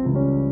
you.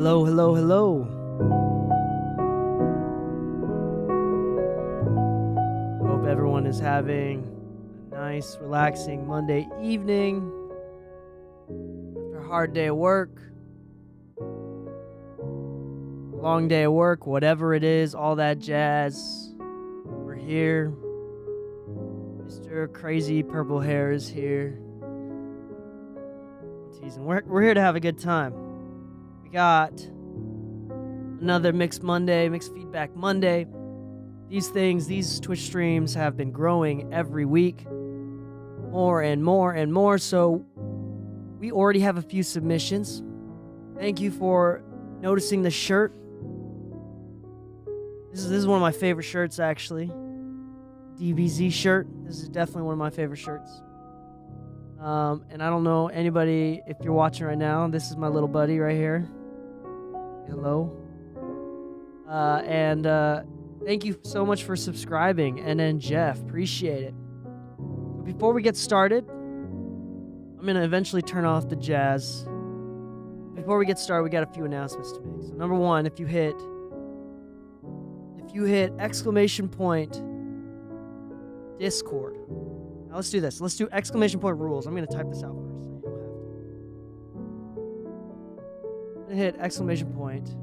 Hello, hello, hello. Hope everyone is having a nice, relaxing Monday evening after a hard day of work, long day of work, whatever it is, all that jazz. We're here. Mr. Crazy Purple Hair is here. I'm teasing. We're here to have a good time. We got another Mixed Monday, Mixed Feedback Monday. These Twitch streams have been growing every week, more and more and more, so we already have a few submissions. Thank you for noticing the shirt. This is one of my favorite shirts, actually. DBZ shirt. This is definitely one of my favorite shirts. And I don't know anybody, if you're watching right now, this is my little buddy right here. Hello. Thank you so much for subscribing. And then Jeff, appreciate it. Before we get started, I'm going to eventually turn off the jazz. Before we get started, we got a few announcements to make. So number one, if you hit exclamation point Discord. Now let's do this. Let's do exclamation point rules. I'm going to type this out first so you don't have to. I'm going to hit exclamation point.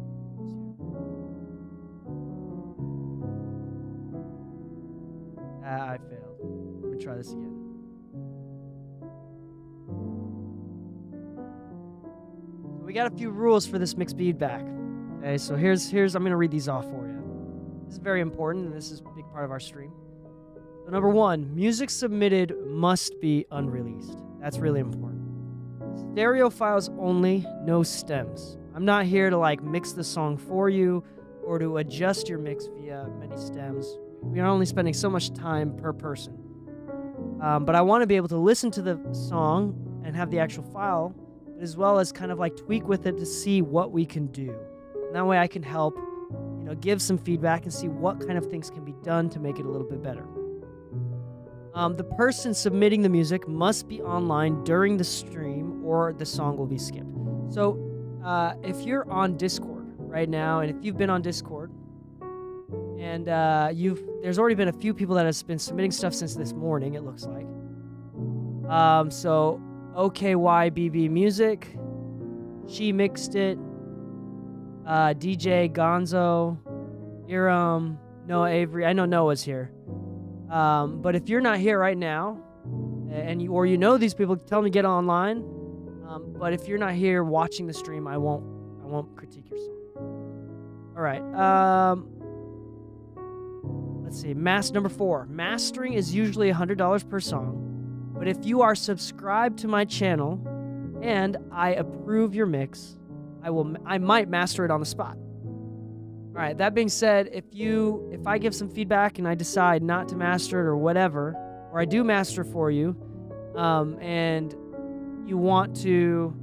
I failed. Let me try this again. So we got a few rules for this mixed feedback. Okay, so here's I'm going to read these off for you. This is very important, and this is a big part of our stream. So number one, music submitted must be unreleased. That's really important. Stereo files only, no stems. I'm not here to mix the song for you or to adjust your mix via many stems. We are only spending so much time per person. But I want to be able to listen to the song and have the actual file, as well as kind of tweak with it to see what we can do. And that way I can help, give some feedback and see what kind of things can be done to make it a little bit better. The person submitting the music must be online during the stream or the song will be skipped. So if you're on Discord right now, and if you've been on Discord, and there's already been a few people that have been submitting stuff since this morning, it looks like. So OKYBB Music, She Mixed It, DJ Gonzo, Iram, Noah Avery. I know Noah's here. But if you're not here right now, and you know these people, tell them to get online. But if you're not here watching the stream, I won't critique your song. All right. Let's see. Number 4. Mastering is usually $100 per song, but if you are subscribed to my channel and I approve your mix, I might master it on the spot. All right. That being said, if I give some feedback and I decide not to master it or whatever, or I do master for you, and you want to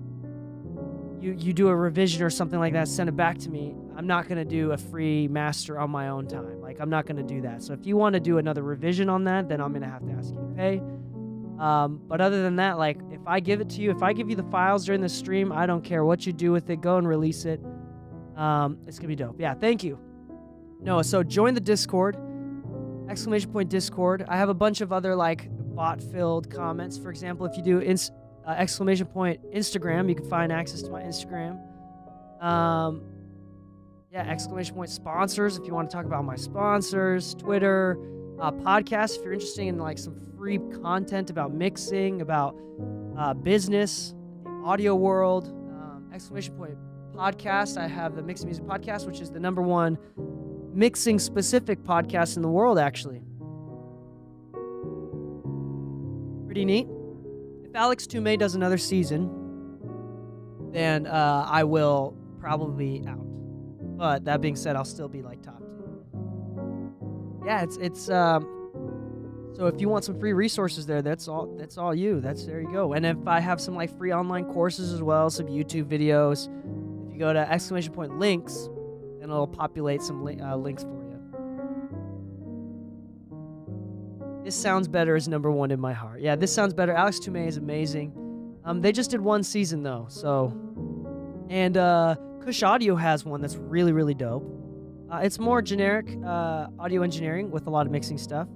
you do a revision or something like that, send it back to me. I'm not going to do a free master on my own time. I'm not going to do that. So if you want to do another revision on that, then I'm going to have to ask you to pay. But other than that, if I give it to you, if I give you the files during the stream, I don't care what you do with it. Go and release it. It's going to be dope. Yeah, thank you. No, so join the Discord. Exclamation point Discord. I have a bunch of other bot-filled comments. For example, if you do exclamation point Instagram, you can find access to my Instagram. Exclamation point sponsors if you want to talk about my sponsors, Twitter, podcasts if you're interested in some free content about mixing, about business, the audio world. Exclamation point podcast. I have the Mixing Music Podcast, which is the #1 mixing specific podcast in the world, actually. Pretty neat. If Alex Toomey does another season, then I will probably be out. But that being said, I'll still be top 2. Yeah, it's so if you want some free resources there, that's all you. There you go. And if I have some free online courses as well, some YouTube videos, if you go to exclamation point links, then it'll populate some links for you. This sounds better is #1 in my heart. Yeah, this sounds better. Alex Toomey is amazing. They just did 1 season though, so. And Kush Audio has one that's really, really dope. It's more generic audio engineering with a lot of mixing stuff.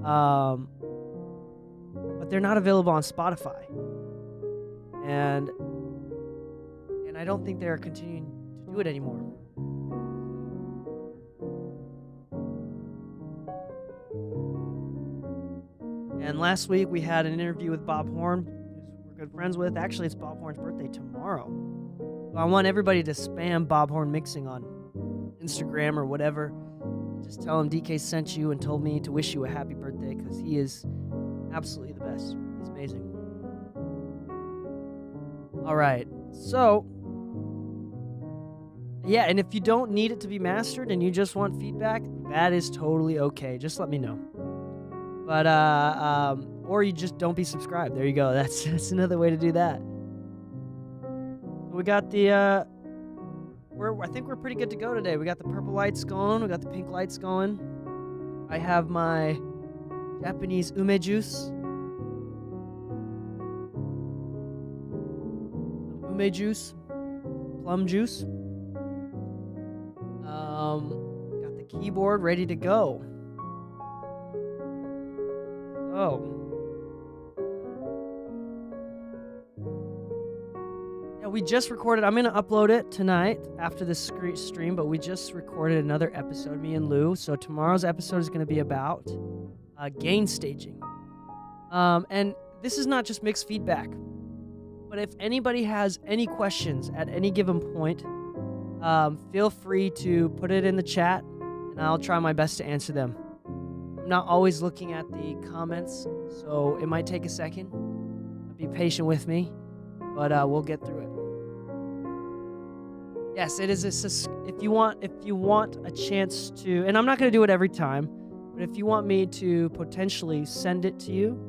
But they're not available on Spotify. And I don't think they're continuing to do it anymore. And last week we had an interview with Bob Horn, who we're good friends with. Actually, it's Bob Horn's birthday tomorrow. So I want everybody to spam Bob Horn Mixing on Instagram or whatever. Just tell him DK sent you and told me to wish you a happy birthday, because he is absolutely the best. He's amazing. All right. So, yeah, and if you don't need it to be mastered and you just want feedback, that is totally okay. Just let me know. But or you just don't be subscribed. There you go. That's another way to do that. We got the I think we're pretty good to go today. We got the purple lights going, we got the pink lights going. I have my Japanese ume juice. Ume juice, plum juice. Got the keyboard ready to go. Oh. Yeah, we just recorded. I'm going to upload it tonight after this stream, but we just recorded another episode, me and Lou. So tomorrow's episode is going to be about gain staging. And this is not just mixed feedback, but if anybody has any questions at any given point, feel free to put it in the chat, and I'll try my best to answer them. I'm not always looking at the comments, so it might take a second. Be patient with me, but we'll get through it. Yes, it is. If you want a chance to, and I'm not going to do it every time, but if you want me to potentially send it to you,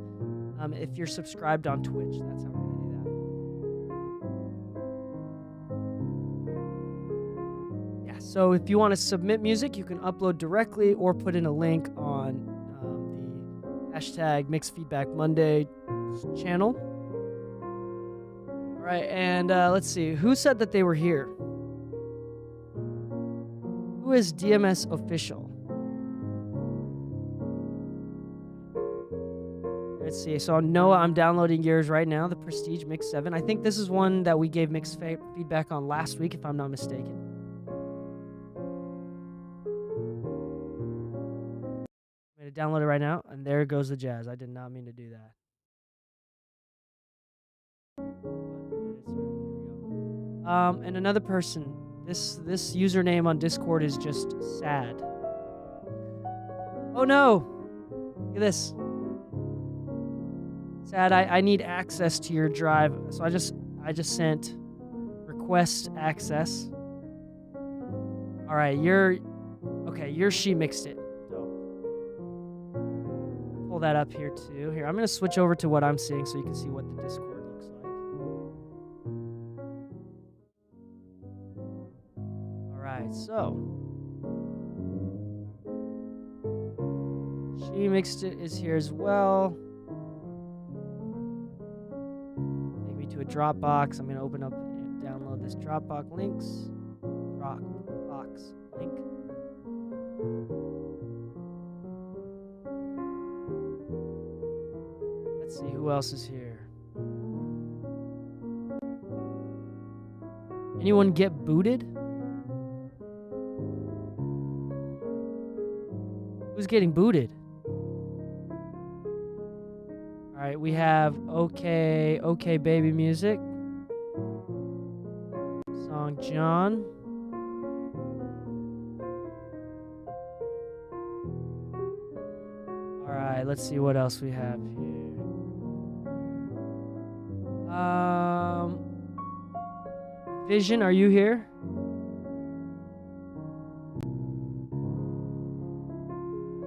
if you're subscribed on Twitch, that's how we're going to do that. Yeah. So if you want to submit music, you can upload directly or put in a link on the hashtag Mixed Feedback Monday channel. All right, and let's see. Who said that they were here? Who is DMS official? Let's see. So Noah, I'm downloading yours right now, the Prestige Mix 7. I think this is one that we gave mixed feedback on last week, if I'm not mistaken. I'm going to download it right now, and there goes the jazz. I did not mean to do that. And another person, this username on Discord is just sad. Oh no! Look at this. Sad, I need access to your drive, so I just sent request access. All right, your she mixed it. So pull that up here too. Here, I'm gonna switch over to what I'm seeing so you can see what the Discord looks like. All right, so she mixed it is here as well. To a Dropbox. I'm going to open up and download this Dropbox link. Let's see who else is here. Anyone get booted? Who's getting booted? All right, we have okay baby music. Song John. All right, let's see what else we have here. Vision, are you here?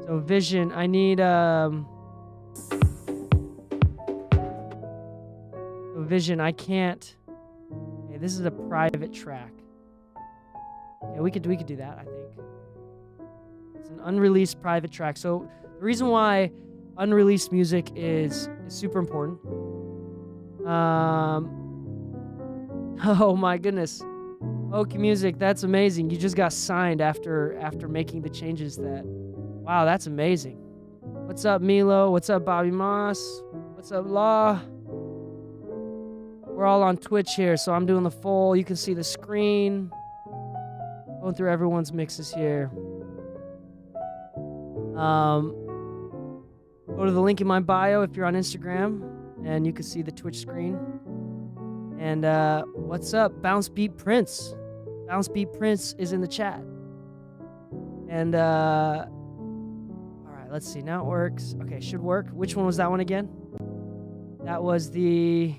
So Vision, I need Vision, I can't. Okay, this is a private track. Yeah, we could do that, I think. It's an unreleased private track. So the reason why unreleased music is super important. Oh my goodness. Okie Music, that's amazing. You just got signed after making the changes that. Wow, that's amazing. What's up, Milo? What's up, Bobby Moss? What's up, Law? We're all on Twitch here, so I'm doing the full. You can see the screen. Going through everyone's mixes here. Go to the link in my bio if you're on Instagram, and you can see the Twitch screen. And what's up, Bounce Beat Prince? Bounce Beat Prince is in the chat. And all right, let's see. Now it works. Okay, should work. Which one was that one again? That was the.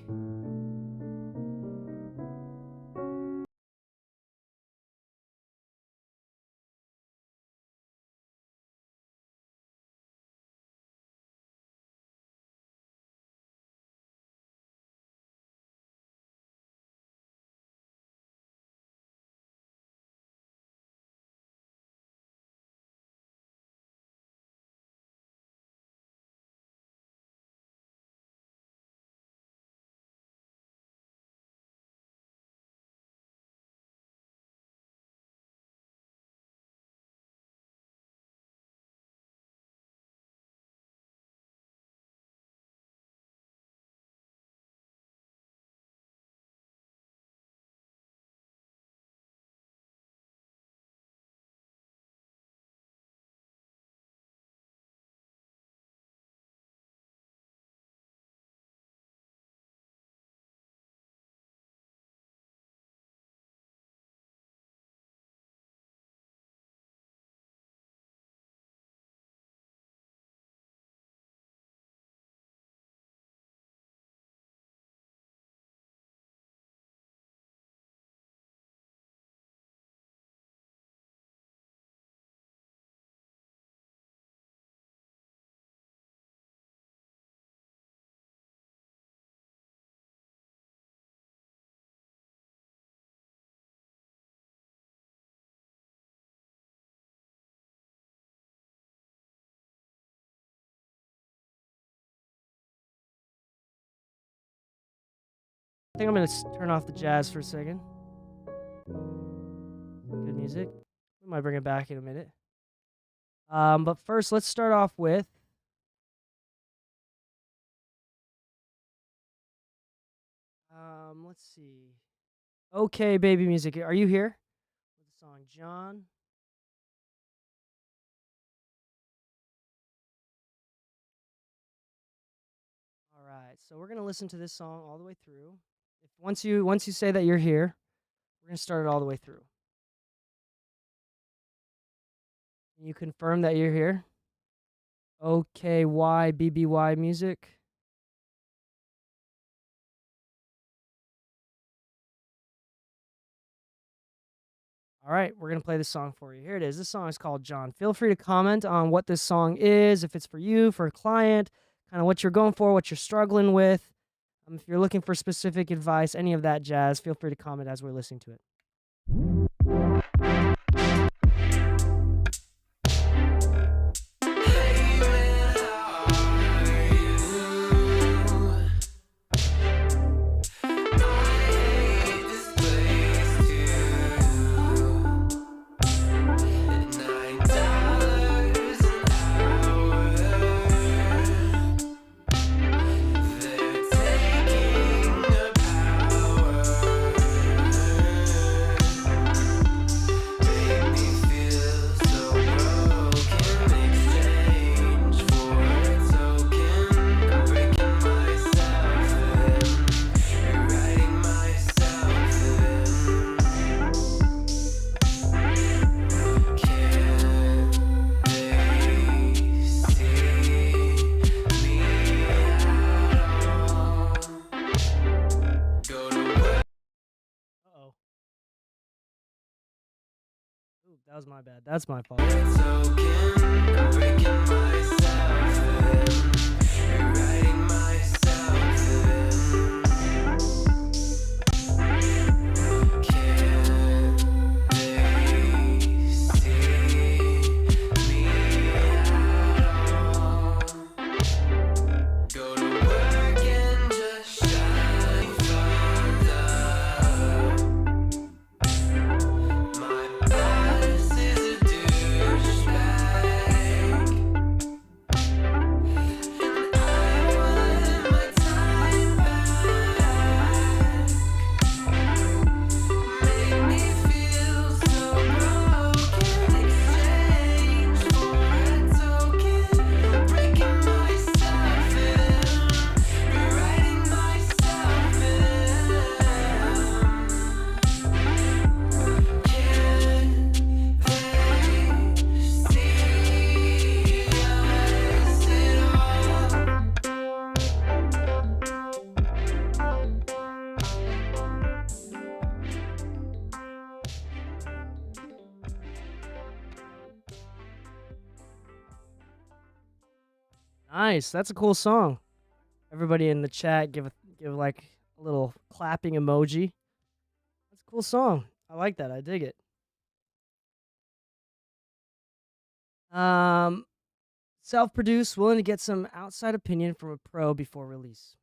I think I'm gonna turn off the jazz for a second. Good music. We might bring it back in a minute. But first, let's start off with. Let's see. Okay, baby music. Are you here? With the song John. All right, so we're gonna listen to this song all the way through. If once you say that you're here, we're gonna start it all the way through. Can you confirm that you're here? OKY BBY music. All right, we're going to play this song for you. Here it is. This song is called John. Feel free to comment on what this song is, if it's for you, for a client, kind of what you're going for, what you're struggling with. If you're looking for specific advice, any of that jazz, feel free to comment as we're listening to it. That was my bad. That's my fault. Nice. That's a cool song. Everybody in the chat give like a little clapping emoji. That's a cool song. I like that. I dig it. Um, self-produced, willing to get some outside opinion from a pro before release.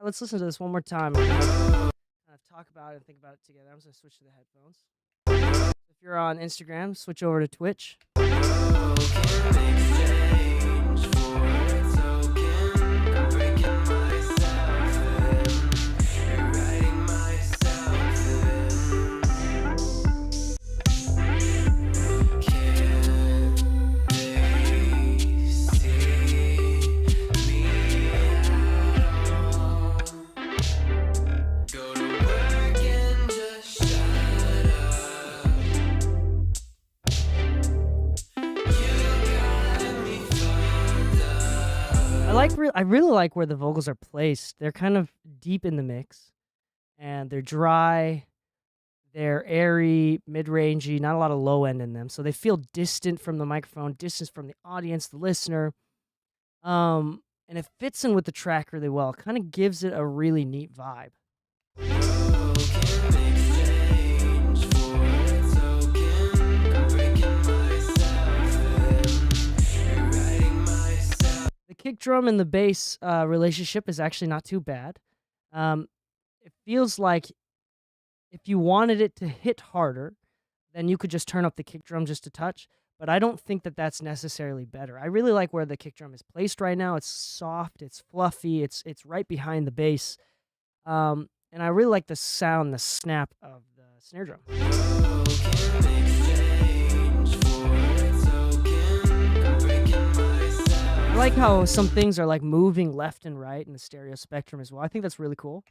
Let's listen to this one more time and kind of talk about it and think about it together. I'm just gonna switch to the headphones. If you're on Instagram, switch over to Twitch. I really like where the vocals are placed. They're kind of deep in the mix, and they're dry, they're airy, mid-rangey, not a lot of low end in them. So they feel distant from the microphone, distant from the audience, the listener. And it fits in with the track really well. It kind of gives it a really neat vibe. The kick drum and the bass relationship is actually not too bad. It feels like if you wanted it to hit harder, then you could just turn up the kick drum just a touch. But I don't think that that's necessarily better. I really like where the kick drum is placed right now. It's soft, it's fluffy, it's right behind the bass. And I really like the sound, the snap of the snare drum. I like how some things are like moving left and right in the stereo spectrum as well. I think that's really cool.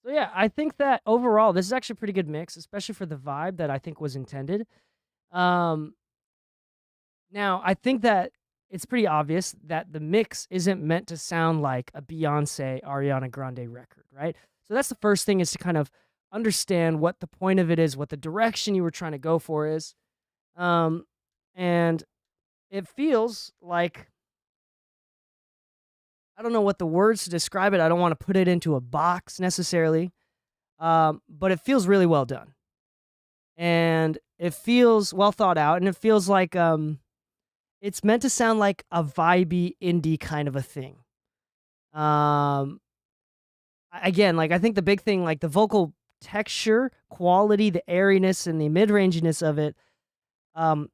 Yeah, I think that overall, this is actually a pretty good mix, especially for the vibe that I think was intended. Now, I think that it's pretty obvious that the mix isn't meant to sound like a Beyonce, Ariana Grande record, right? So that's the first thing, is to kind of understand what the point of it is, what the direction you were trying to go for is. And it feels like, I don't know what the words to describe it. I don't want to put it into a box necessarily, but it feels really well done. And it feels well thought out, and it feels like it's meant to sound like a vibey indie kind of a thing. Again, like I think the big thing, like the vocal texture, quality, the airiness, and the mid-ranginess of it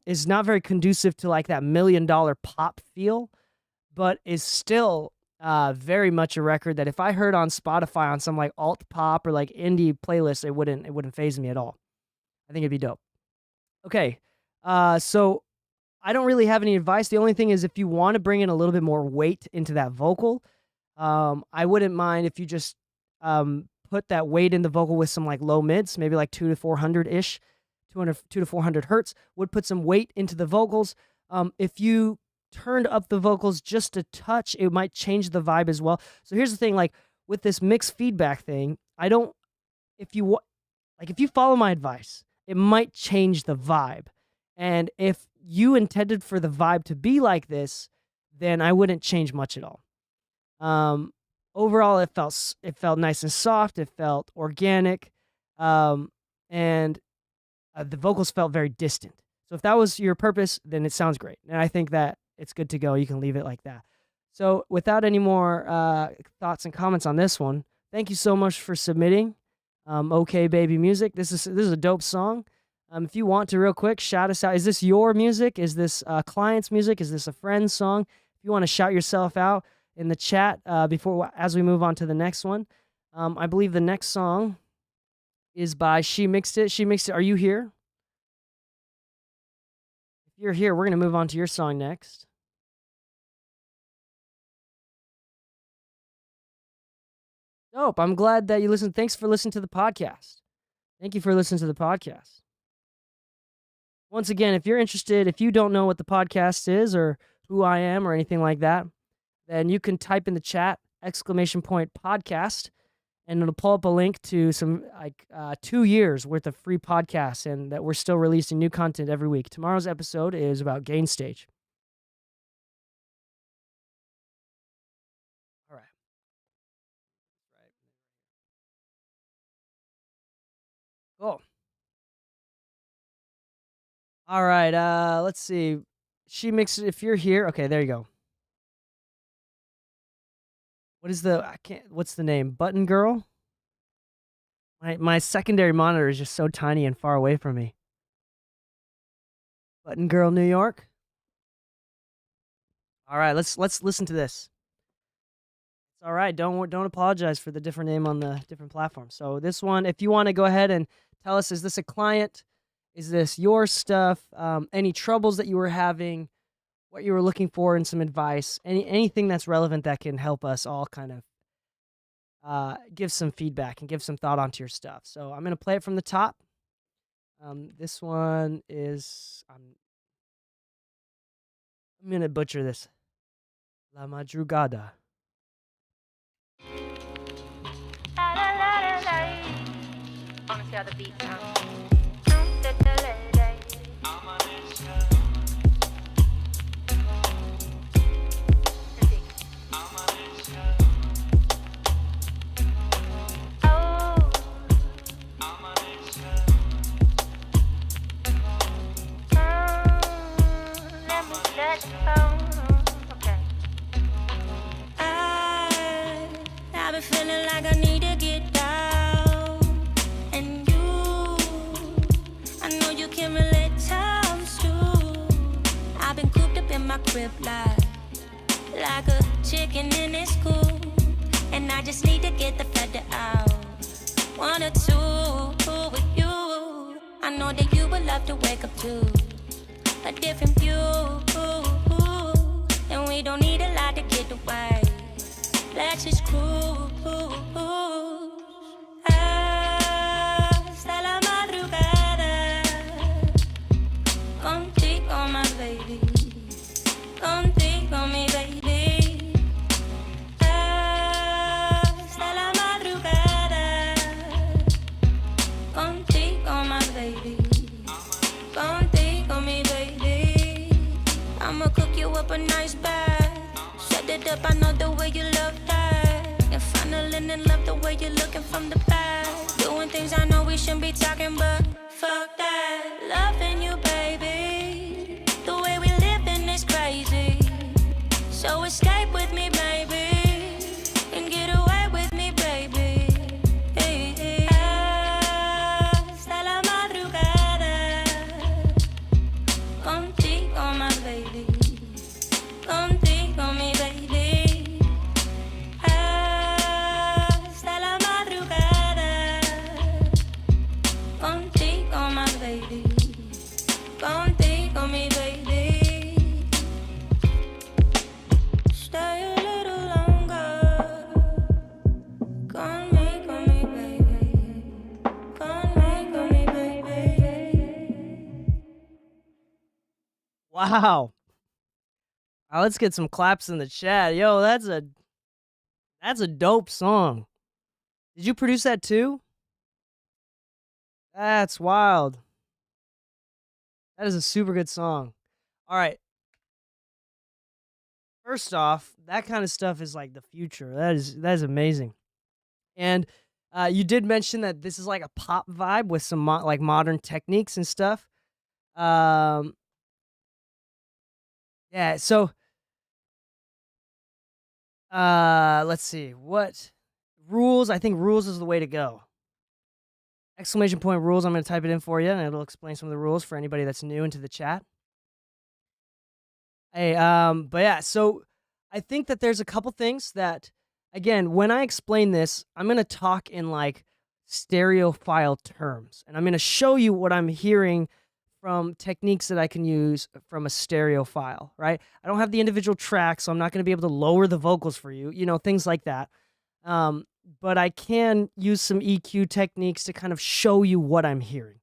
is not very conducive to like that $1 million pop feel, but is still very much a record that if I heard on Spotify on some like alt pop or like indie playlist, it wouldn't faze me at all. I think it'd be dope. Okay, so I don't really have any advice. The only thing is, if you want to bring in a little bit more weight into that vocal, I wouldn't mind if you just put that weight in the vocal with some like low mids, maybe like 2 to 400 ish, 2 to 400 hertz would put some weight into the vocals. If you turned up the vocals just a touch, it might change the vibe as well. So here's the thing, like with this mixed feedback thing, if you follow my advice, it might change the vibe. And if you intended for the vibe to be like this, then I wouldn't change much at all. Overall, it felt nice and soft. It felt organic, and the vocals felt very distant. So if that was your purpose, then it sounds great. And I think that it's good to go. You can leave it like that. So without any more thoughts and comments on this one, thank you so much for submitting. Okay Baby Music. This is a dope song. If you want to, real quick, shout us out. Is this your music? Is this a client's music? Is this a friend's song? If you want to shout yourself out, in the chat as we move on to the next one. I believe the next song is by She Mixed It. She Mixed It. Are you here? If you're here, we're going to move on to your song next. Dope. I'm glad that you listened. Thanks for listening to the podcast. Thank you for listening to the podcast. Once again, if you're interested, if you don't know what the podcast is or who I am or anything like that, then you can type in the chat !podcast, and it'll pull up a link to some 2 years worth of free podcasts, and that we're still releasing new content every week. Tomorrow's episode is about Gain Stage. All right. Cool. All right. Let's see. She Mixed It. If you're here, okay, there you go. What's the name? Button Girl? My secondary monitor is just so tiny and far away from me. Button Girl, New York. All right, let's listen to this. It's all right. Don't apologize for the different name on the different platforms. So this one, if you want to go ahead and tell us, is this a client? Is this your stuff? Any troubles that you were having? What you were looking for, and some advice? Anything that's relevant that can help us all kind of give some feedback and give some thought onto your stuff. So I'm gonna play it from the top. This one is I'm gonna butcher this. La Madrugada. I wanna see how the beat sounds. I've been feeling like I need to get down, and I know you can relate times too. I've been cooped up in my crib like a chicken in its coop, and I just need to get the feather out. 1 or 2 with you. I know that you would love to wake up to a different view, and we don't need a lot to get away. Let's just cruise. Hasta la madrugada. Contigo, my baby. Contigo, mi baby. Hasta la madrugada. Contigo, my baby. Contigo, mi baby. I'ma cook you up a nice bath. Set it up, I know the way you love that. And finally in love the way you're looking from the back. Doing things I know we shouldn't be talking, but fuck that. Loving you, baby. The way we living is crazy. So escape with me, baby, and get away with me, baby. Hasta la madrugada. Contigo, my baby. Contigo, mi baby. Hasta la madrugada. Contigo, my baby. Contigo, mi baby. Stay a little longer. Conmigo, mi baby. Conmigo, mi baby. Wow. Let's get some claps in the chat. Yo, that's a dope song. Did you produce that too? That's wild. That is a super good song. All right. First off, that kind of stuff is like the future. That is amazing. And you did mention that this is like a pop vibe with some like modern techniques and stuff. Yeah, so let's see. What Ruiles? I think Ruiles is the way to go. Exclamation point Ruiles. I'm going to type it in for you, and it'll explain some of the rules for anybody that's new into the chat. Hey, but yeah, so I think that there's a couple things that, again, when I explain this, I'm going to talk in like stereophile terms, and I'm going to show you what I'm hearing from techniques that I can use from a stereo file, right? I don't have the individual tracks, so I'm not going to be able to lower the vocals for you, things like that. But I can use some EQ techniques to kind of show you what I'm hearing.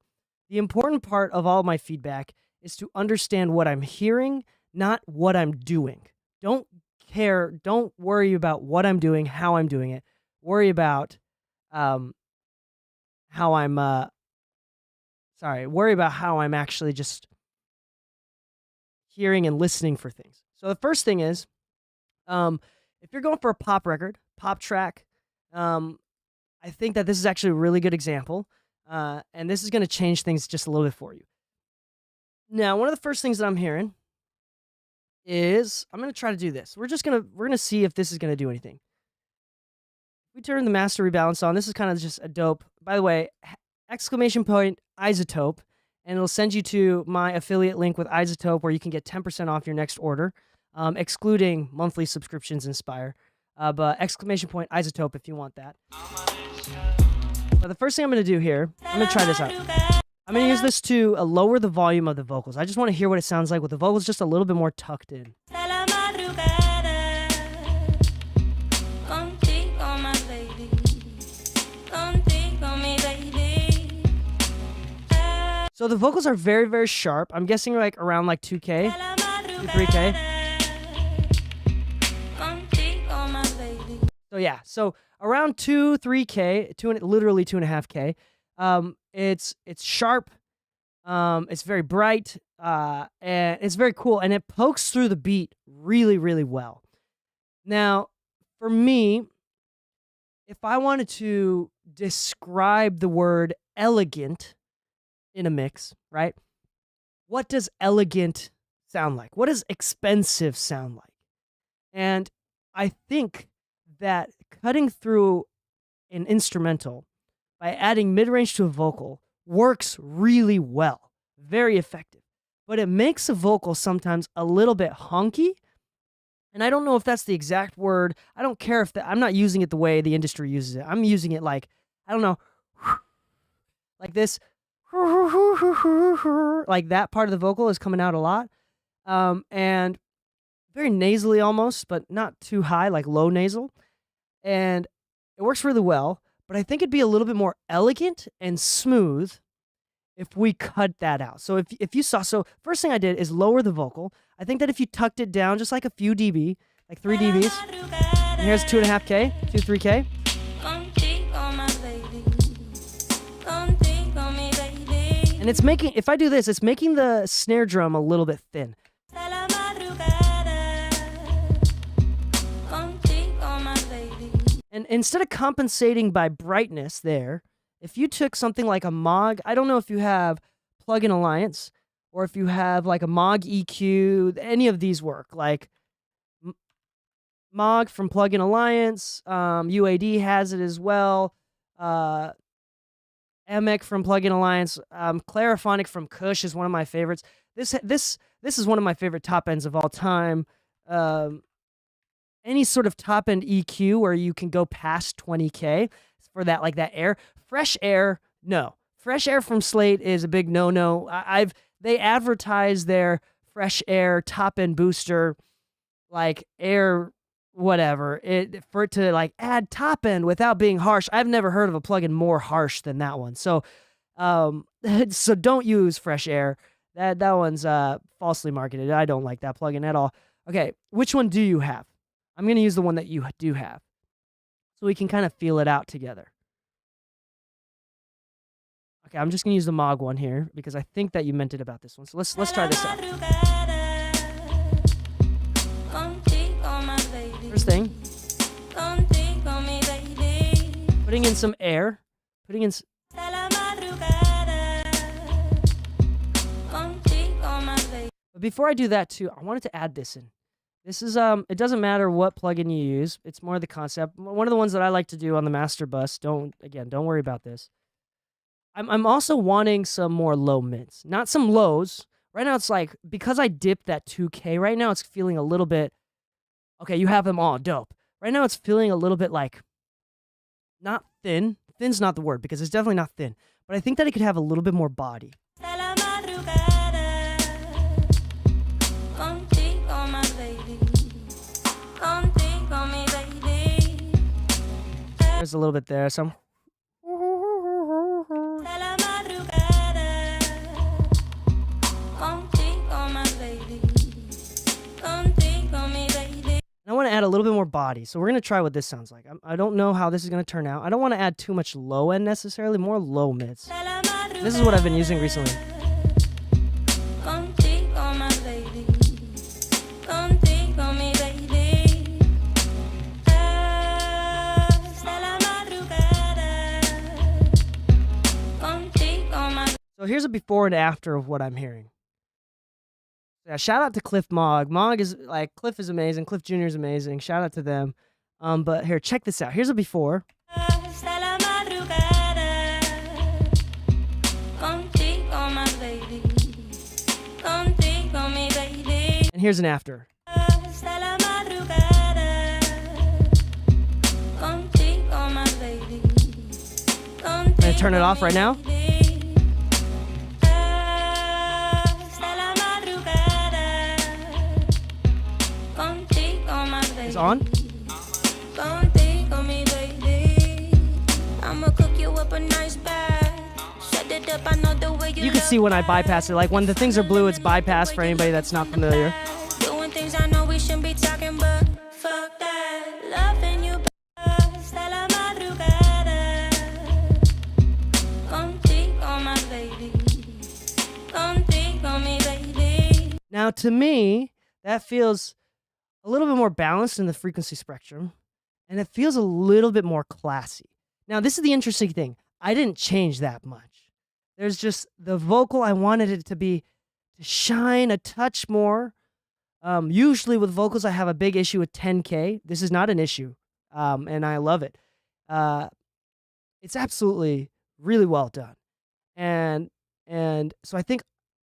The important part of all my feedback is to understand what I'm hearing, not what I'm doing. Don't worry about what I'm doing, how I'm doing it. Worry about how I'm worry about how I'm actually just hearing and listening for things. So the first thing is, if you're going for a pop record, pop track, I think that this is actually a really good example, and this is going to change things just a little bit for you. Now, one of the first things that I'm hearing is, I'm going to try to do this. We're going to see if this is going to do anything. We turn the master rebalance on. This is kind of just a dope. By the way, exclamation point iZotope, and it'll send you to my affiliate link with iZotope where you can get 10% off your next order, excluding monthly subscriptions Inspire. But exclamation point iZotope if you want that. But the first thing I'm going to do here, I'm going to try this out. I'm going to use this to lower the volume of the vocals. I just want to hear what it sounds like with the vocals just a little bit more tucked in. So the vocals are very, very sharp. I'm guessing like around like 2K, 3K. So yeah, so around 3K, literally 2.5K. It's sharp. It's very bright. And it's very cool, and it pokes through the beat really, really well. Now, for me, if I wanted to describe the word elegant in a mix, right? What does elegant sound like? What does expensive sound like? And I think that cutting through an instrumental by adding mid-range to a vocal works really well, very effective. But it makes a vocal sometimes a little bit honky. And I don't know if that's the exact word. I don't care if I'm not using it the way the industry uses it. I'm using it like, I don't know, like this. Like that part of the vocal is coming out a lot. And very nasally almost, but not too high, like low nasal. And it works really well, but I think it'd be a little bit more elegant and smooth if we cut that out. So if you saw, so first thing I did is lower the vocal. I think that if you tucked it down just like a few dB, like 3 dBs, and here's 2.5K, 3K. And it's making, if I do this, it's making the snare drum a little bit thin. And instead of compensating by brightness there, if you took something like a Moog, I don't know if you have Plugin Alliance or if you have like a Moog EQ, any of these work. Like Moog from Plugin Alliance, UAD has it as well. Emic from Plugin Alliance, Clariphonic from Kush is one of my favorites. This is one of my favorite top ends of all time. Any sort of top end EQ where you can go past 20K for that, like that air. Fresh Air, no. Fresh Air from Slate is a big no-no. They advertise their Fresh Air top end booster, like air whatever, for it to like add top end without being harsh. I've never heard of a plugin more harsh than that one. So so don't use Fresh Air. That one's falsely marketed. I don't like that plugin at all. Okay, which one do you have? I'm going to use the one that you do have, so we can kind of feel it out together. Okay, I'm just going to use the Moog one here because I think that you meant it about this one. So let's try this out. First thing, putting in some air, but before I do that too, I wanted to add this in. This is it doesn't matter what plugin you use. It's more the concept. One of the ones that I like to do on the master bus. Don't worry about this. I'm also wanting some more low mids, not some lows. Right now it's like, because I dipped that 2K right now, it's feeling a little bit Okay, you have them all. Dope. Right now it's feeling a little bit like not thin. Thin's not the word because it's definitely not thin. But I think that it could have a little bit more body. Hasta la madrugada, contigo, my baby. Contigo, mi baby. There's a little bit there. Some. Hasta la madrugada, contigo, my baby. Contigo, mi baby. I want to add a little bit more body. So we're going to try what this sounds like. I don't know how this is going to turn out. I don't want to add too much low end necessarily, more low mids. This is what I've been using recently. Contigo, my baby. Contigo, mi baby. Hasta la madrugada. Contigo, my. So here's a before and after of what I'm hearing. Yeah, shout out to Cliff Mogg. Mogg is like, Cliff is amazing. Cliff Jr. is amazing. Shout out to them. But here, check this out. Here's a before. Hasta la madrugada. Contigo, my baby. Contigo, mi baby. And here's an after. Hasta la madrugada. Contigo, my baby. I'm gonna turn it off right now. Hasta la madrugada. Contigo, my baby. It's on. Contigo, mi baby. I'ma cook you up a nice bath. Set it up, I know the way You can see when I bypass it. Like when the things are blue, it's bypass for anybody that's not familiar. Doing things I know we shouldn't be talking, but fuck that. Loving you, hasta la madrugada. Contigo, my baby. Contigo, mi baby. Now, to me, that feels a little bit more balanced in the frequency spectrum, and it feels a little bit more classy. Now, this is the interesting thing. I didn't change that much. There's just the vocal, I wanted it to shine a touch more. Usually with vocals, I have a big issue with 10K. This is not an issue, and I love it. It's absolutely really well done. And so I think,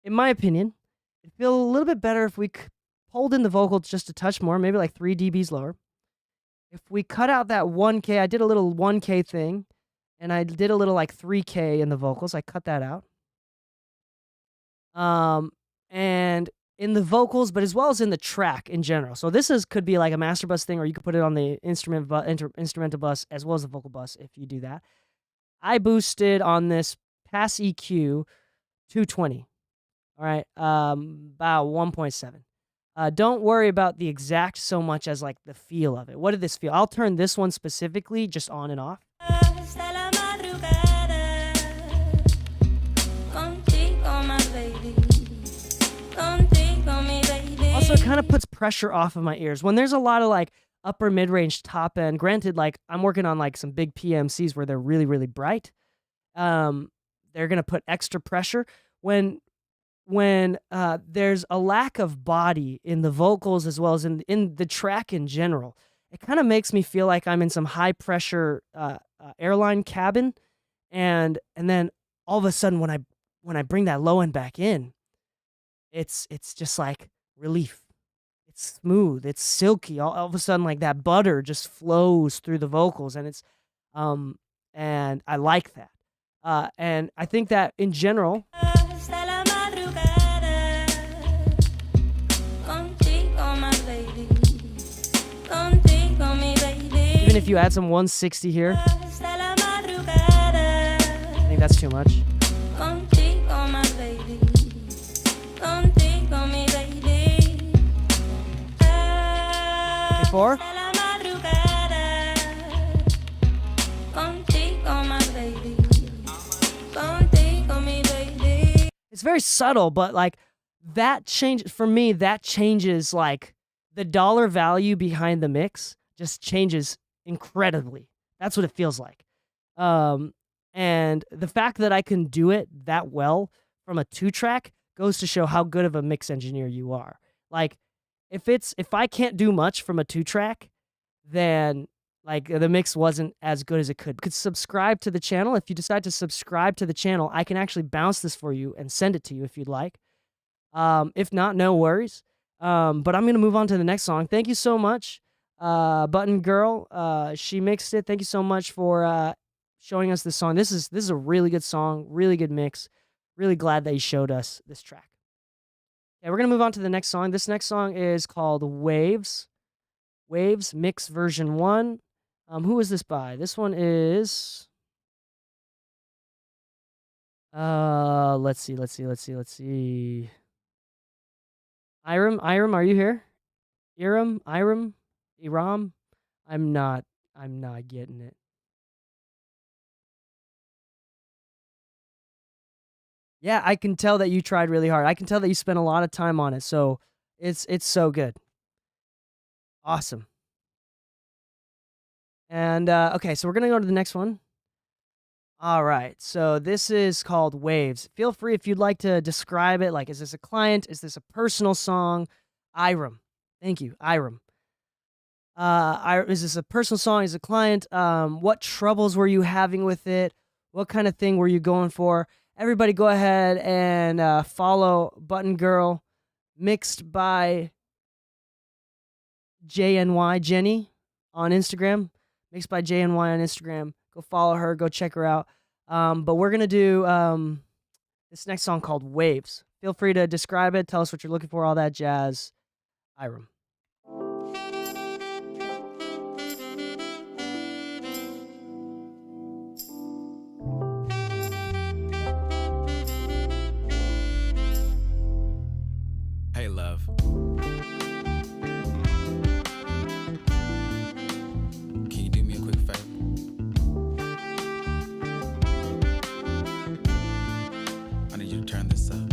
in my opinion, it'd feel a little bit better if we pulled in the vocals just a touch more, maybe like 3 dBs lower. If we cut out that 1K, I did a little 1K thing, and I did a little like 3K in the vocals. I cut that out. And in the vocals, but as well as in the track in general. So this could be like a master bus thing, or you could put it on the instrumental bus as well as the vocal bus if you do that. I boosted on this pass EQ 220. All right, about 1.7. Don't worry about the exact so much as like the feel of it. What did this feel? I'll turn this one specifically just on and off. Hasta la madrugada. Contigo, my baby. Contigo, mi baby. Also, it kind of puts pressure off of my ears. When there's a lot of like upper mid-range top end, granted, like I'm working on like some big PMCs where they're really, really bright. They're going to put extra pressure. When there's a lack of body in the vocals as well as in the track in general, it kind of makes me feel like I'm in some high pressure airline cabin, and then all of a sudden when I bring that low end back in, it's just like relief. It's smooth, it's silky. All of a sudden, like that butter just flows through the vocals, and it's and I like that. And I think that in general, Hasta la madrugada. Contigo, my baby. Contigo, mi baby. even if you add some 160 here, Hasta la madrugada. I think that's too much. Contigo, my baby. Contigo, mi baby. Before? Hasta la madrugada. Contigo, my baby. Contigo, mi baby. It's very subtle, but like that change for me, that changes like the dollar value behind the mix just changes incredibly. That's what it feels like. And the fact that I can do it that well from a 2-track goes to show how good of a mix engineer you are. Like if I can't do much from a 2-track, then like the mix wasn't as good as it could. You could subscribe to the channel. If you decide to subscribe to the channel, I can actually bounce this for you and send it to you if you'd like. If not, no worries. But I'm gonna move on to the next song. Thank you so much, Button Girl. She mixed it. Thank you so much for showing us this song. This is a really good song, really good mix. Really glad that you showed us this track. Okay, we're gonna move on to the next song. This next song is called Waves. Waves Mix Version 1. Who is this by? This one is let's see. Iram, are you here? Iram? I'm not getting it. Yeah, I can tell that you tried really hard. I can tell that you spent a lot of time on it. So it's so good. Awesome. And okay, so we're gonna go to the next one. All right, so this is called Waves. Feel free if you'd like to describe it. Like, is this a client? Is this a personal song? Iram, thank you, Iram. Is this a personal song? Is it a client? What troubles were you having with it? What kind of thing were you going for? Everybody, go ahead and follow Button Girl, mixed by JNY Jenny on Instagram. Mixed by JNY on Instagram. Go follow her. Go check her out. But we're gonna do this next song called Waves. Feel free to describe it. Tell us what you're looking for. All that jazz. Iram. Hey, love. Can you do me a quick favor? I need you to turn this up.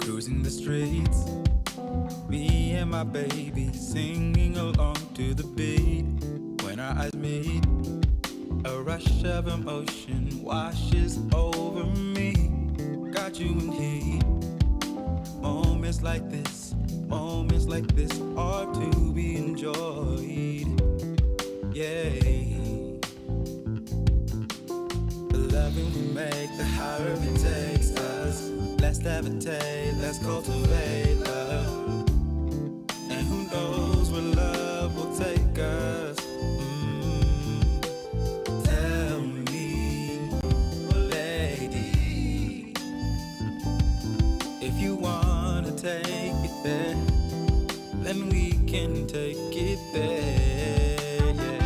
Cruising the streets, me and my baby singing along to the beat. When our eyes meet, a rush of emotion washes over me. Got you in heat. Moments like this are to be enjoyed. Yeah. The loving we make, the higher it takes us. Let's levitate, let's cultivate love. And who knows where love will take us. Tell me, lady, if you wanna take it there, then we can take it there, yeah.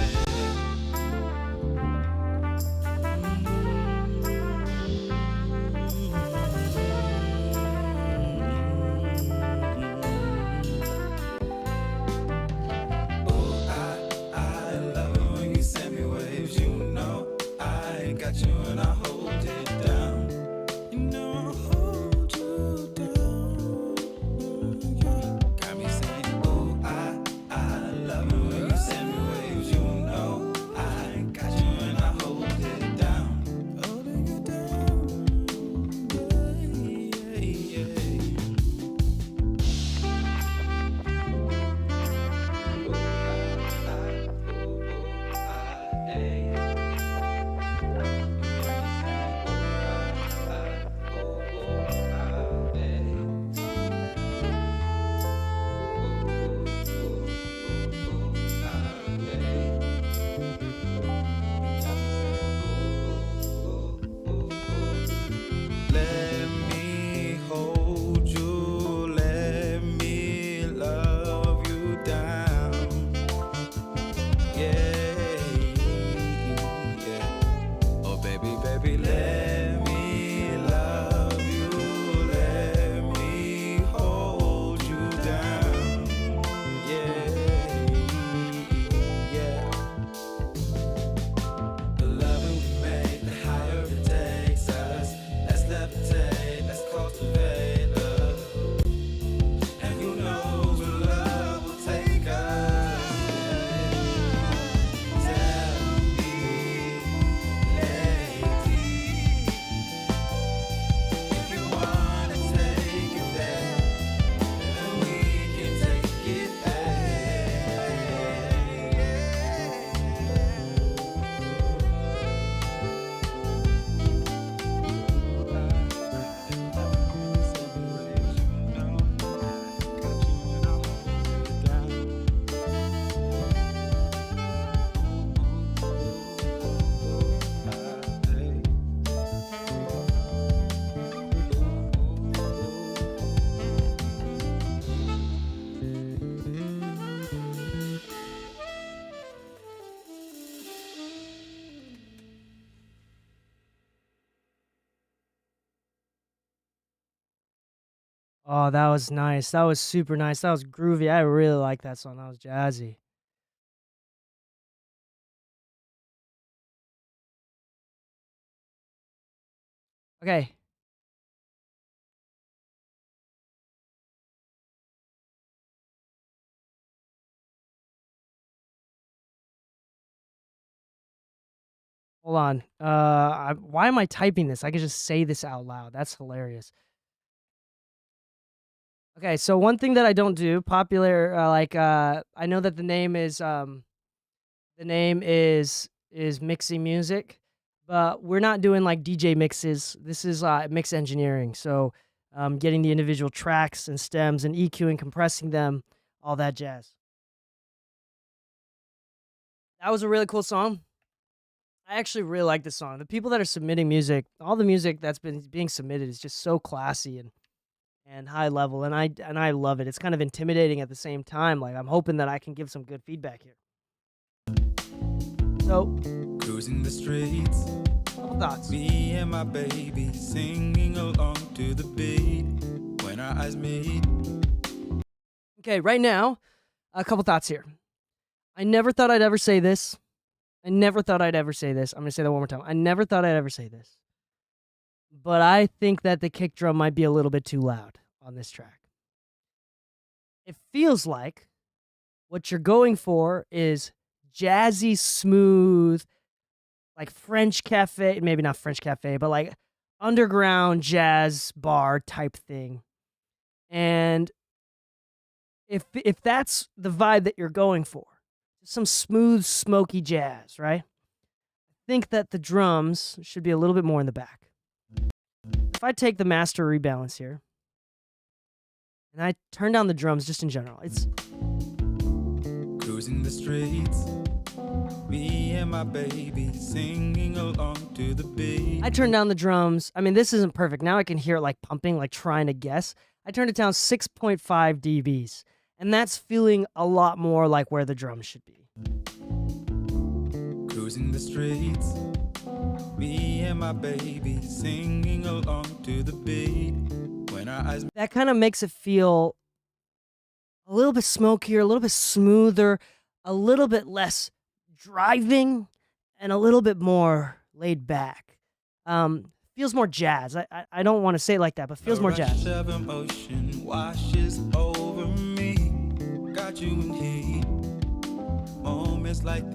Oh, I love it when you send me waves. You know I got you and I hold it down. You know I'll hold you down. Got me saying, oh, I love it when you Oh, that was nice. That was super nice. That was groovy. I really like that song. That was jazzy. Okay. Hold on. Why am I typing this? I could just say this out loud. That's hilarious. Okay, so one thing that I don't do, popular, I know that the name is mixing music, but we're not doing like DJ mixes. This is mix engineering. So, getting the individual tracks and stems and EQing, compressing them, all that jazz. That was a really cool song. I actually really like this song. The people that are submitting music, all the music that's been being submitted is just so classy and high level, and I love it. It's kind of intimidating at the same time. Like I'm hoping that I can give some good feedback here. So, Cruising the streets, couple thoughts. me and my baby singing along to the beat. When our eyes meet, Okay, right now, a couple thoughts here. I never thought I'd ever say this. I never thought I'd ever say this. I'm gonna say that one more time. I never thought I'd ever say this. But I think that the kick drum might be a little bit too loud on this track. It feels like what you're going for is jazzy, smooth, like French cafe, maybe not French cafe, but like underground jazz bar type thing. And if that's the vibe that you're going for, some smooth, smoky jazz, right? I think that the drums should be a little bit more in the back. If I take the master rebalance here, and I turn down the drums just in general, it's cruising the streets, me and my baby singing along to the beat. I turn down the drums. I mean, this isn't perfect. Now I can hear it like pumping, like trying to guess. I turned it down 6.5 dBs, and that's feeling a lot more like where the drums should be. Cruising the streets, me and my baby singing along to the beat. When our eyes That kind of makes it feel a little bit smokier, a little bit smoother, a little bit less driving, and a little bit more laid back. Feels more jazz. I don't want to say it like that, but feels more jazz. A rush of emotion washes over me. Got you in heat. Moments like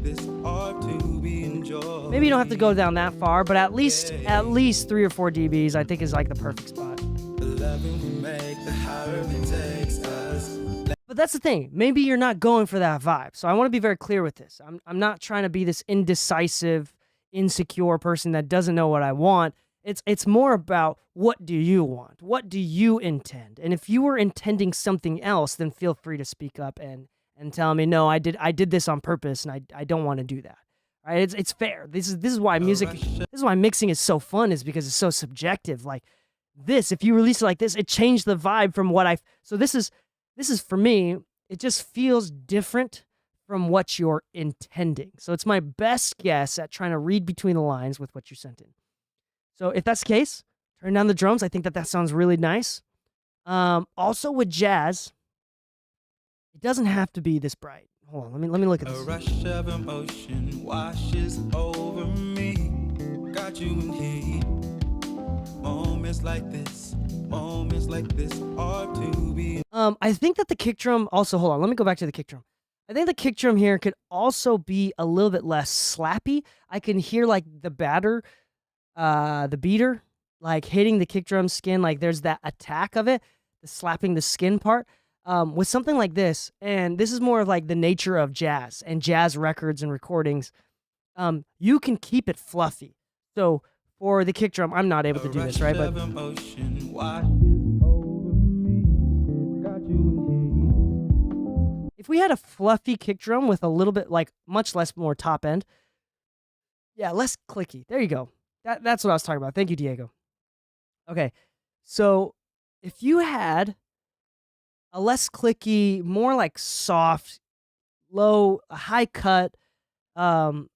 this are to be enjoyed. Maybe you don't have to go down that far, but at least 3 or 4 dBs I think is like the perfect spot. The loving we make, the higher it takes us. But that's the thing. Maybe you're not going for that vibe. So I want to be very clear with this. I'm not trying to be this indecisive, insecure person that doesn't know what I want. It's more about what do you want? What do you intend? And if you were intending something else, then feel free to speak up and tell me, no, I did this on purpose and I don't want to do that. Right? It's fair. This is why mixing is so fun, is because it's so subjective. Like this, if you release it like this, it changed the vibe from what so this is for me, it just feels different from what you're intending. So it's my best guess at trying to read between the lines with what you sent in. So if that's the case, turn down the drums. I think that sounds really nice. Also with jazz, it doesn't have to be this bright. Hold on, let me look at A this. rush of emotion washes over me. Got you in heat. Moments like this are to be. I think that the kick drum also, hold on, let me go back to the kick drum. I think the kick drum here could also be a little bit less slappy. I can hear like the beater, like hitting the kick drum skin, like there's that attack of it, the slapping the skin part. With something like this, and this is more of like the nature of jazz and jazz records and recordings, you can keep it fluffy. So for the kick drum, I'm not able to do this, right? But if we had a fluffy kick drum with a little bit, like much less more top end, yeah, less clicky. There you go. That's what I was talking about. Thank you, Diego. Okay, so if you had a less clicky, more like soft, low, high cut. I'm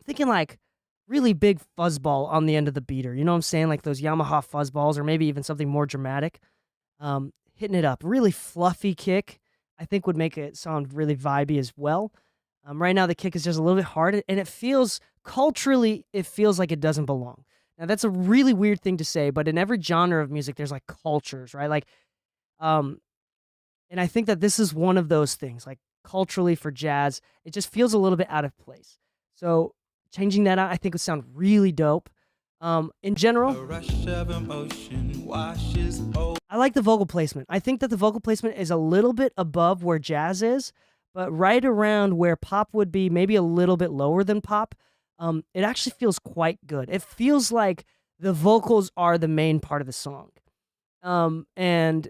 thinking like really big fuzzball on the end of the beater. You know what I'm saying? Like those Yamaha fuzzballs, or maybe even something more dramatic. Hitting it up. Really fluffy kick, I think would make it sound really vibey as well. Right now, the kick is just a little bit hard, and it feels, culturally, it feels like it doesn't belong. Now, that's a really weird thing to say, but in every genre of music, there's like cultures, right? Like, and I think that this is one of those things, like culturally for jazz, it just feels a little bit out of place. So changing that out, I think would sound really dope. In general, A rush of emotion washes over. I like the vocal placement. I think that the vocal placement is a little bit above where jazz is, but right around where pop would be, maybe a little bit lower than pop. It actually feels quite good. It feels like the vocals are the main part of the song. And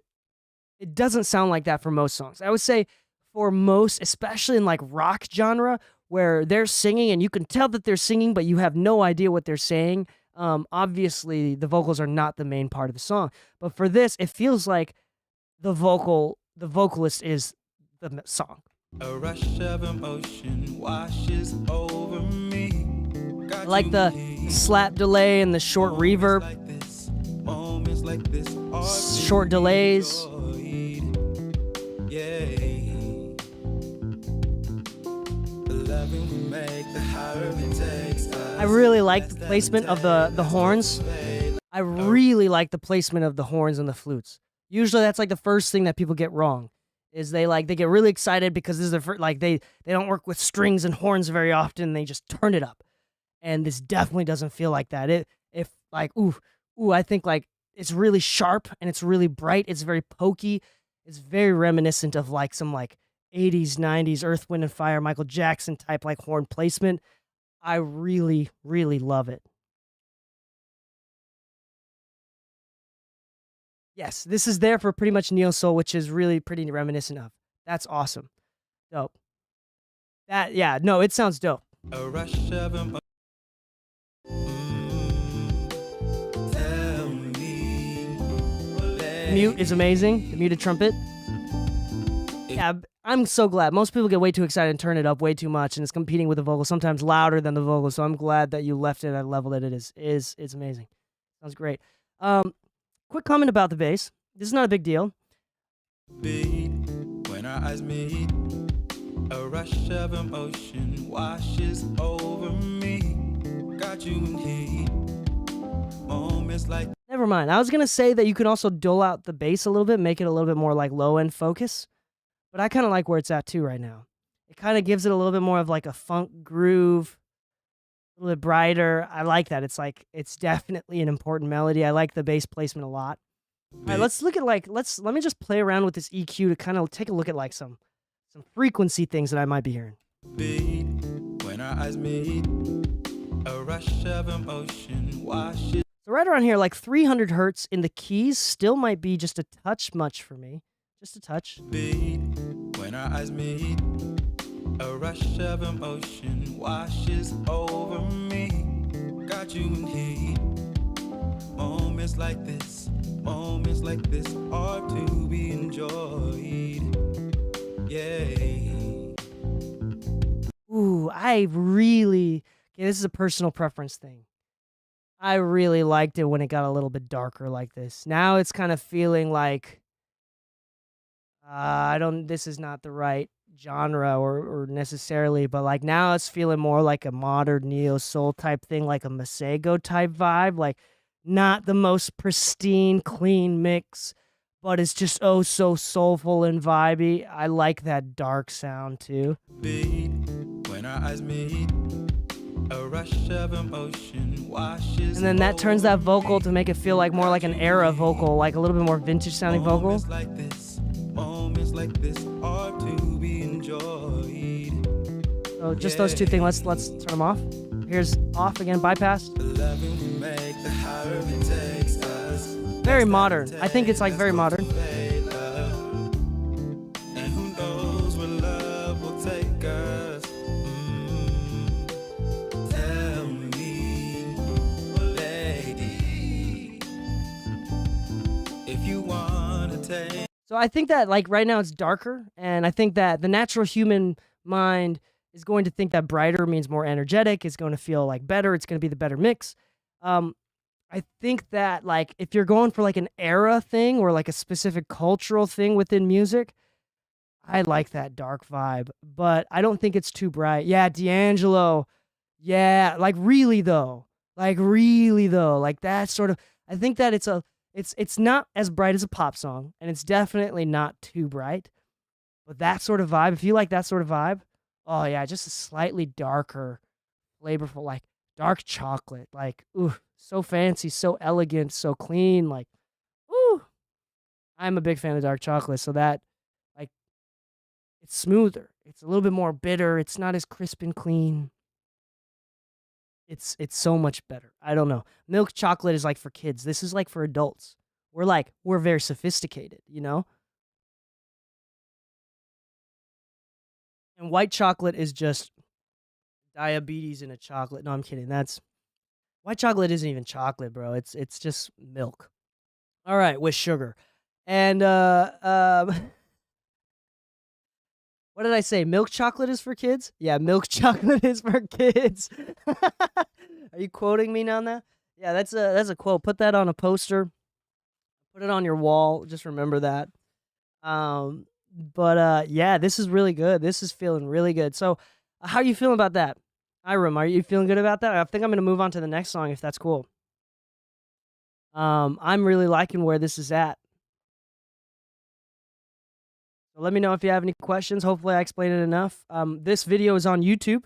it doesn't sound like that for most songs. I would say for most, especially in like rock genre, where they're singing and you can tell that they're singing, but you have no idea what they're saying. Obviously, the vocals are not the main part of the song. But for this, it feels like the vocalist is the song. A rush of emotion washes over me. I like the slap delay and the short reverb, Moments like this are short delays. yeah. The loving we make, the higher it takes us. I really like the placement of the horns. I really like the placement of the horns and the flutes. Usually that's like the first thing that people get wrong. Is they get really excited because this is their first, like they don't work with strings and horns very often. They just turn it up, and this definitely doesn't feel like that. If like I think like it's really sharp and it's really bright. It's very pokey. It's very reminiscent of like some like 80s, 90s Earth, Wind and Fire, Michael Jackson type like horn placement. I really, really love it. Yes, this is there for pretty much neo soul, which is really pretty reminiscent of. That's awesome. Dope. It sounds dope. A rush of emotion. Tell me. The mute is amazing. The muted trumpet. Yeah, I'm so glad. Most people get way too excited and turn it up way too much, and it's competing with the vocal, sometimes louder than the vocal. So I'm glad that you left it at a level that it is. It's amazing. Sounds great. Quick comment about the bass. This is not a big deal. Beat when our eyes meet. A rush of emotion washes over me. Got you in heat. Moments like Never mind. I was going to say that you can also dull out the bass a little bit, make it a little bit more like low-end focus. But I kind of like where it's at too right now. It kind of gives it a little bit more of like a funk groove. A little bit brighter. I like that. It's definitely an important melody. I like the bass placement a lot. All right, let's look at let me just play around with this EQ to kind of take a look at like some frequency things that I might be hearing. beat when our eyes meet. A rush of emotion washes. So right around here, like 300 hertz in the keys still might be just a touch much for me. Just a touch. Beat when our eyes meet. A rush of emotion washes over me. Got you in heat. Moments like this are to be enjoyed. Yeah. Ooh, this is a personal preference thing. I really liked it when it got a little bit darker like this. Now it's kind of feeling like this is not the right genre or necessarily, but like now it's feeling more like a modern neo soul type thing, like a Masego type vibe, like not the most pristine, clean mix, but it's just oh so soulful and vibey. I like that dark sound too. Beat when our eyes meet. A rush of emotion washes. And then that turns that vocal to make it feel like more like an era vocal, like a little bit more vintage sounding vocal. Moments like this are to be enjoyed. So just those two things. Let's turn them off. Here's off again, bypass. The loving we make, the higher it takes us. Very modern. I think it's like very modern. And who knows where love will take us. Tell me, lady, if you wanna take. So I think that like right now it's darker, and I think that the natural human mind is going to think that brighter means more energetic. It's going to feel like better. It's going to be the better mix. I think that like if you're going for like an era thing or like a specific cultural thing within music, I like that dark vibe, but I don't think it's too bright. Yeah, D'Angelo. Yeah, like really though. Like really though. Like that sort of I think that it's not as bright as a pop song, and it's definitely not too bright. But that sort of vibe, if you like that sort of vibe, oh yeah, just a slightly darker, flavorful, like dark chocolate. Like, ooh, so fancy, so elegant, so clean. Like, ooh. I'm a big fan of dark chocolate, so that like it's smoother. It's a little bit more bitter. It's not as crisp and clean. It's so much better. I don't know. Milk chocolate is like for kids. This is like for adults. We're very sophisticated, you know? And white chocolate is just diabetes in a chocolate. No, I'm kidding. That's white chocolate isn't even chocolate, bro. It's just milk. All right, with sugar. And what did I say? Milk chocolate is for kids? Yeah, milk chocolate is for kids. Are you quoting me on that? Yeah, that's a quote. Put that on a poster. Put it on your wall. Just remember that. But yeah, this is really good. This is feeling really good. So, how are you feeling about that? Iram, are you feeling good about that? I think I'm gonna move on to the next song if that's cool. I'm really liking where this is at. So let me know if you have any questions. Hopefully I explained it enough. This video is on YouTube.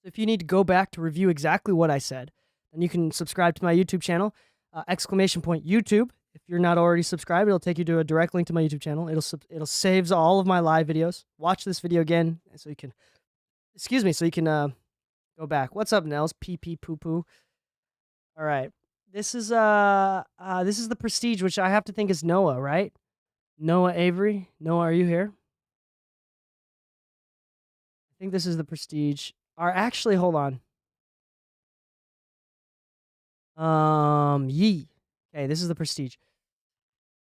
If you need to go back to review exactly what I said, then you can subscribe to my YouTube channel, ! YouTube. If you're not already subscribed, it'll take you to a direct link to my YouTube channel. It'll saves all of my live videos. Watch this video again so you can, go back. What's up, Nels? Pee pee poo poo. All right. This is the Prestige, which I have to think is Noah, right? Noah Avery. Noah, are you here? I think this is the Prestige. Or actually, hold on. Yee. Okay, this is the Prestige.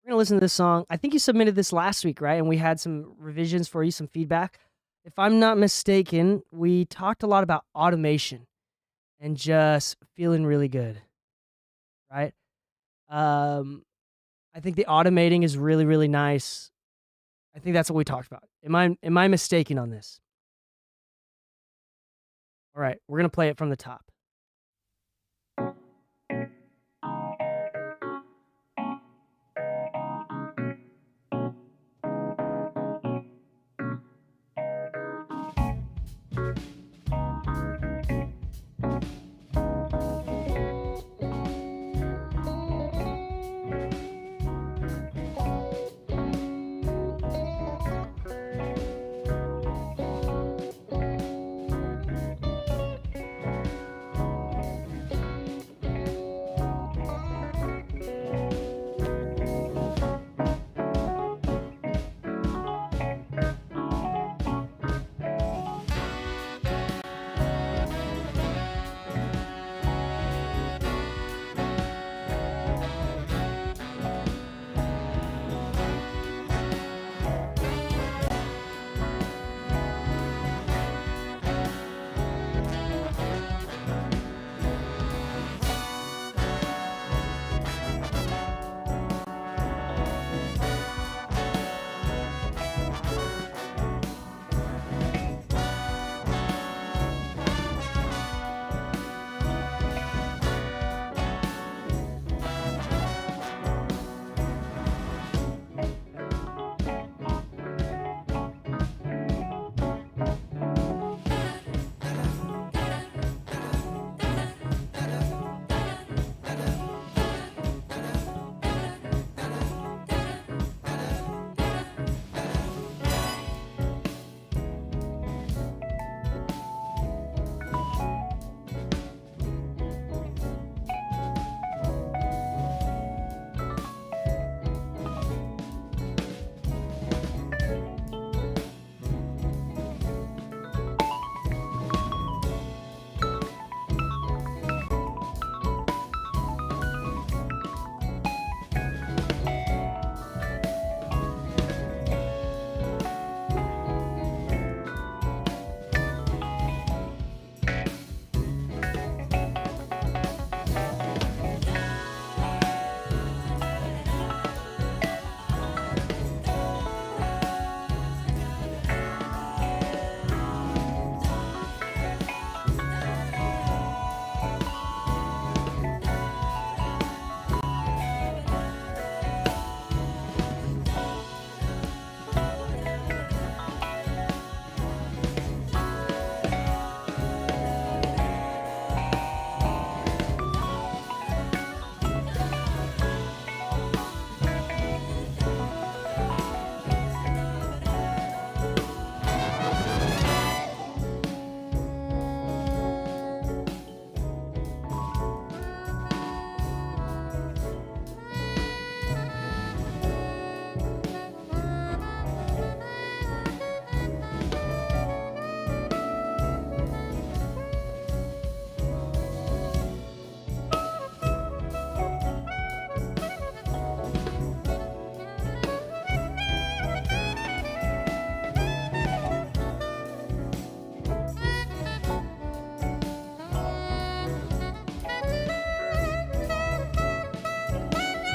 We're gonna listen to this song. I think you submitted this last week, right? And we had some revisions for you, some feedback. If I'm not mistaken, we talked a lot about automation and just feeling really good, right? I think the automating is really, really nice. I think that's what we talked about. Am I mistaken on this? All right, we're gonna play it from the top.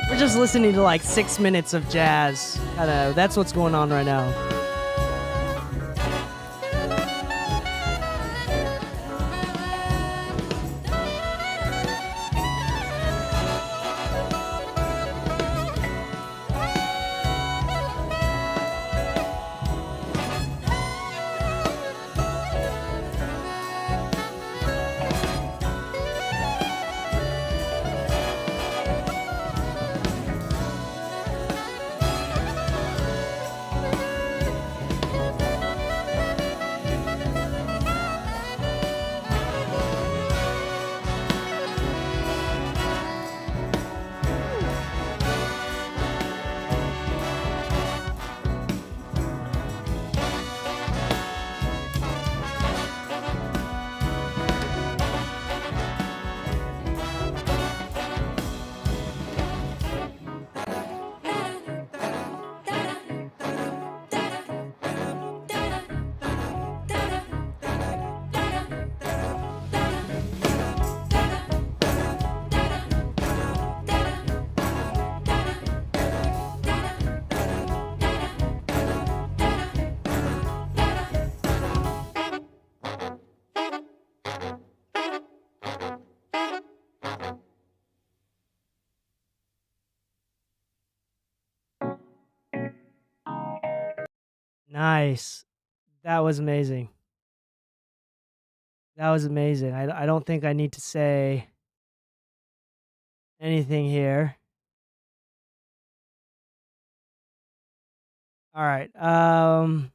We're just listening to like 6 minutes of jazz. Kinda, that's what's going on right now. Nice. That was amazing. That was amazing. I don't think I need to say anything here. All right. Hold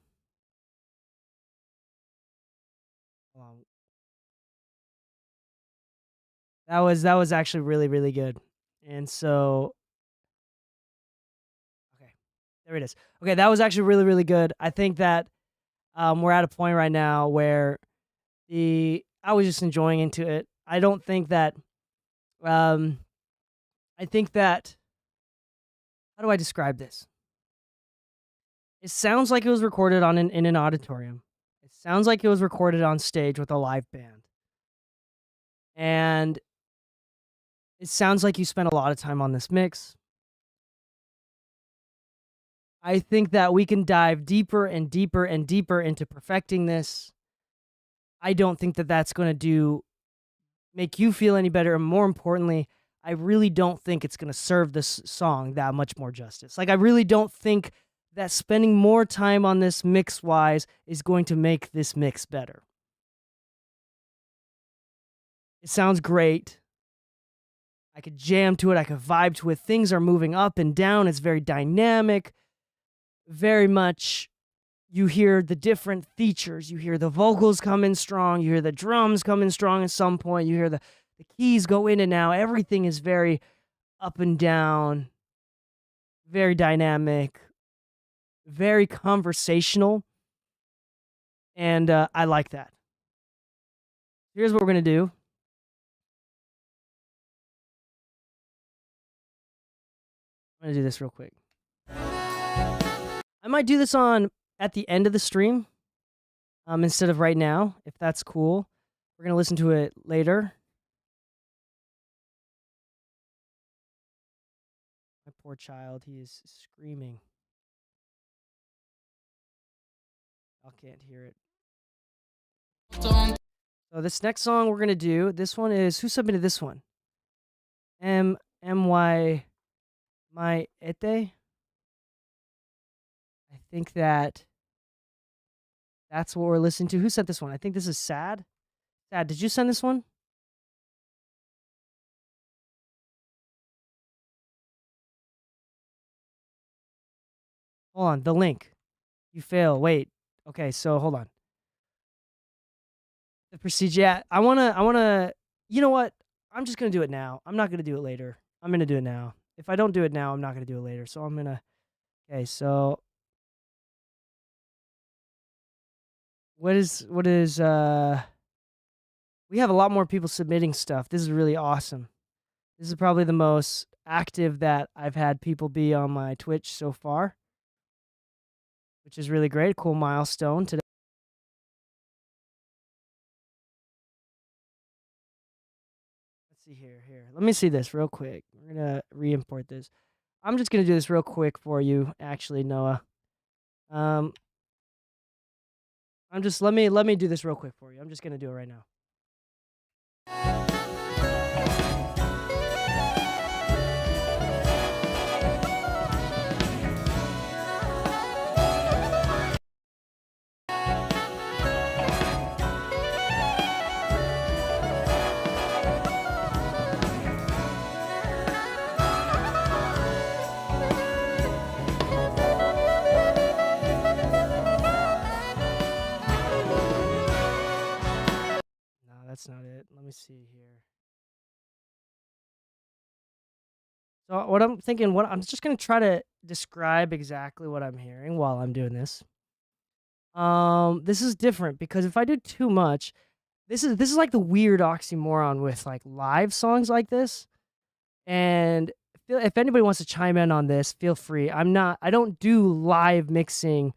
on. That was actually really, really good. And so okay. There it is. Okay, that was actually really, really good. I think that we're at a point right now where I was just enjoying into it. I don't think that um I think that how do I describe this? It sounds like it was recorded in an auditorium. It sounds like it was recorded on stage with a live band. And it sounds like you spent a lot of time on this mix. I think that we can dive deeper and deeper and deeper into perfecting this. I don't think that that's going to make you feel any better. And more importantly, I really don't think it's going to serve this song that much more justice. Like, I really don't think that spending more time on this mix-wise is going to make this mix better. It sounds great. I could jam to it. I could vibe to it. Things are moving up and down. It's very dynamic. Very much, you hear the different features. You hear the vocals come in strong. You hear the drums come in strong at some point. You hear the keys go in and out. Everything is very up and down, very dynamic, very conversational. And I like that. Here's what we're going to do. I'm going to do this real quick. I might do this at the end of the stream instead of right now, if that's cool. We're going to listen to it later. My poor child, he is screaming. I can't hear it. So this next song we're going to do, this one is, who submitted this one? M-Y My Ete? I think that's what we're listening to. Who sent this one? I think this is Sad. Sad, did you send this one? Hold on, the link. You fail. Wait. Okay, so hold on. The procedure. Yeah, I wanna. You know what? I'm just gonna do it now. I'm not gonna do it later. I'm gonna do it now. If I don't do it now, I'm not gonna do it later. So I'm gonna. Okay, so what is we have a lot more people submitting stuff. This is really awesome. This is probably the most active that I've had people be on my Twitch so far, which is really great. Cool milestone today. Let's see here. Let me see this real quick. We're gonna re-import this. I'm just gonna do this real quick for you, actually, Noah. Um, let me do this real quick for you. I'm just gonna do it right now. No, that's not it. Let me see here. So what I'm thinking, what I'm just gonna try to describe exactly what I'm hearing while I'm doing this. This is different because if I do too much, this is like the weird oxymoron with like live songs like this. And if anybody wants to chime in on this, feel free. I don't do live mixing.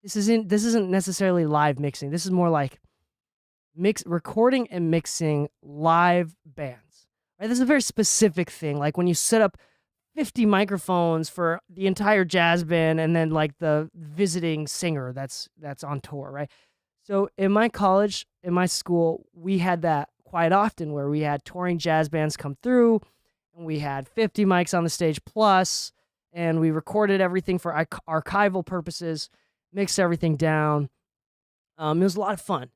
This isn't necessarily live mixing. This is more like recording and mixing live bands. Right? This is a very specific thing. Like when you set up 50 microphones for the entire jazz band and then like the visiting singer that's on tour, right? So in my college, in my school, we had that quite often where we had touring jazz bands come through and we had 50 mics on the stage plus, and we recorded everything for archival purposes, mixed everything down. It was a lot of fun,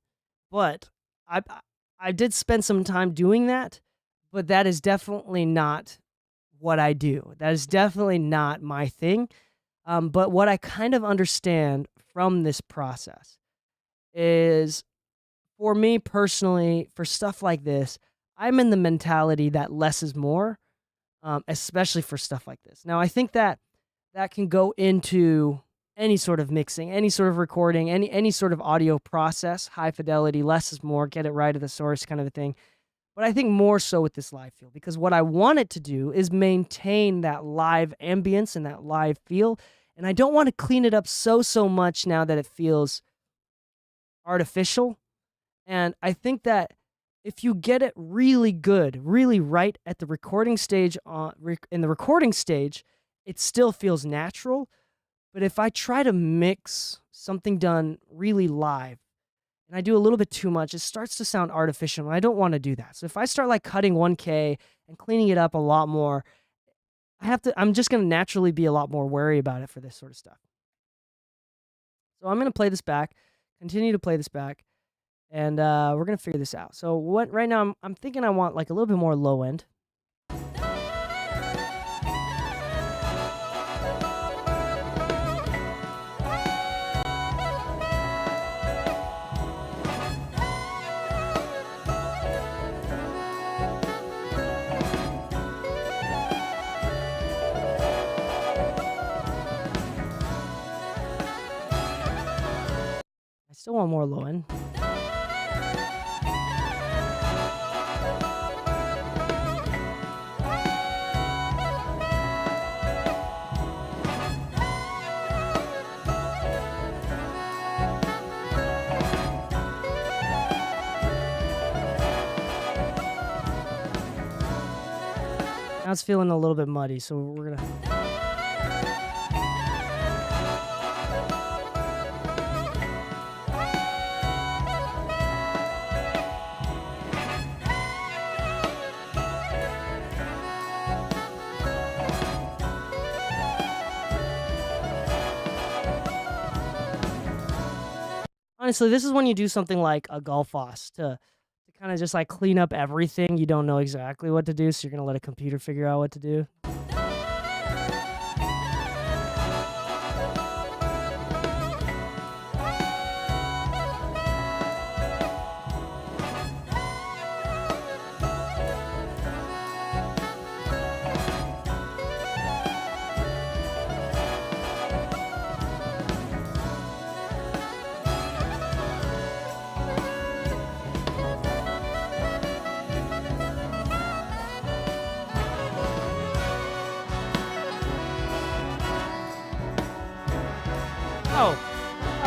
but I did spend some time doing that, but that is definitely not what I do. That is definitely not my thing. But what I kind of understand from this process is, for me personally, for stuff like this, I'm in the mentality that less is more, especially for stuff like this. Now, I think that can go into any sort of mixing, any sort of recording, any sort of audio process, high fidelity, less is more, get it right at the source kind of a thing. But I think more so with this live feel, because what I want it to do is maintain that live ambience and that live feel. And I don't want to clean it up so much now that it feels artificial. And I think that if you get it really good, really right at the recording stage, in the recording stage, it still feels natural. But if I try to mix something done really live, and I do a little bit too much, it starts to sound artificial, and I don't want to do that. So if I start like cutting 1K and cleaning it up a lot more, I'm just going to naturally be a lot more wary about it for this sort of stuff. So I'm going to play this back, continue to play this back, and we're going to figure this out. So right now I'm thinking I want like a little bit more low end. Still want more low end. Now it's feeling a little bit muddy, so we're gonna... Honestly, this is when you do something like a Golfoss to kind of just like clean up everything. You don't know exactly what to do, so you're gonna let a computer figure out what to do.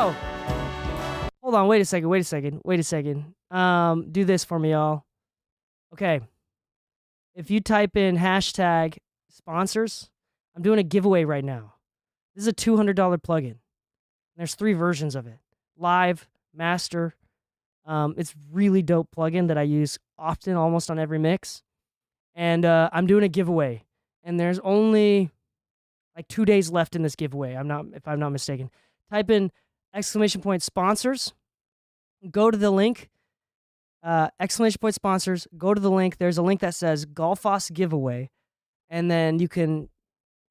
Oh. Hold on, wait a second. Do this for me, y'all. Okay. if you type in hashtag sponsors, I'm doing a giveaway right now. This is a $200 plugin. There's 3 versions of it. Live, master. It's really dope plugin that I use often, almost on every mix. And I'm doing a giveaway. And there's only like 2 days left in this giveaway. If I'm not mistaken. Type in !sponsors. Go to the link. !sponsors. Go to the link. There's a link that says Golfos giveaway. And then you can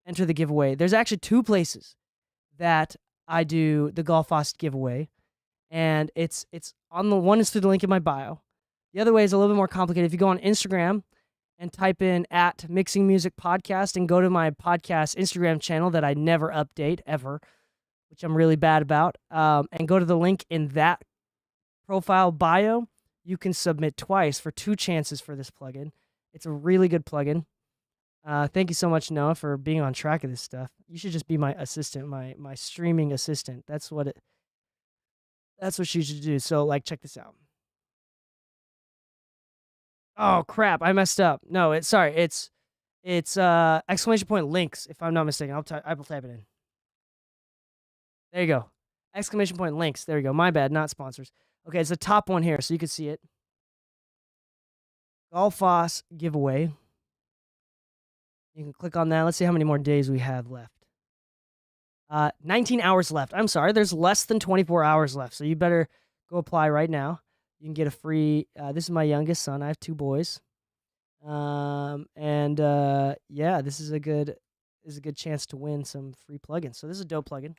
enter the giveaway. There's actually 2 places that I do the Golfos giveaway. And it's on the one is through the link in my bio. The other way is a little bit more complicated. If you go on Instagram and type in @MixingMusicPodcast and go to my podcast Instagram channel that I never update ever, which I'm really bad about, and go to the link in that profile bio, you can submit twice for 2 chances for this plugin. It's a really good plugin. Thank you so much, Noah, for being on track of this stuff. You should just be my assistant, my streaming assistant. That's what you should do. So, like, check this out. Oh crap! I messed up. No, it's !links, if I'm not mistaken. I will type it in. There you go. !links. There you go. My bad, not sponsors. Okay, it's the top one here, so you can see it. Golfos giveaway. You can click on that. Let's see how many more days we have left. 19 hours left. I'm sorry, there's less than 24 hours left, so you better go apply right now. You can get a free. This is my youngest son. I have 2 boys, yeah, this is a good chance to win some free plugins. So this is a dope plugin.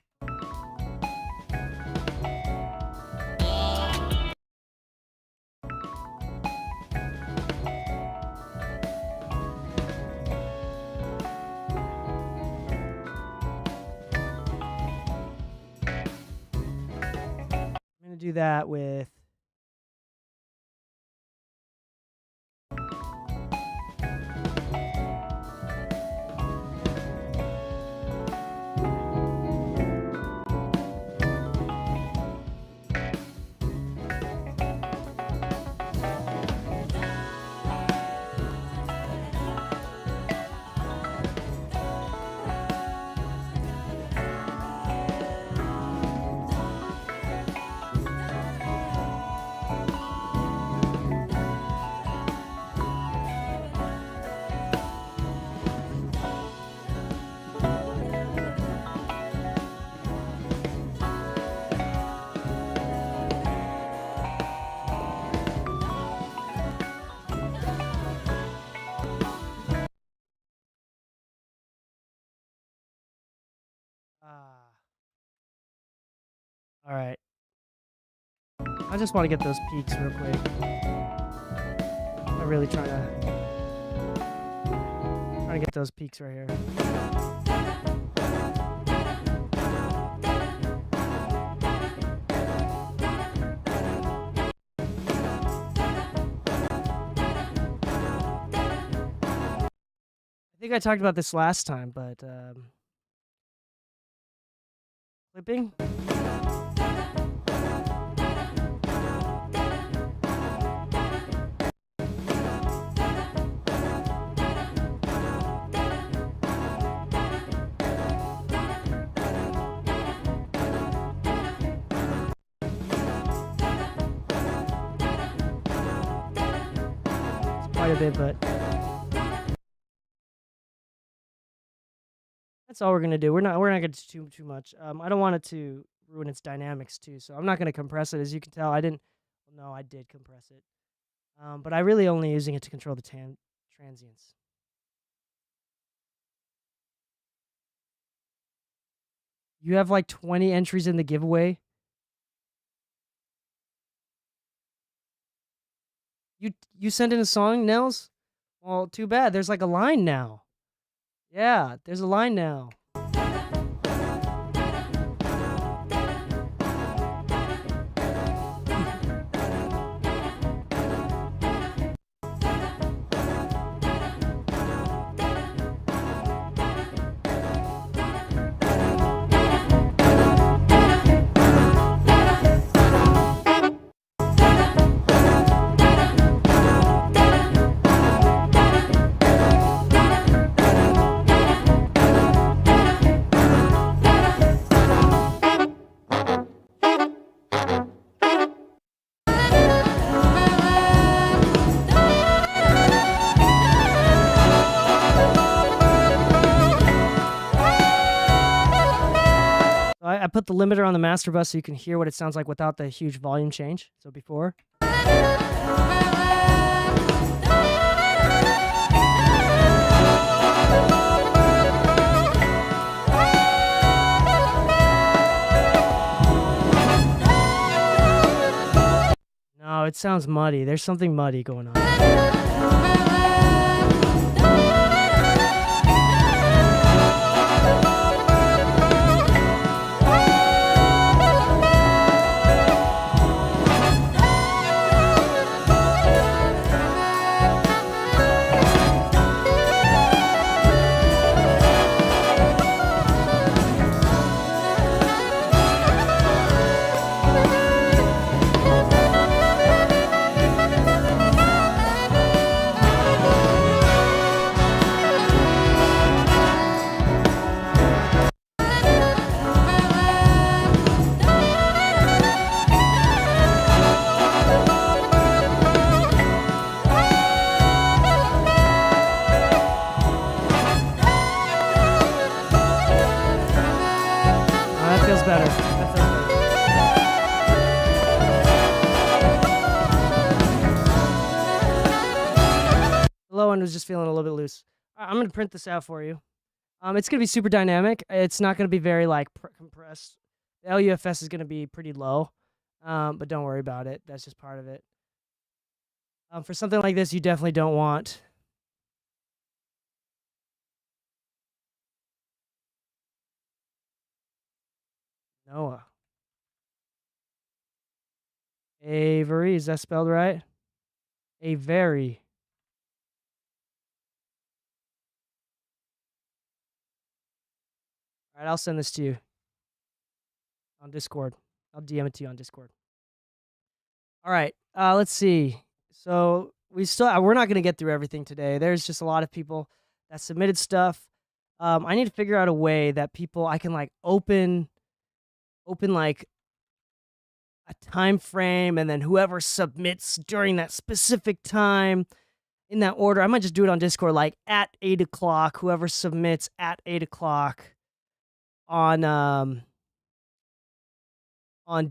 I'm gonna do that with. All right. I just want to get those peaks real quick. I'm really trying to get those peaks right here. I think I talked about this last time, but clipping. Quite a bit, but that's all we're gonna do. We're not gonna do too much. I don't want it to ruin its dynamics too, so I'm not gonna compress it. As you can tell, I did compress it, but I really only using it to control the transients. You have like 20 entries in the giveaway. You sent in a song, Nels? Well, too bad. There's like a line now. Yeah, there's a line now. put the limiter on the master bus so you can hear what it sounds like without the huge volume change. So before. No, it sounds muddy. There's something muddy going on. That feels better. That feels better. The low end was just feeling a little bit loose. I'm going to print this out for you. It's going to be super dynamic. It's not going to be very like compressed. The LUFS is going to be pretty low, but don't worry about it. That's just part of it. For something like this, you definitely don't want Noah. Avery, is that spelled right? Avery. All right, I'll send this to you on Discord. I'll DM it to you on Discord. All right, let's see. So we're not going to get through everything today. There's just a lot of people that submitted stuff. I need to figure out a way that I can like open like a time frame, and then whoever submits during that specific time in that order. I might just do it on Discord, like at 8 o'clock. Whoever submits at 8 o'clock on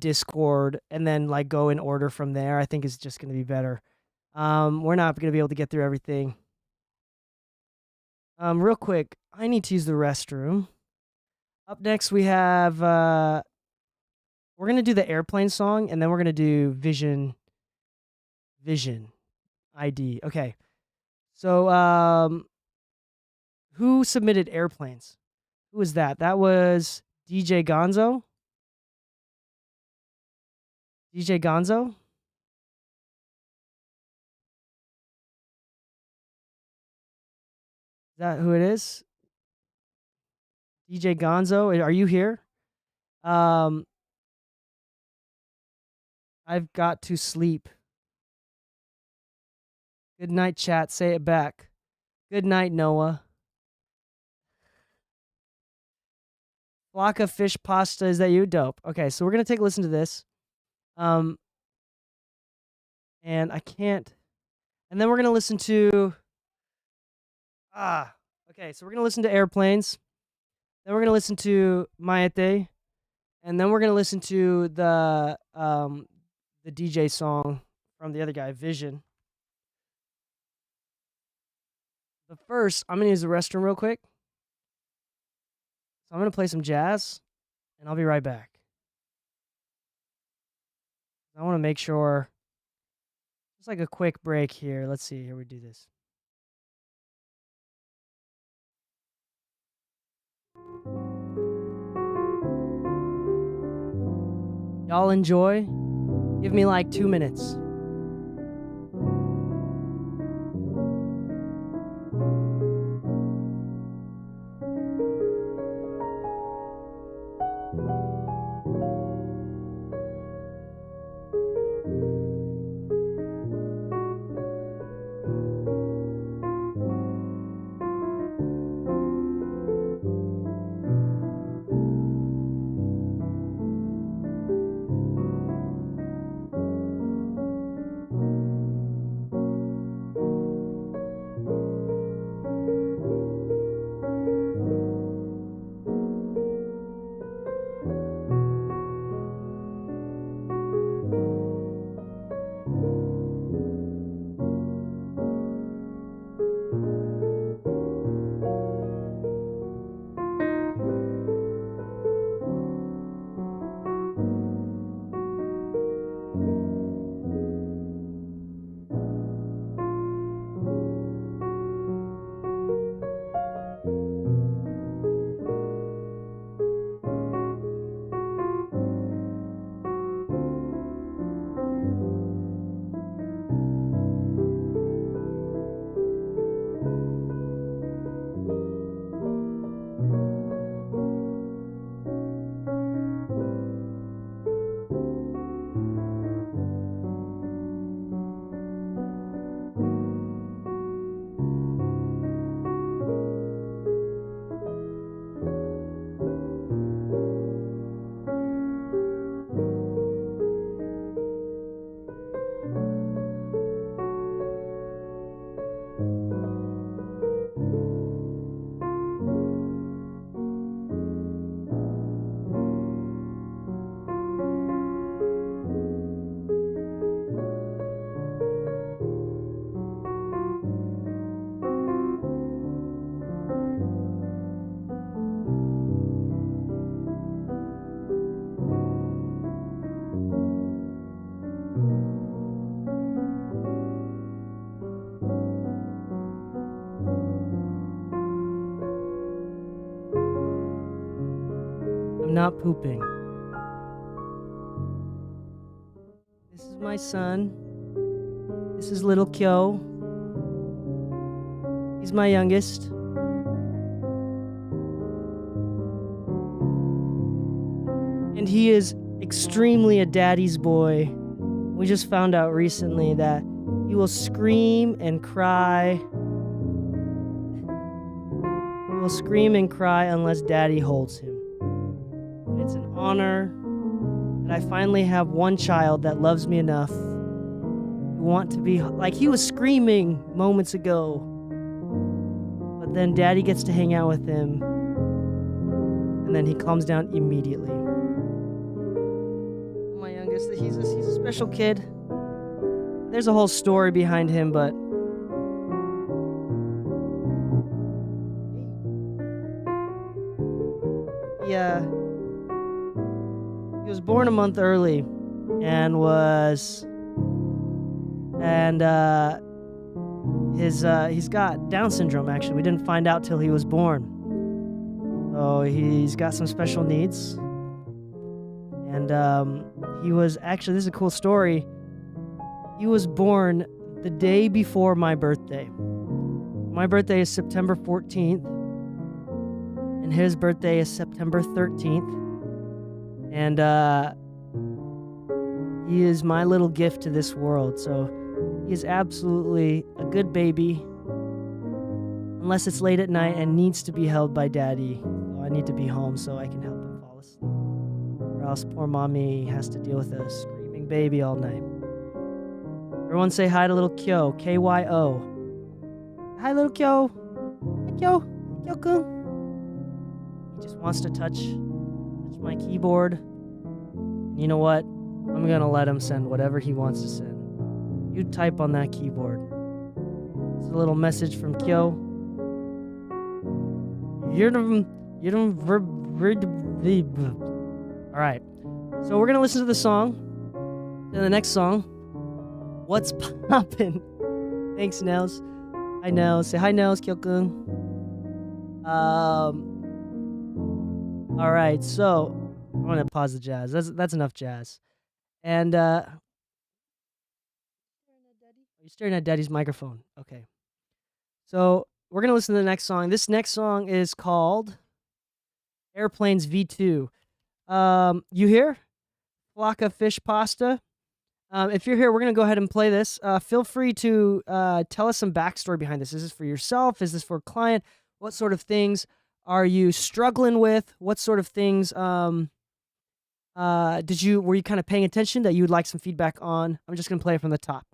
Discord, and then like go in order from there. I think is just going to be better. We're not going to be able to get through everything. Real quick, I need to use the restroom. Up next, we have we're going to do the airplane song, and then we're going to do Vision ID. Okay. So who submitted airplanes? Who was that? That was DJ Gonzo. DJ Gonzo? Is that who it is? DJ Gonzo, are you here? I've got to sleep. Good night, chat. Say it back. Good night, Noah. Flock of fish pasta, is that you? Dope. Okay, so we're going to take a listen to this. And I can't. And then we're going to listen to. Okay, so we're going to listen to Airplanes. Then we're going to listen to Maete. And then we're going to listen to the DJ song from the other guy, Vision. But first, I'm going to use the restroom real quick. So I'm going to play some jazz, and I'll be right back. I want to make sure. Just like a quick break here. Let's see. Here we do this. Y'all enjoy? Give me like 2 minutes. I'm not pooping. This is my son. This is little Kyo. He's my youngest. And he is extremely a daddy's boy. We just found out recently that he will scream and cry. He will scream and cry unless daddy holds him. And it's an honor that I finally have one child that loves me enough to want to be like he was screaming moments ago. But then daddy gets to hang out with him. And then he calms down immediately. My youngest, he's a special kid. There's a whole story behind him, but yeah, he was born a month early, and he's got Down syndrome. Actually, we didn't find out till he was born. So he's got some special needs, and he was actually, this is a cool story. He was born the day before my birthday. My birthday is September 14th, and his birthday is September 13th. And he is my little gift to this world. So he is absolutely a good baby, unless it's late at night and needs to be held by daddy. So I need to be home so I can help him fall asleep, or else poor mommy has to deal with a screaming baby all night. Everyone say hi to little Kyo, K-Y-O. Hi, little Kyo. Hi, Kyo. Kyo-kun. He just wants to touch my keyboard. And you know what? I'm going to let him send whatever he wants to send. You type on that keyboard. It's a little message from Kyo. All right. So we're going to listen to the song. And the next song, What's Poppin'? Thanks, Nels. Hi, Nels. Say hi, Nels, Kyokun. All right, so I'm gonna pause the jazz. That's enough jazz. And are you staring at Daddy's microphone? Okay. So we're gonna listen to the next song. This next song is called Airplanes V2. You hear? Flocka Fish Pasta. If you're here, we're going to go ahead and play this. Feel free to tell us some backstory behind this. Is this for yourself? Is this for a client? What sort of things are you struggling with? What sort of things were you kind of paying attention that you would like some feedback on? I'm just going to play it from the top.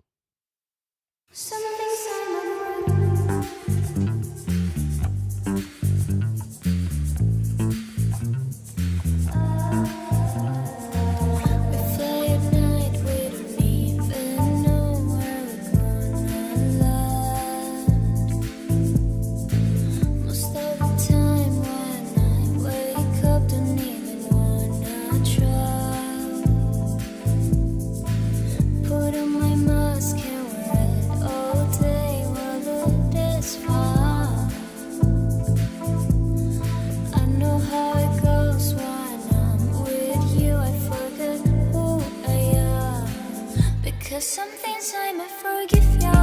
Some things I might forgive ya,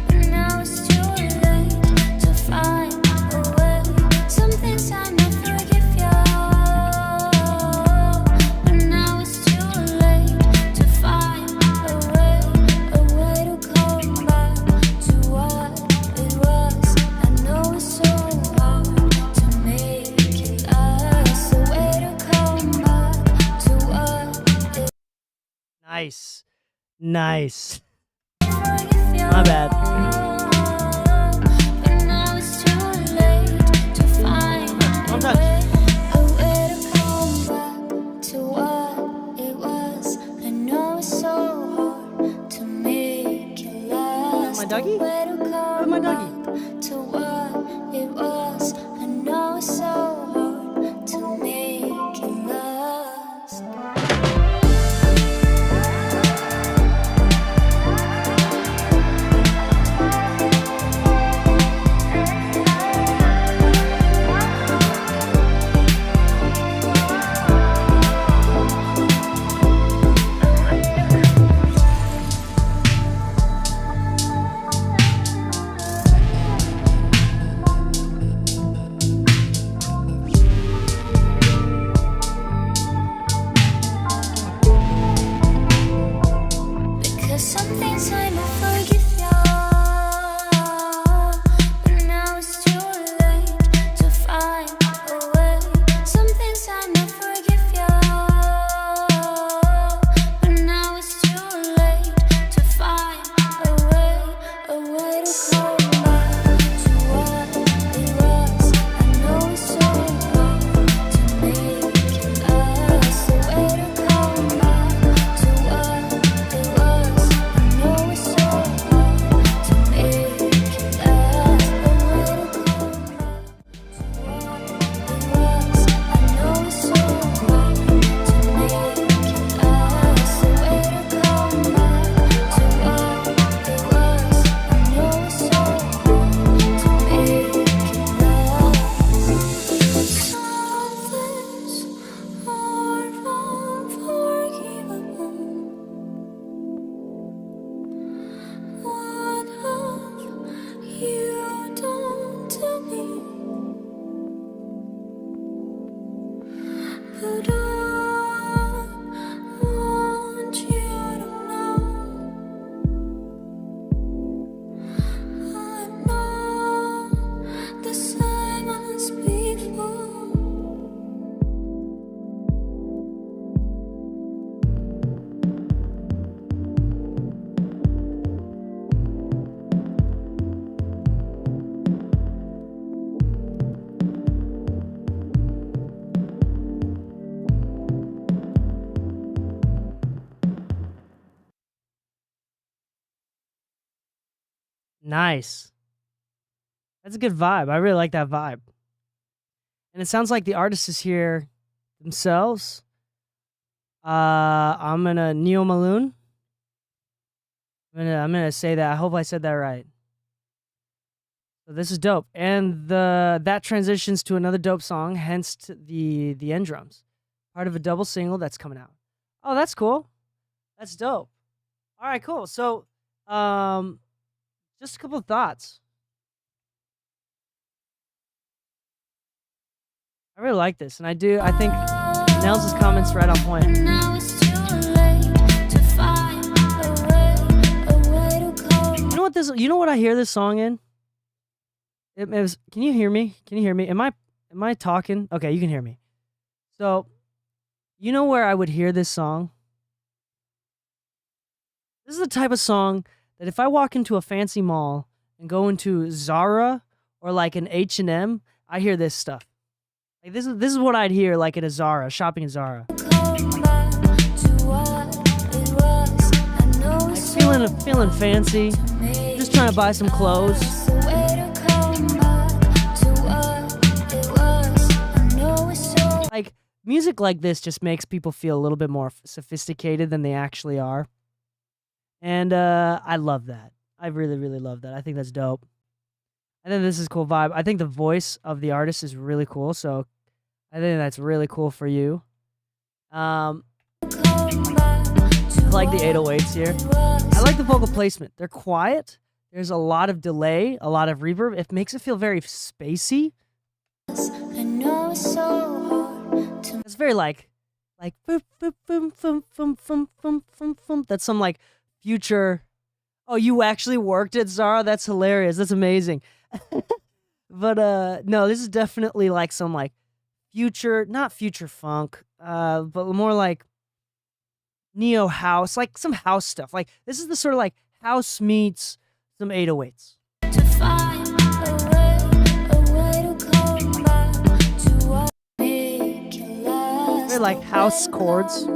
but now it's too late to find a way. Some things I might forgive ya, but now it's too late to find a way to come back to what it was. I know it's so hard to make it last. A way to come back to what it. Nice. My bad. One touch. My doggy? Where's my doggy? To what it was, I know it's so hard to make it last. Nice. That's a good vibe. I really like that vibe. And it sounds like the artist is here themselves. I'm gonna Neo Maloon. I'm gonna say that. I hope I said that right. So this is dope, and that transitions to another dope song. Hence the end drums, part of a double single that's coming out. Oh, that's cool. That's dope. All right, cool. So, just a couple of thoughts. I really like this, and I think Nels' comments right on point. You know what I hear this song in? It was, can you hear me? Can you hear me? Am I talking? Okay, you can hear me. So, you know where I would hear this song? This is the type of song that if I walk into a fancy mall and go into Zara or like an H&M, I hear this stuff. Like this is what I'd hear like at a Zara, shopping at Zara. Like feeling fancy, just trying to buy some clothes. Like music like this just makes people feel a little bit more sophisticated than they actually are. And I love that. I really, really love that. I think that's dope. I think this is a cool vibe. I think the voice of the artist is really cool, so I think that's really cool for you. I like the 808s here. I like the vocal placement. They're quiet. There's a lot of delay, a lot of reverb. It makes it feel very spacey. It's very like boom, boom, boom, boom, boom, boom, boom, boom, boom. That's some like future. Oh, you actually worked at Zara? That's hilarious. That's amazing. But no, this is definitely like some like not future funk, but more like neo house, like some house stuff. Like this is the sort of like house meets some 808s. They're like house chords.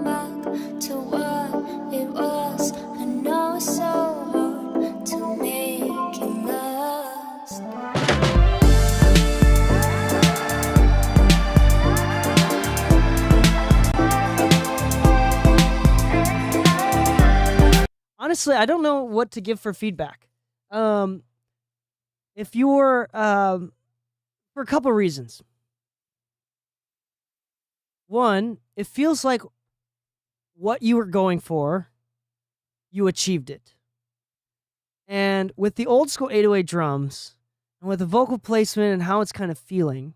Honestly, I don't know what to give for feedback. If you're for a couple reasons. One, it feels like what you were going for, you achieved it. And with the old school 808 drums, and with the vocal placement and how it's kind of feeling,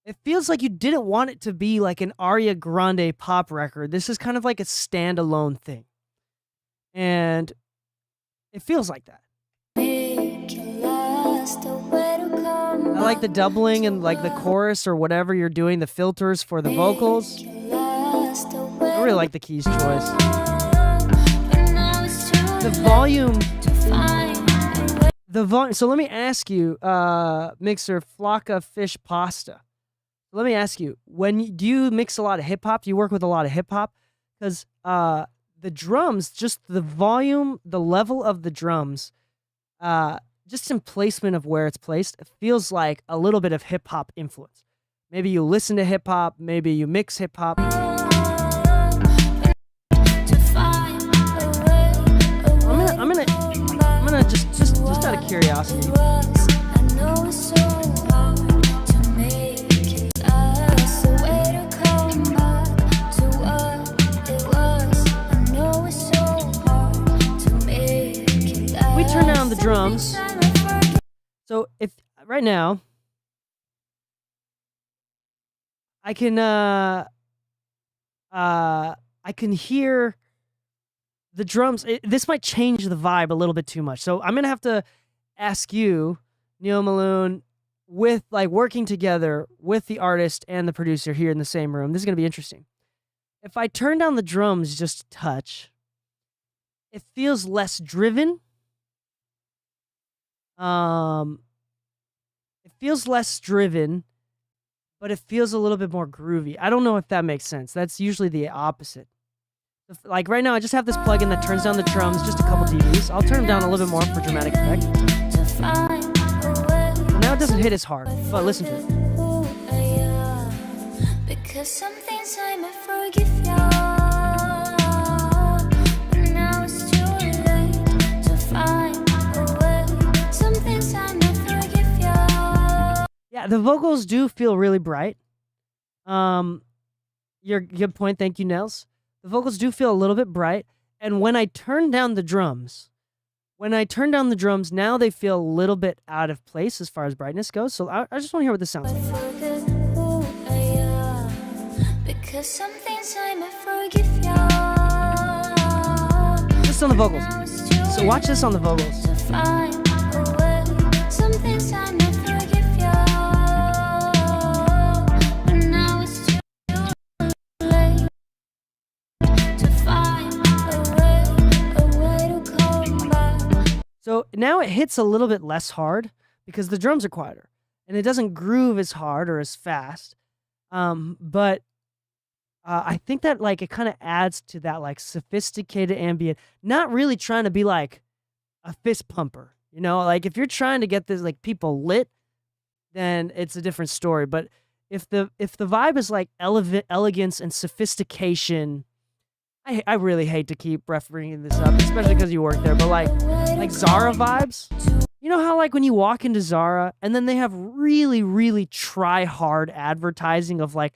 it feels like you didn't want it to be like an Ariana Grande pop record. This is kind of like a standalone thing. And it feels like that. I like the doubling and like the chorus or whatever you're doing, the filters for the vocals. I really like the keys choice. The volume. So let me ask you, mixer Flocka Fish Pasta. Let me ask you, do you mix a lot of hip hop? Do you work with a lot of hip hop? Because the drums, just the volume, the level of the drums, just in placement of where it's placed, it feels like a little bit of hip hop influence. Maybe you listen to hip hop, maybe you mix hip hop. I'm gonna just out of curiosity. Turn down the drums. So if right now I can hear the drums. This might change the vibe a little bit too much. So I'm gonna have to ask you, Neil Maloon, with like working together with the artist and the producer here in the same room. This is gonna be interesting. If I turn down the drums just a touch, it feels less driven. It feels less driven, but it feels a little bit more groovy. I don't know if that makes sense. That's usually the opposite. Like right now, I just have this plugin that turns down the drums just a couple dBs. I'll turn them down a little bit more for dramatic effect. So now it doesn't hit as hard, but listen to it. Because some things I may forgive ya, but now it's too late to find a way. Some things I may forgive ya. Yeah, the vocals do feel really bright. Your good point. Thank you, Nels. The vocals do feel a little bit bright, and when I turn down the drums, now they feel a little bit out of place as far as brightness goes. So I just want to hear what this sounds like. Forget who I am. Because some things I may forgive ya. Just on the vocals. So watch this on the vocals. To find a way. Some things I may forgive ya. But now it's too late to find a way to come back. So now it hits a little bit less hard because the drums are quieter and it doesn't groove as hard or as fast. But I think that like it kind of adds to that like sophisticated ambient, not really trying to be like a fist pumper, you know, like if you're trying to get this like people lit, then it's a different story. But if the vibe is like elegance and sophistication, I really hate to keep referencing this up, especially because you work there, but like Zara vibes. You know how like when you walk into Zara and then they have really, really try hard advertising of like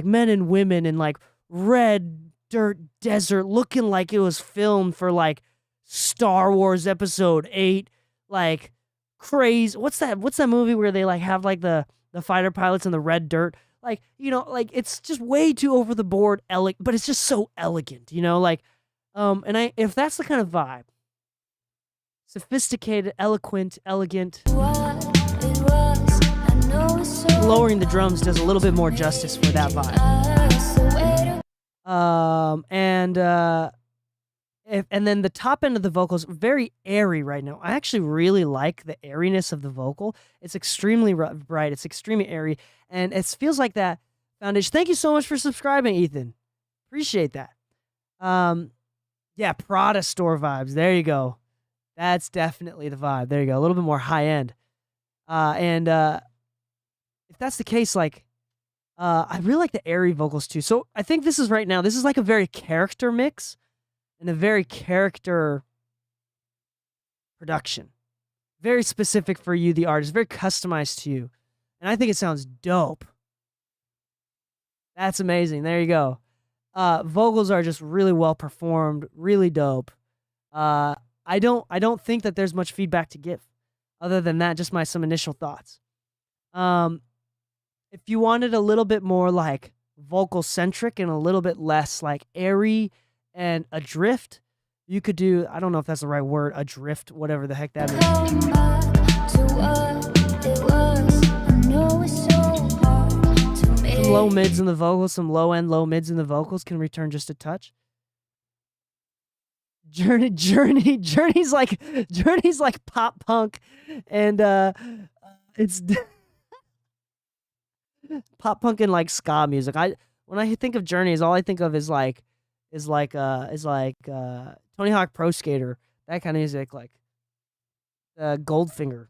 men and women in like red dirt desert looking like it was filmed for like Star Wars Episode 8, like crazy. What's that movie where they like have like the fighter pilots in the red dirt? Like, you know, like it's just way too over the board, but it's just so elegant, you know, like, and if that's the kind of vibe, sophisticated, eloquent, elegant, lowering the drums does a little bit more justice for that vibe. And then the top end of the vocals, very airy right now. I actually really like the airiness of the vocal. It's extremely bright. It's extremely airy. And it feels like that foundation. Thank you so much for subscribing, Ethan. Appreciate that. Yeah, Prada store vibes. There you go. That's definitely the vibe. There you go. A little bit more high end. And if that's the case, like, I really like the airy vocals too. So I think this is right now, this is like a very character mix and a very character production. Very specific for you, the artist, very customized to you. And I think it sounds dope. That's amazing. There you go. Vocals are just really well performed, really dope. I don't think that there's much feedback to give. Other than that, just some initial thoughts. If you wanted a little bit more like vocal centric and a little bit less like airy and adrift, you could do, I don't know if that's the right word, adrift, whatever the heck that is. Some low mids in the vocals, some low end, low mids in the vocals can return just a touch. Journey's like pop punk, and it's pop punk and like ska music. When I think of Journeys, all I think of is like Tony Hawk Pro Skater, that kind of music, like Goldfinger.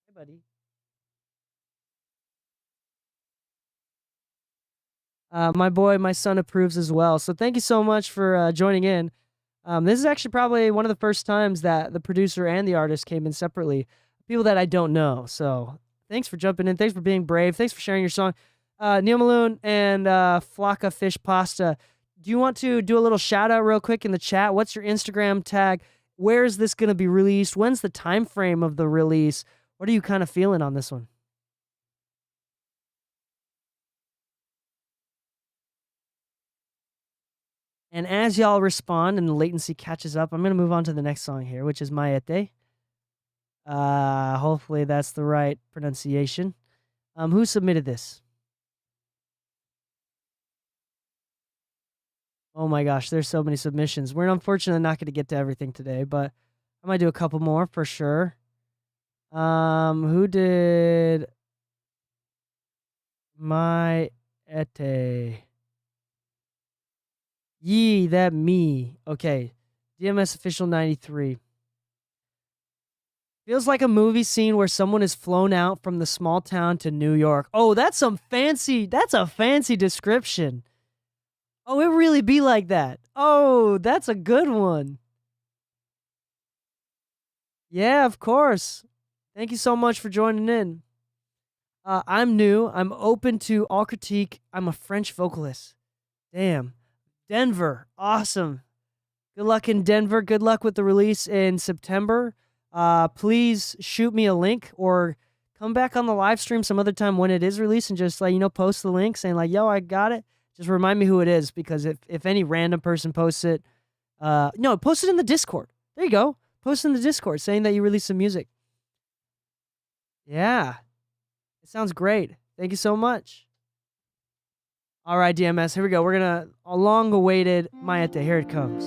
Hey, buddy. My son approves as well. So thank you so much for joining in. This is actually probably one of the first times that the producer and the artist came in separately. People that I don't know. So thanks for jumping in. Thanks for being brave. Thanks for sharing your song. Neil Maloon and Flocka Fish Pasta. Do you want to do a little shout out real quick in the chat? What's your Instagram tag? Where is this going to be released? When's the time frame of the release? What are you kind of feeling on this one? And as y'all respond and the latency catches up, I'm going to move on to the next song here, which is Maete. Hopefully that's the right pronunciation. Who submitted this? Oh my gosh, there's so many submissions. We're unfortunately not going to get to everything today, but I might do a couple more for sure. Who did Maete? Yee, that me. Okay. DMS Official 93. Feels like a movie scene where someone is flown out from the small town to New York. Oh, that's a fancy description. Oh, it really be like that. Oh, that's a good one. Yeah, of course. Thank you so much for joining in. I'm new. I'm open to all critique. I'm a French vocalist. Damn. Denver. Awesome. Good luck in Denver. Good luck with the release in September. Please shoot me a link or come back on the live stream some other time when it is released and just post the link saying yo, I got it. Just remind me who it is, because if any random person posts it, no, post it in the Discord. There you go. Post it in the Discord saying that you released some music. Yeah. It sounds great. Thank you so much. All right, DMS, here we go. We're gonna a long-awaited Mayete. Here it comes.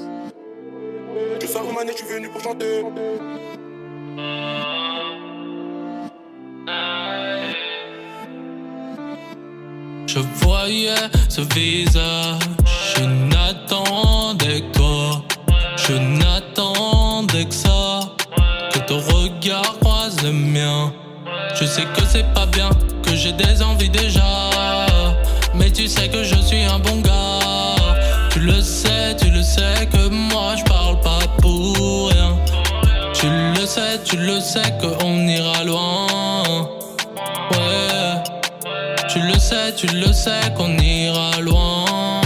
Je voyais ce visage, je n'attendais que toi, je n'attendais que ça, que ton regard croise le mien. Je sais que c'est pas bien, que j'ai des envies déjà, mais tu sais que je suis un bon gars. Tu le sais que moi je parle pas pour rien. Tu le sais qu'on ira loin. Ouais. Tu le sais qu'on ira loin.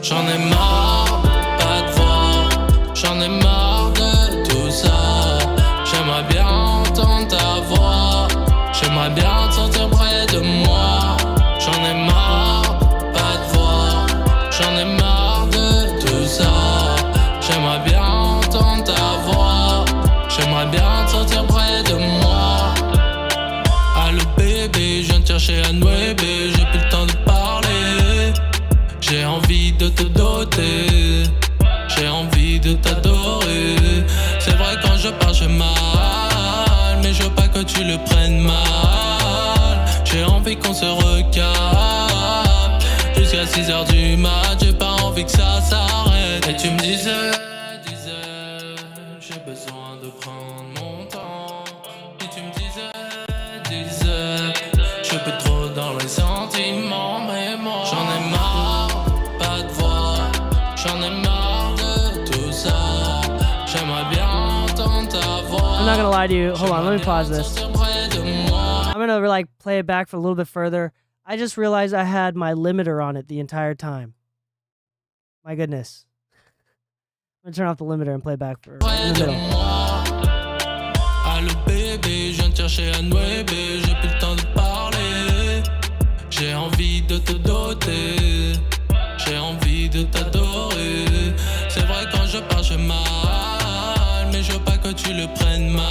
J'en ai marre, pas de voir. J'en ai marre de tout ça. J'aimerais bien entendre ta voix. J'aimerais bien te sentir près de moi. J'en ai marre, pas de voir. J'en ai marre de tout ça. J'aimerais bien entendre ta voix. J'aimerais bien te sentir près de moi. Allô bébé, je viens te chercher à Nuebe. J'ai plus le temps de parler. J'ai envie de te doter. J'ai envie de t'adorer. C'est vrai quand je parle je mal, mais je veux pas que tu le prennes mal. J'ai envie qu'on se recapte jusqu'à 6h du mat. J'ai pas envie que ça s'arrête. Et tu me disais, j'ai besoin de prendre mon temps. Et tu me disais, je suis plus trop dans les sentiments, mais moi j'en ai marre, pas de voix. J'en ai marre de tout ça. J'aimerais bien entendre ta voix. I'm not gonna lie to you. Hold on, let me pause this. I'm gonna play it back for a little bit further. I just realized I had my limiter on it the entire time. My goodness. I'm gonna turn off the limiter and play it back for in the middle. Allô bébé, je viens te chercher à Nuebe. J'ai plus le temps de parler. J'ai envie de te doter. J'ai envie de t'adorer. C'est vrai quand je parle je mal, mais je veux pas que tu le prennes mal.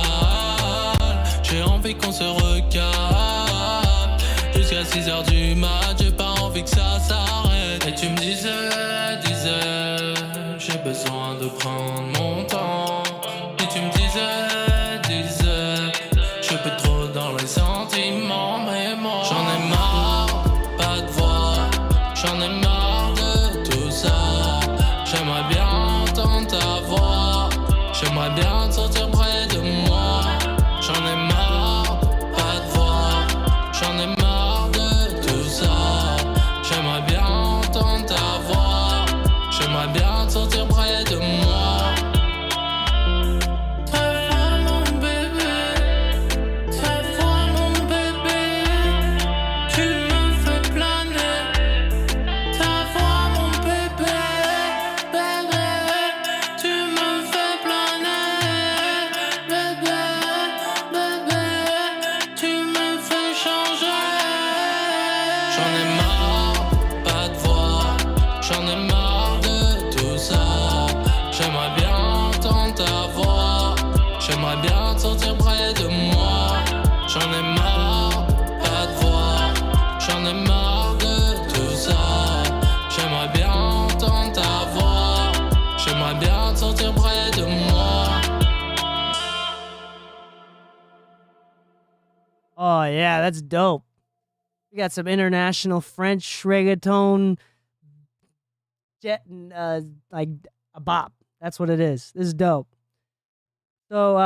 J'ai envie qu'on se recapte jusqu'à 6h du mat. J'ai pas envie que ça s'arrête. Et tu me disais, j'ai besoin de prendre mon temps. Et tu me disais, je suis plus trop dans les sentiments, mais moi j'en ai marre, pas de voix. J'en ai marre de tout ça. J'aimerais bien entendre ta voix. J'aimerais bien te sentir près de moi. J'en ai marre, pas de voix. J'en ai marre de tout ça. J'aimerais bien entendre ta voix. J'aimerais bien te sentir près de moi. Oh yeah, that's dope. We got some international French reggaeton like a bop. That's what it is. This is dope. So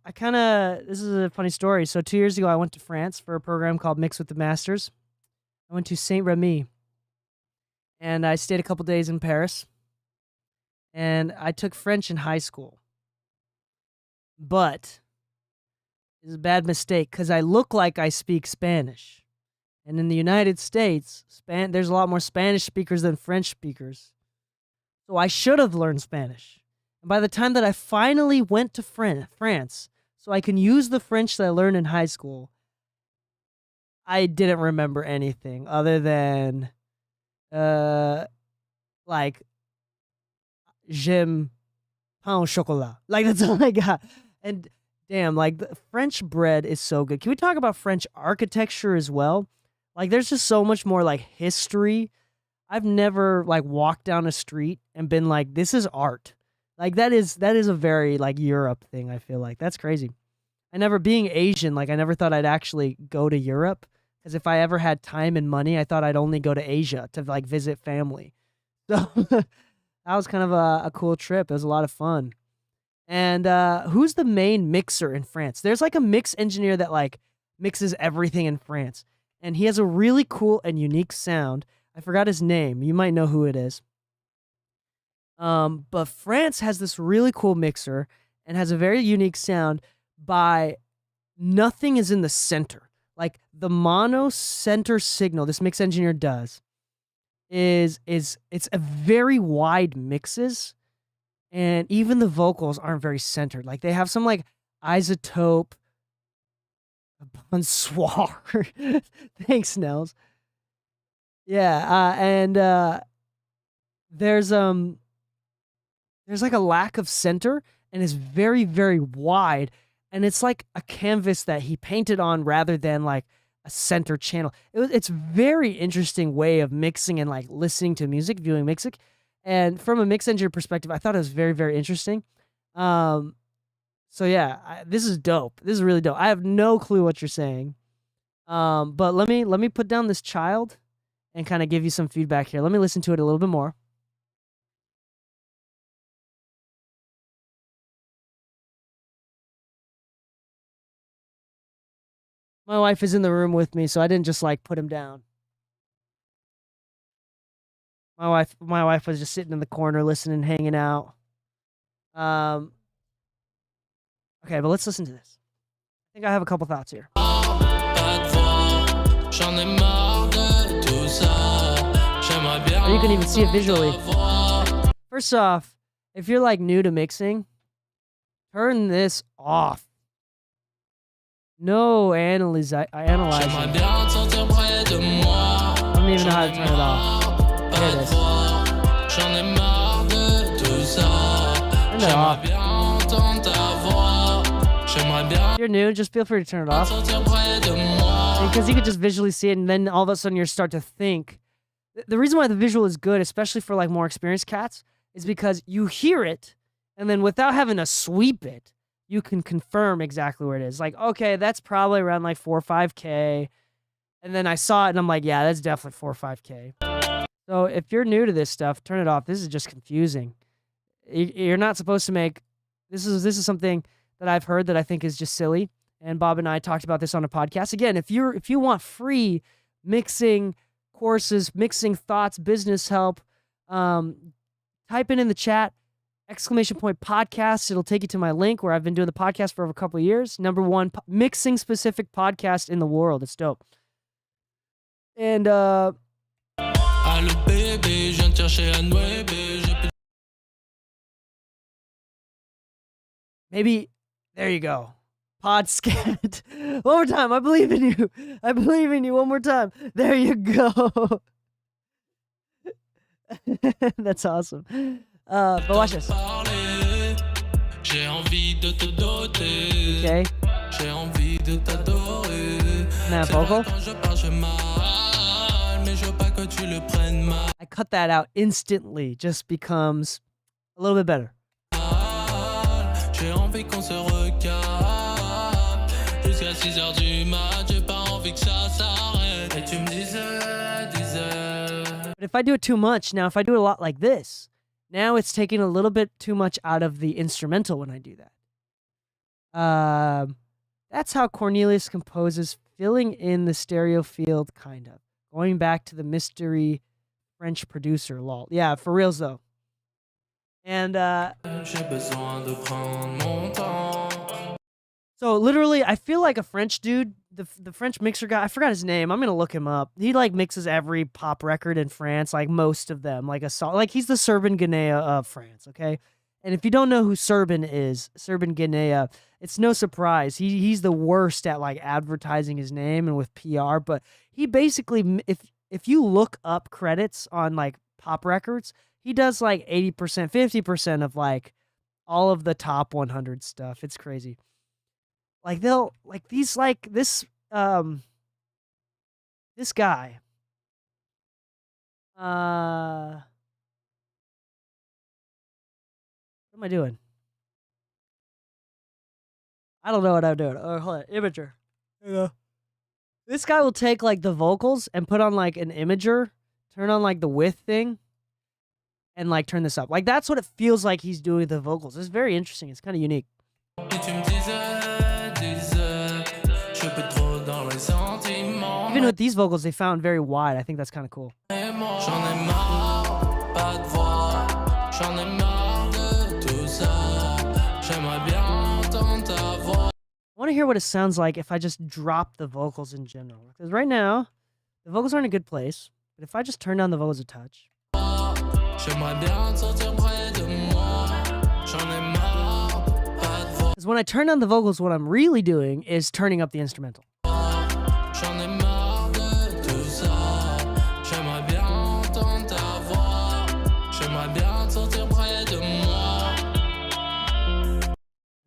this is a funny story. So 2 years ago, I went to France for a program called Mix with the Masters. I went to Saint Remy, and I stayed a couple days in Paris. And I took French in high school, but it's a bad mistake because I look like I speak Spanish. And in the United States, there's a lot more Spanish speakers than French speakers. So I should have learned Spanish. And by the time that I finally went to France, so I can use the French that I learned in high school, I didn't remember anything other than, like, j'aime pain au chocolat. Like, that's all I got. And damn, like, the French bread is so good. Can we talk about French architecture as well? Like, there's just so much more, like, history. I've never, like, walked down a street and been like, this is art. Like, that is a very, like, Europe thing, I feel like. That's crazy. Being Asian, like, I never thought I'd actually go to Europe. Because if I ever had time and money, I thought I'd only go to Asia to, like, visit family. So... that was kind of a cool trip. It was a lot of fun. And who's the main mixer in France? There's like a mix engineer that like mixes everything in France. And he has a really cool and unique sound. I forgot his name. You might know who it is. But France has this really cool mixer and has a very unique sound by nothing is in the center. Like the mono center signal this mix engineer does is it's a very wide mixes, and even the vocals aren't very centered. Like they have some like isotope bonsoir. Thanks, Nels. Yeah, and there's like a lack of center, and it's very, very wide, and it's like a canvas that he painted on rather than like a center channel. It's very interesting way of mixing and like listening to music, viewing music. And from a mix engineer perspective, I thought it was very, very interesting. So yeah, this is dope. This is really dope. I have no clue what you're saying. But let me put down this child and kind of give you some feedback here. Let me listen to it a little bit more. My wife is in the room with me, so I didn't just like put him down. My wife was just sitting in the corner listening, hanging out. Okay, but let's listen to this. I think I have a couple thoughts here. Or you can even see it visually. First off, if you're like new to mixing, turn this off. No analyzing. I don't even know how to turn it off. There it is. Turn it off. If you're new, just feel free to turn it off. Because you could just visually see it, and then all of a sudden you start to think. The reason why the visual is good, especially for like more experienced cats, is because you hear it, and then without having to sweep it, you can confirm exactly where it is. Like, okay, that's probably around like 4 or 5K. And then I saw it and I'm like, yeah, that's definitely 4 or 5K. So if you're new to this stuff, turn it off. This is just confusing. You're not supposed to make, this is something that I've heard that I think is just silly. And Bob and I talked about this on a podcast. Again, if you want free mixing courses, mixing thoughts, business help, type it in the chat. !podcast. It'll take you to my link where I've been doing the podcast for over a couple of years. #1 mixing specific podcast in the world. It's dope. And maybe there you go. Podscat. One more time. I believe in you. I believe in you. One more time. There you go. That's awesome. But watch this. Okay. Now vocal. I cut that out instantly. Just becomes a little bit better. But if I do it too much, now if I do it a lot like this, now it's taking a little bit too much out of the instrumental when I do that. That's how Cornelius composes, filling in the stereo field, kind of. Going back to the mystery French producer, lol. Yeah, for reals though. And so literally, I feel like a French dude, the French mixer guy, I forgot his name. I'm gonna look him up. He like mixes every pop record in France, like most of them, like a song. Like he's the Serban Ghenea of France, okay? And if you don't know who Serban is, Serban Ghenea, it's no surprise. He's the worst at like advertising his name and with PR. But he basically, if you look up credits on like pop records, he does like 80%, 50% of like all of the top 100 stuff. It's crazy. Like they'll like these like this this guy. What am I doing? I don't know what I'm doing. Oh, hold on. Imager. There you go. This guy will take like the vocals and put on like an imager, turn on like the width thing, and like turn this up. Like that's what it feels like he's doing with the vocals. It's very interesting. It's kind of unique. Even with these vocals, they found very wide. I think that's kind of cool. I want to hear what it sounds like if I just drop the vocals in general. Because right now, the vocals are in a good place. But if I just turn down the vocals a touch. Because when I turn down the vocals, what I'm really doing is turning up the instrumental.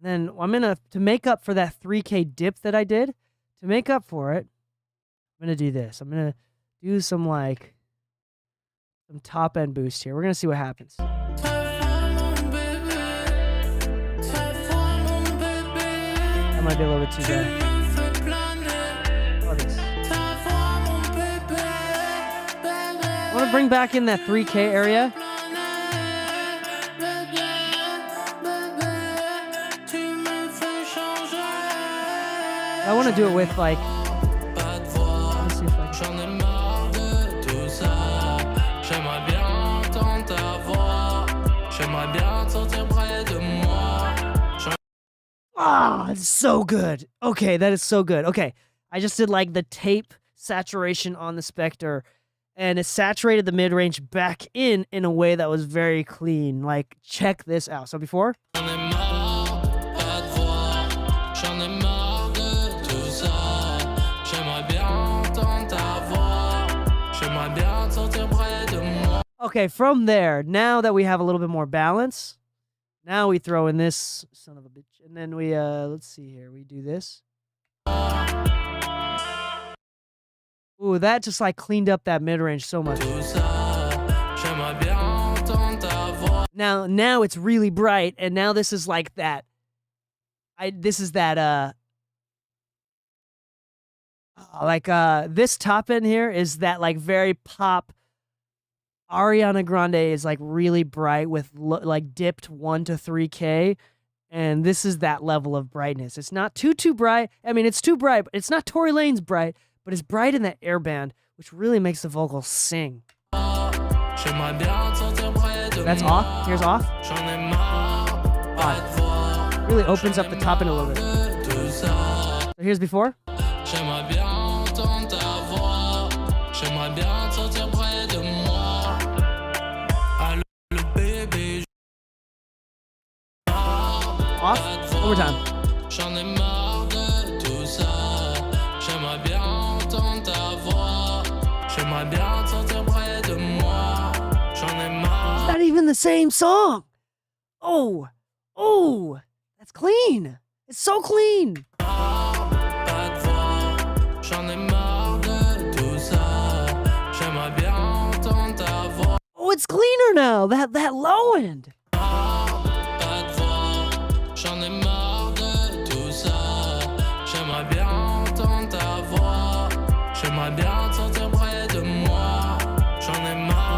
Then I'm gonna, to make up for that 3K dip that I did, to make up for it, I'm gonna do this. I'm gonna do some like, some top end boost here. We're gonna see what happens. That might be a little bit too bad. Oh, this. I wanna bring back in that 3K area. I want to do it with like. Let me see if I can. Ah, it's so good. Okay, that is so good. Okay, I just did like the tape saturation on the Spectre, and it saturated the mid range back in a way that was very clean. Like, check this out. So before. Okay, from there, now that we have a little bit more balance, now we throw in this son of a bitch. And then we, let's see here. We do this. Ooh, that just like cleaned up that mid-range so much. Now it's really bright, and now this is like that. This top end here is that like very pop. Ariana Grande is like really bright with like dipped 1 to 3K, and this is that level of brightness. It's not too bright. I mean, it's too bright, but it's not Tory Lane's bright, but it's bright in that air band, which really makes the vocals sing. That's off. Here's off. On. Really opens up the top end a little bit. So here's before. Off. One more time. It's not even the same song. Oh, that's clean. It's so clean. Oh, it's cleaner now. That low end. It's not even the same song.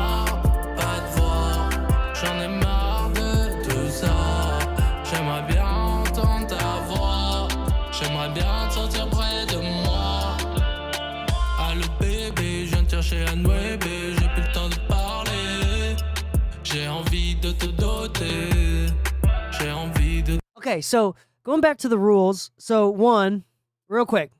chez Anne Webé, j'ai plus le temps de parler. J'ai envie de te doter. J'ai envie de. Okay, so going back to the rules. So one, real quick.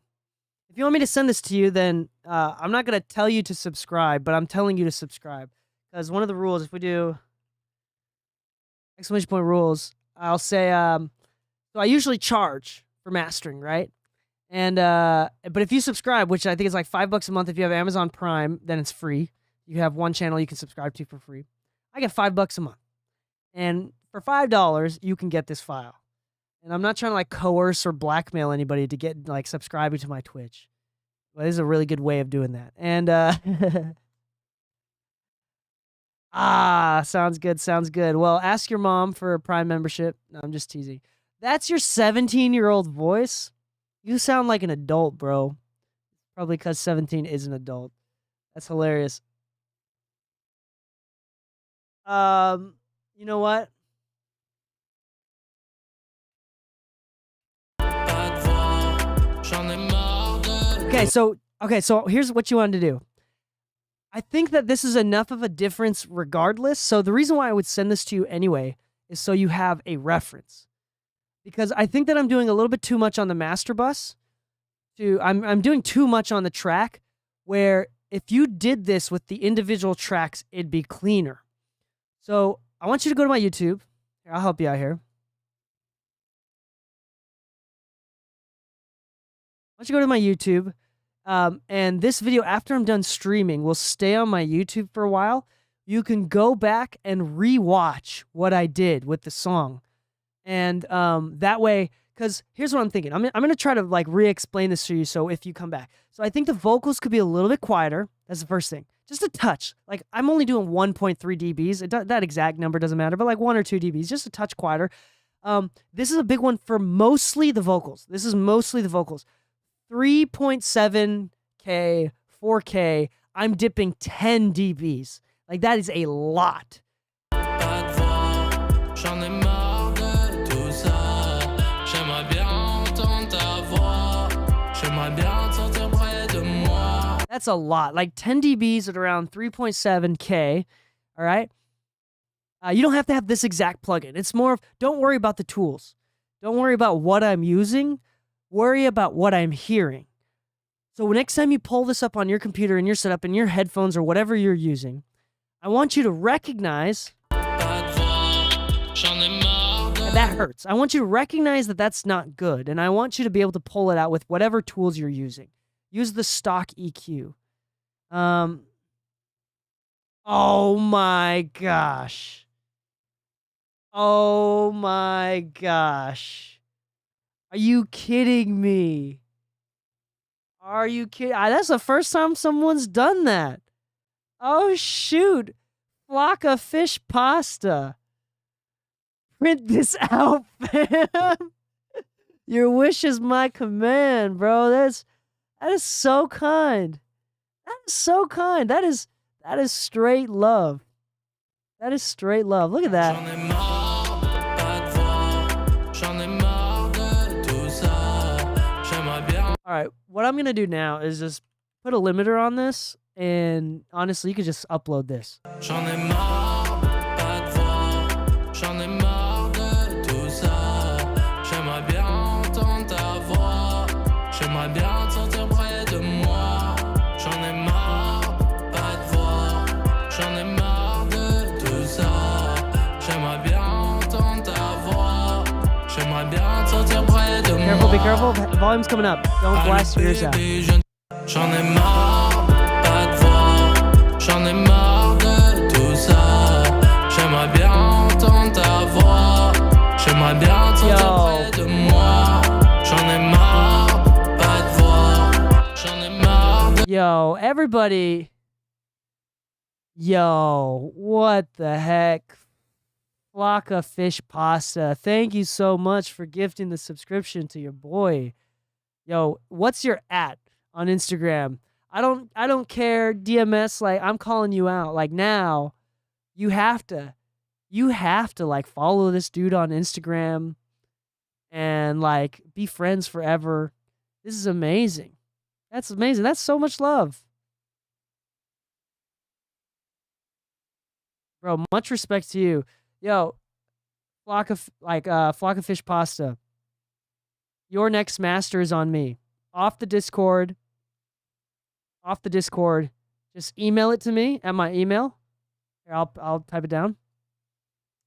If you want me to send this to you, then I'm not going to tell you to subscribe, but I'm telling you to subscribe. Because one of the rules, if we do exclamation point rules, I'll say, so I usually charge for mastering, right? And, but if you subscribe, which I think is like $5 a month, if you have Amazon Prime, then it's free. You have one channel you can subscribe to for free. I get $5 a month. And for $5, you can get this file. And I'm not trying to like coerce or blackmail anybody to get like subscribing to my Twitch. But this is a really good way of doing that. And sounds good, sounds good. Well, ask your mom for a Prime membership. No, I'm just teasing. That's your 17-year-old voice? You sound like an adult, bro. Probably because 17 is an adult. That's hilarious. You know what? Okay, so here's what you wanted to do. I think that this is enough of a difference regardless. So the reason why I would send this to you anyway is so you have a reference. Because I think that I'm doing a little bit too much on the master bus. I'm doing too much on the track, where if you did this with the individual tracks, it'd be cleaner. So I want you to go to my YouTube. Here, I'll help you out here. I want you to go to my YouTube. And this video, after I'm done streaming, will stay on my YouTube for a while. You can go back and re-watch what I did with the song. And that way, because here's what I'm thinking. I'm going to try to like re-explain this to you, so if you come back. So I think the vocals could be a little bit quieter. That's the first thing. Just a touch. Like, I'm only doing 1.3 dBs. That exact number doesn't matter, but like 1 or 2 dBs, just a touch quieter. This is a big one for mostly the vocals. 3.7K, 4K, I'm dipping 10 dBs. Like, that is a lot. That's a lot. Like 10 dBs at around 3.7K. All right. You don't have to have this exact plugin. It's more of, don't worry about the tools. Don't worry about what I'm using. Worry about what I'm hearing. So next time you pull this up on your computer and your setup and your headphones or whatever you're using, I want you to recognize that hurts. I want you to recognize that that's not good. And I want you to be able to pull it out with whatever tools you're using. Use the stock EQ. Oh my gosh. Oh my gosh. Are you kidding me? Are you kidding? That's the first time someone's done that. Oh, shoot. Flock of fish pasta. Print this out, fam. Your wish is my command, bro. That is so kind. That is so kind. That is straight love. That is straight love. Look at that. All right, what I'm going to do now is just put a limiter on this, and honestly, you could just upload this. Careful, be careful. Volume's coming up. Don't blast your ears out. J'en ai marre, pas de voix. J'en ai marre de tout ça. J'aimerais bien entendre ta voix. J'aimerais bien t'entendre près de moi. J'en ai marre, pas de voix. J'en ai marre de... Yo, everybody. Yo, what the heck? Flock of fish pasta. Thank you so much for gifting the subscription to your boy. Yo, what's your @ on Instagram? I don't care, DMS, like, I'm calling you out. Like, now you have to like follow this dude on Instagram and like be friends forever. This is amazing. That's amazing. That's so much love. Bro, much respect to you. Yo, flock of fish pasta. Your next master is on me. Off the Discord. Off the Discord. Just email it to me at my email. Here, I'll type it down.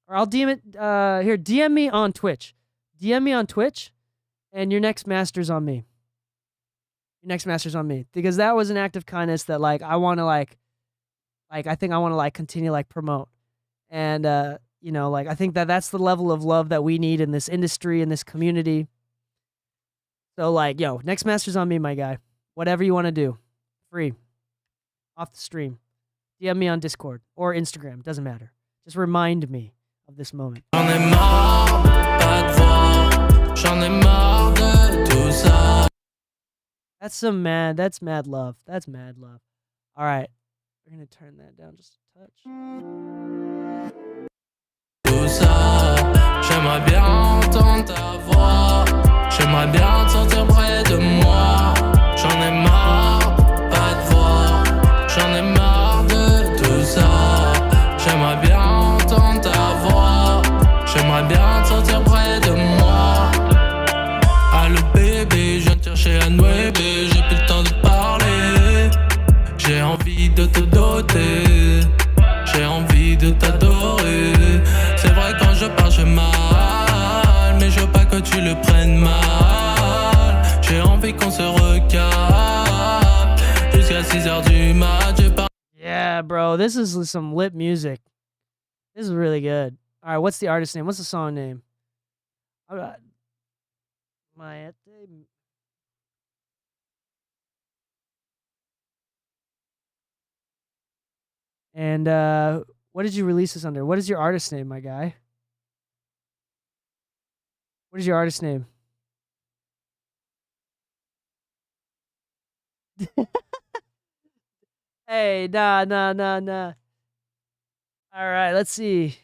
Or I'll DM it. Here, DM me on Twitch. DM me on Twitch, and your next master's on me. Your next master's on me, because that was an act of kindness that I want to I think I want to continue promote, and I think that's the level of love that we need in this industry, in this community. So yo, next master's on me, my guy. Whatever you want to do, free, off the stream. DM me on Discord or Instagram, doesn't matter. Just remind me of this moment. J'en ai marre, pas de voix. J'en ai marre de tout ça. That's mad love. That's mad love. All right, we're gonna turn that down just a touch. Tout ça, j'aimerais bien entendre ta voix. J'aimerais bien te sentir près de moi. J'en ai marre, pas de voix. J'en ai marre de tout ça. J'aimerais bien entendre ta voix. J'aimerais bien te sentir près de moi. Allô bébé, je viens te chercher à Nueve. J'ai plus le temps de parler. J'ai envie de te doter. J'ai envie de t'adorer. C'est vrai quand je parle je mal, mais je veux pas que tu le prennes mal. J'ai envie qu'on se recapte jusqu'à 6h du mat. Yeah, bro, this is some lit music. This is really good. All right, what's the artist name? What's the song name? And what did you release this under? What is your artist name, my guy? What is your artist name? Hey, nah. All right, let's see.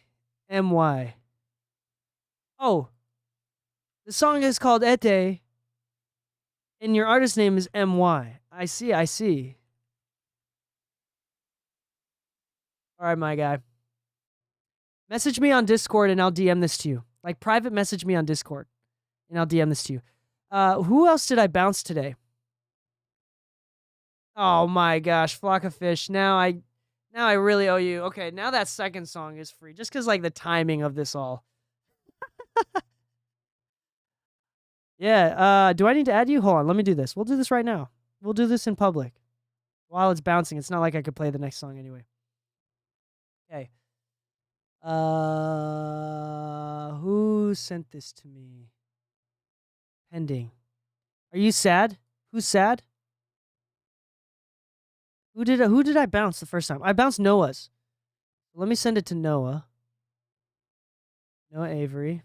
MY. Oh, the song is called Ete, and your artist name is MY. I see. All right, my guy. Message me on Discord and I'll DM this to you. Private message me on Discord and I'll DM this to you. Who else did I bounce today? Oh my gosh, Flock of Fish. Now I really owe you. Okay, now that second song is free. Just because the timing of this all. Yeah, do I need to add you? Hold on, let me do this. We'll do this right now. We'll do this in public. While it's bouncing, it's not like I could play the next song anyway. Okay. Who sent this to me? Pending. Are you sad? Who's sad? Who did I bounce the first time? I bounced Noah's. Let me send it to Noah. Noah Avery.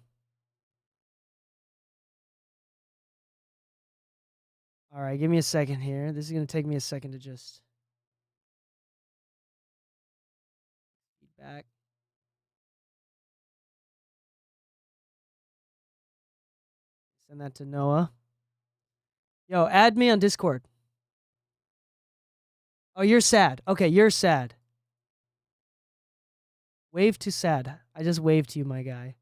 All right, give me a second here. This is going to take me a second to just back. Send that to Noah. Yo, add me on Discord. Oh, you're sad. Okay, you're sad. Wave to sad. I just waved to you, my guy.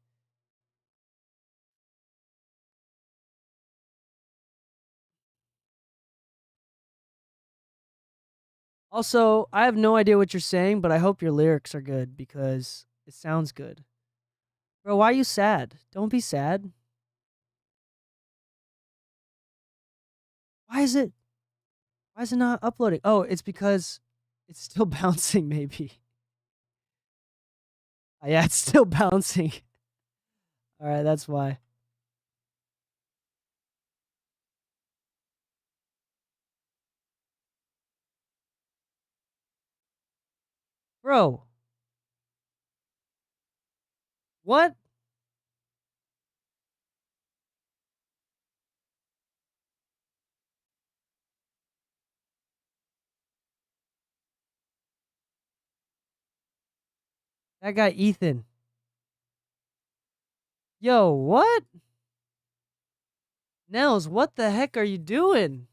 Also, I have no idea what you're saying, but I hope your lyrics are good because it sounds good. Bro, why are you sad? Don't be sad. Why is it not uploading? Oh, it's because it's still bouncing, maybe. Yeah, it's still bouncing. All right, that's why. Bro. What? That guy, Ethan. Yo, what? Nels, what the heck are you doing?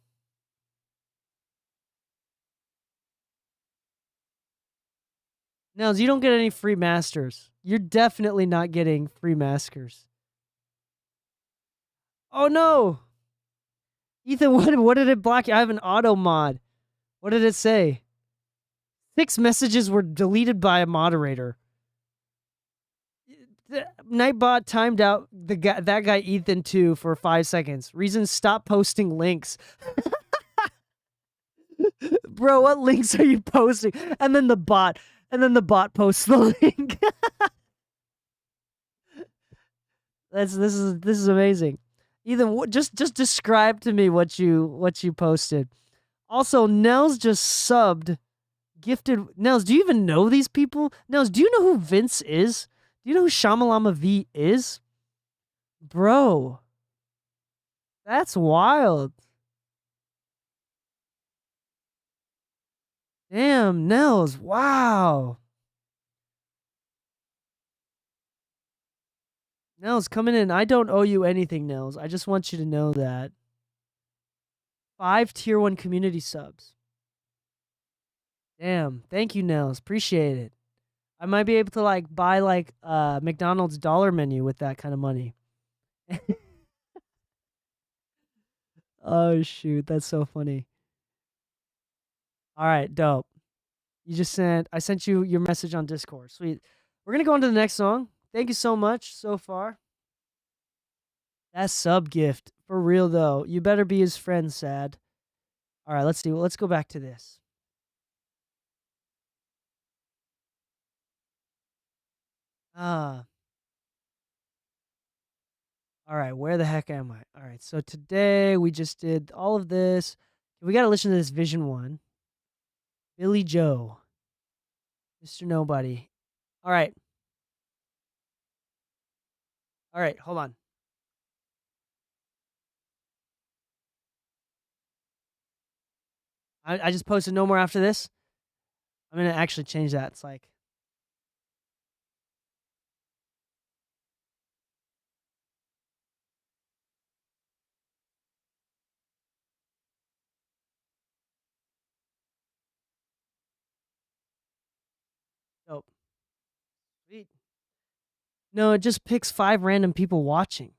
Nels, you don't get any free masters. You're definitely not getting free masters. Oh no! Ethan, what did it block you? I have an auto mod. What did it say? 6 messages were deleted by a moderator. Nightbot timed out that guy Ethan too for 5 seconds. Reason: stop posting links. Bro, what links are you posting? And then the bot posts the link. This is amazing. Ethan, just describe to me what you posted. Also, Nels just subbed, gifted. Nels, do you even know these people? Nels, do you know who Vince is? Do you know who Shamalama V is? Bro, that's wild. Damn, Nels, wow. Nels, coming in. I don't owe you anything, Nels. I just want you to know that. 5 tier 1 community subs. Damn. Thank you, Nels. Appreciate it. I might be able to buy McDonald's dollar menu with that kind of money. Oh shoot, that's so funny. All right, dope. I sent you your message on Discord. Sweet. We're going to go on to the next song. Thank you so much so far. That sub gift. For real, though. You better be his friend, Sad. All right, let's go back to this. All right, where the heck am I? All right, so today we just did all of this. We got to listen to this Vision 1. Billy Joe. Mr. Nobody. All right. All right, hold on. I just posted no more after this. I'm going to actually change that. It's like, dope. Sweet. No, it just picks 5 random people watching.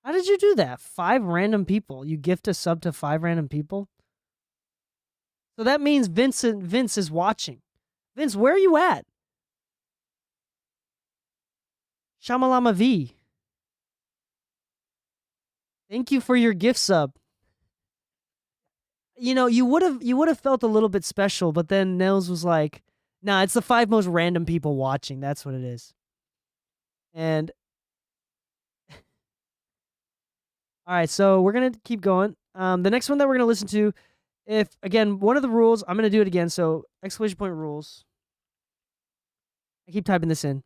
How did you do that? 5 random people. You gift a sub to 5 random people? So that means Vince is watching. Vince, where are you at? Shamalama V. Thank you for your gift sub. You know, you would have felt a little bit special, but then Nels was like, "Nah, it's the 5 most random people watching. That's what it is." And all right, so we're gonna keep going. The next one that we're gonna listen to, if again one of the rules, I'm gonna do it again. So exclamation point rules. I keep typing this in.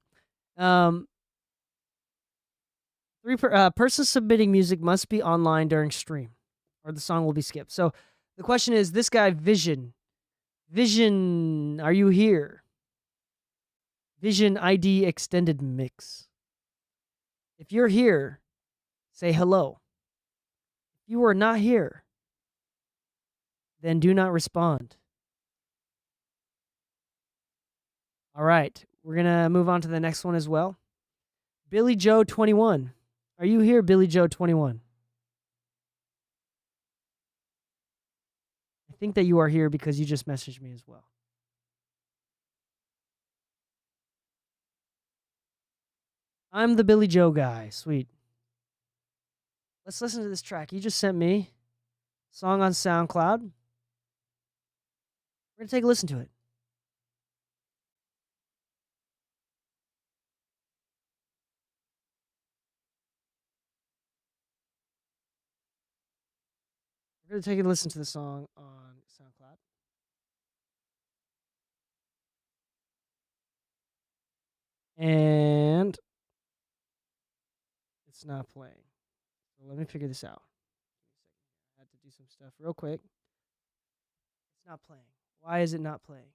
Persons submitting music must be online during stream, or the song will be skipped. So the question is, this guy Vision, are you here? Vision ID extended mix. If you're here, say hello. If you are not here, then do not respond. All right, we're gonna move on to the next one as well. Billy Joe 21. Are you here, Billy Joe 21? I think that you are here because you just messaged me as well. I'm the Billy Joe guy. Sweet. Let's listen to this track. You just sent me. Song on SoundCloud. We're going to take a listen to it. We're going to take a listen to the song on SoundCloud. And it's not playing. So let me figure this out. I had to do some stuff real quick. It's not playing. Why is it not playing?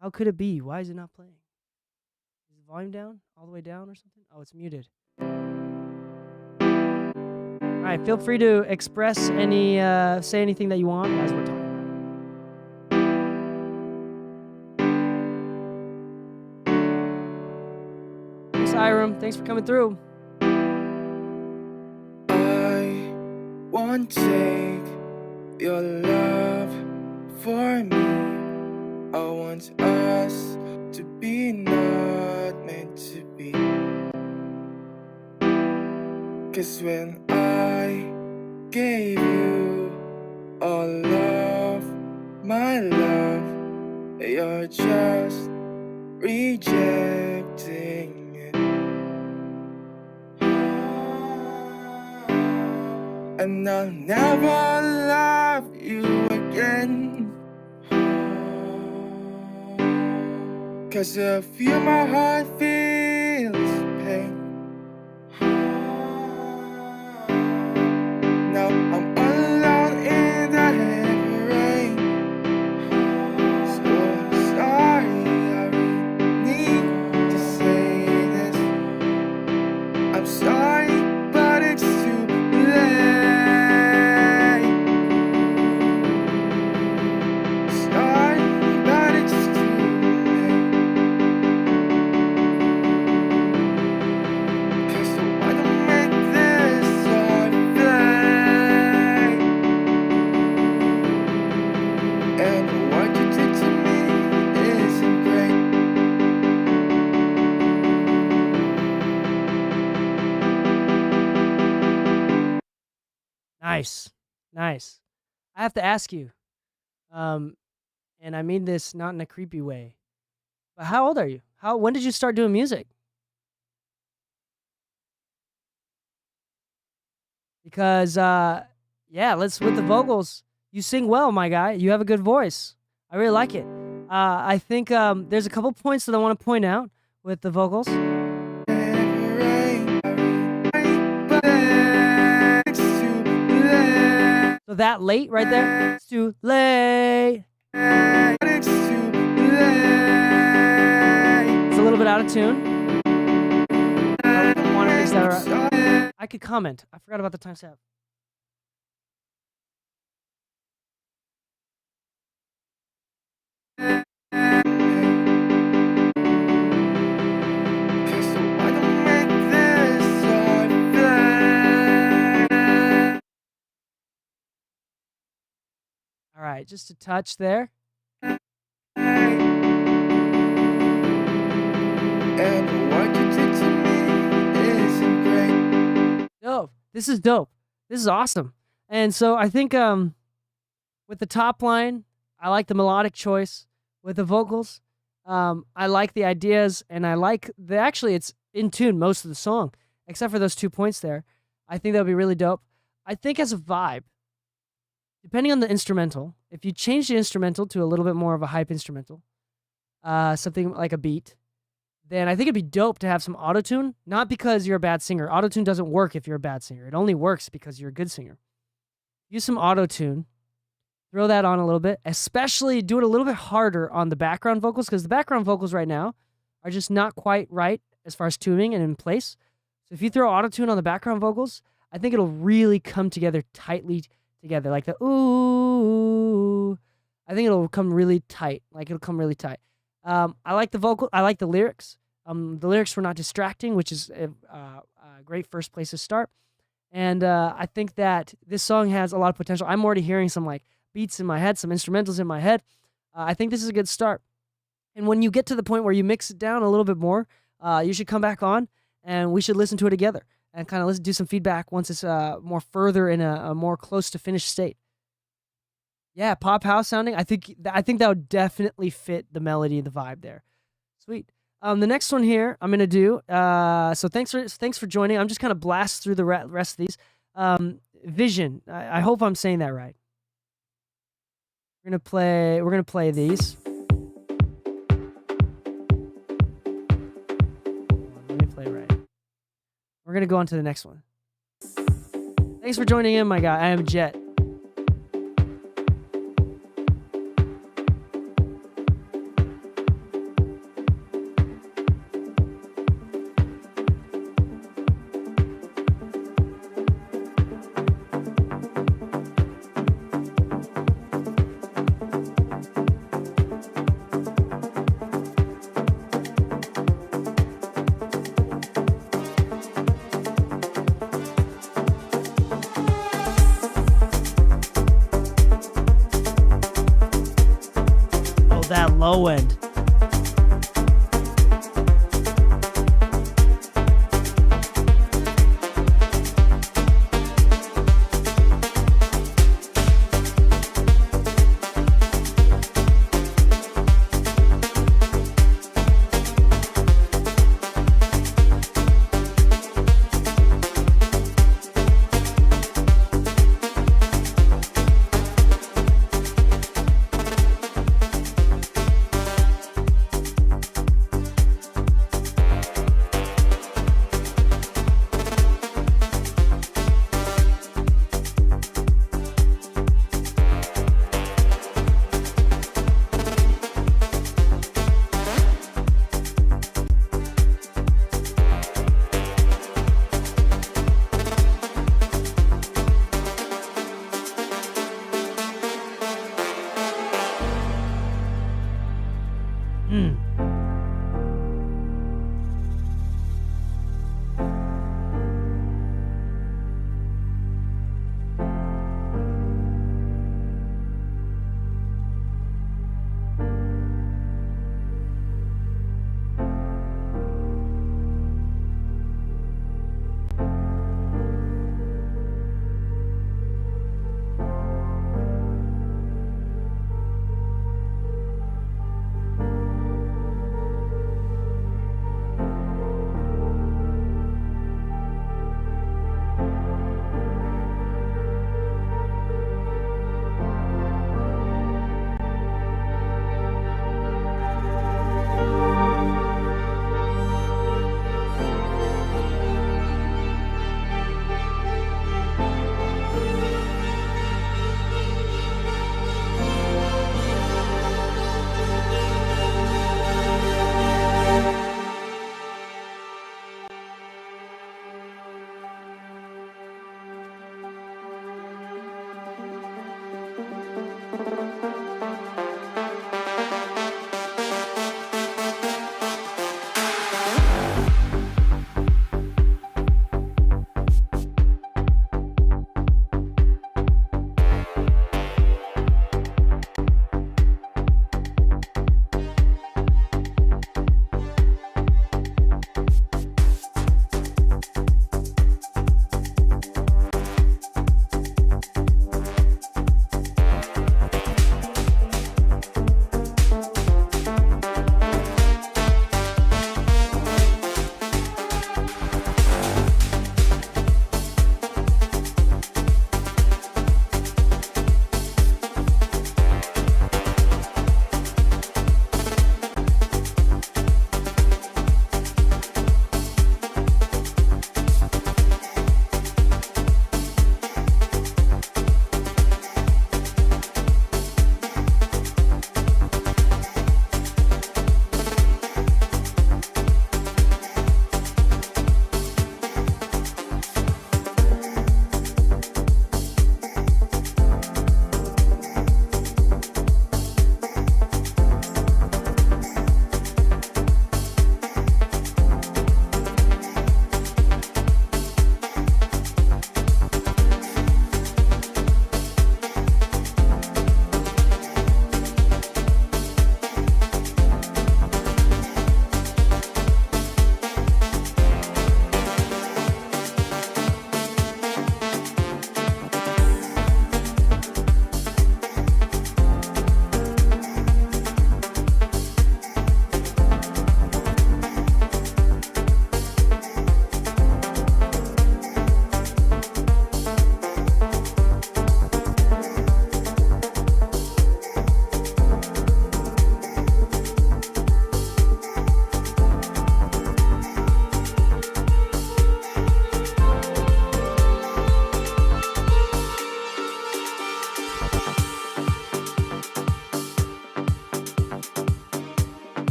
How could it be? Why is it not playing? Is the volume down? All the way down or something? Oh, it's muted. All right, feel free to express say anything that you want as we're talking about. man. Thanks for coming through. I won't take your love for me. I want us to be not meant to be. 'Cause when I gave you all of my love, you're just rejecting it. And I'll never love you again. 'Cause of you my heart feels pain. Now I'm alone in the heavy rain. So sorry, I really need to say this. I'm sorry, but it's too late. Sorry, but it's too late. 'Cause I wanna make this our fate. And what you did to me isn't great. Nice. Nice. I have to ask you, and I mean this not in a creepy way, but how old are you? When did you start doing music? Because, yeah, with the vocals. You sing well, my guy. You have a good voice. I really like it. I think there's a couple points that I want to point out with the vocals. So that late right there, it's too late. It's a little bit out of tune. I want to fix that up. I could comment. I forgot about the time step. All right, just a touch there. And what you did to me isn't great. Dope. This is dope. This is awesome. And so I think with the top line, I like the melodic choice. With the vocals, I like the ideas, and I like actually it's in tune most of the song, except for those 2 points there. I think that would be really dope. I think as a vibe, depending on the instrumental, if you change the instrumental to a little bit more of a hype instrumental, something like a beat, then I think it'd be dope to have some autotune, not because you're a bad singer. Autotune doesn't work if you're a bad singer. It only works because you're a good singer. Use some autotune, throw that on a little bit, especially do it a little bit harder on the background vocals, because the background vocals right now are just not quite right as far as tuning and in place. So if you throw autotune on the background vocals, I think it'll really come together tightly together, like the ooh. I think it'll come really tight. I like the vocal. I like the lyrics. The lyrics were not distracting, which is a great first place to start. And I think that this song has a lot of potential. I'm already hearing some like beats in my head, some instrumentals in my head. I think this is a good start. And when you get to the point where you mix it down a little bit more, you should come back on and we should listen to it together and kind of do some feedback once it's more further in a more close to finished state. Yeah, pop house sounding. I think that would definitely fit the melody, the vibe there. Sweet. The next one here I'm gonna do. So thanks for joining. I'm just kind of blast through the rest of these. Vision. I hope I'm saying that right. We're gonna play these. Let me play right. We're gonna go on to the next one. Thanks for joining in, my guy. I am Jet. low end.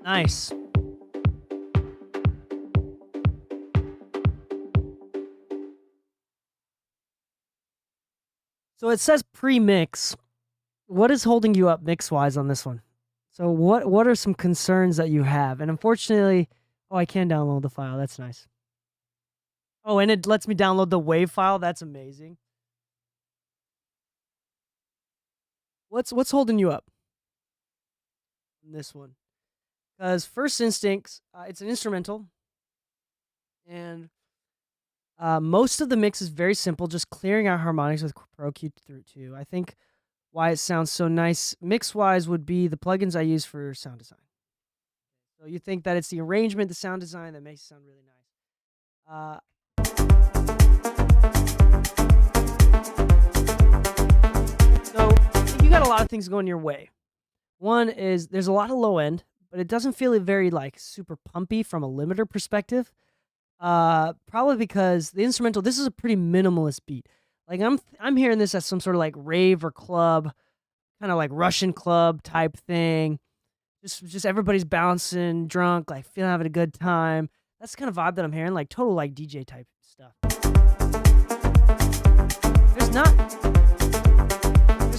Nice. So it says pre-mix. What is holding you up mix-wise on this one? So what are some concerns that you have? And unfortunately, I can download the file. That's nice. Oh, and it lets me download the WAV file. That's amazing. What's holding you up on this one? Because First Instincts, it's an instrumental, and most of the mix is very simple, just clearing out harmonics with Pro Q2. I think why it sounds so nice mix-wise would be the plugins I use for sound design. So you think that it's the arrangement, the sound design that makes it sound really nice. So you got a lot of things going your way. One is there's a lot of low end, but it doesn't feel very like super pumpy from a limiter perspective. Probably because the instrumental, this is a pretty minimalist beat. Like I'm hearing this as some sort of like rave or club, kind of like Russian club type thing. Just everybody's bouncing, drunk, like feeling having a good time. That's the kind of vibe that I'm hearing, like total like DJ type stuff. There's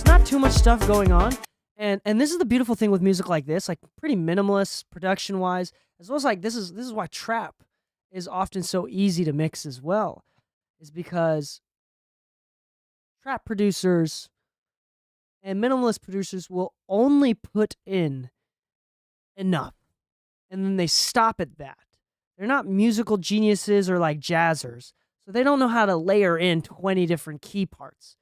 not too much stuff going on. And this is the beautiful thing with music like this, like pretty minimalist production wise, as well as like this is why trap is often so easy to mix as well, is because trap producers and minimalist producers will only put in enough, and then they stop at that. They're not musical geniuses or like jazzers, so they don't know how to layer in 20 different key parts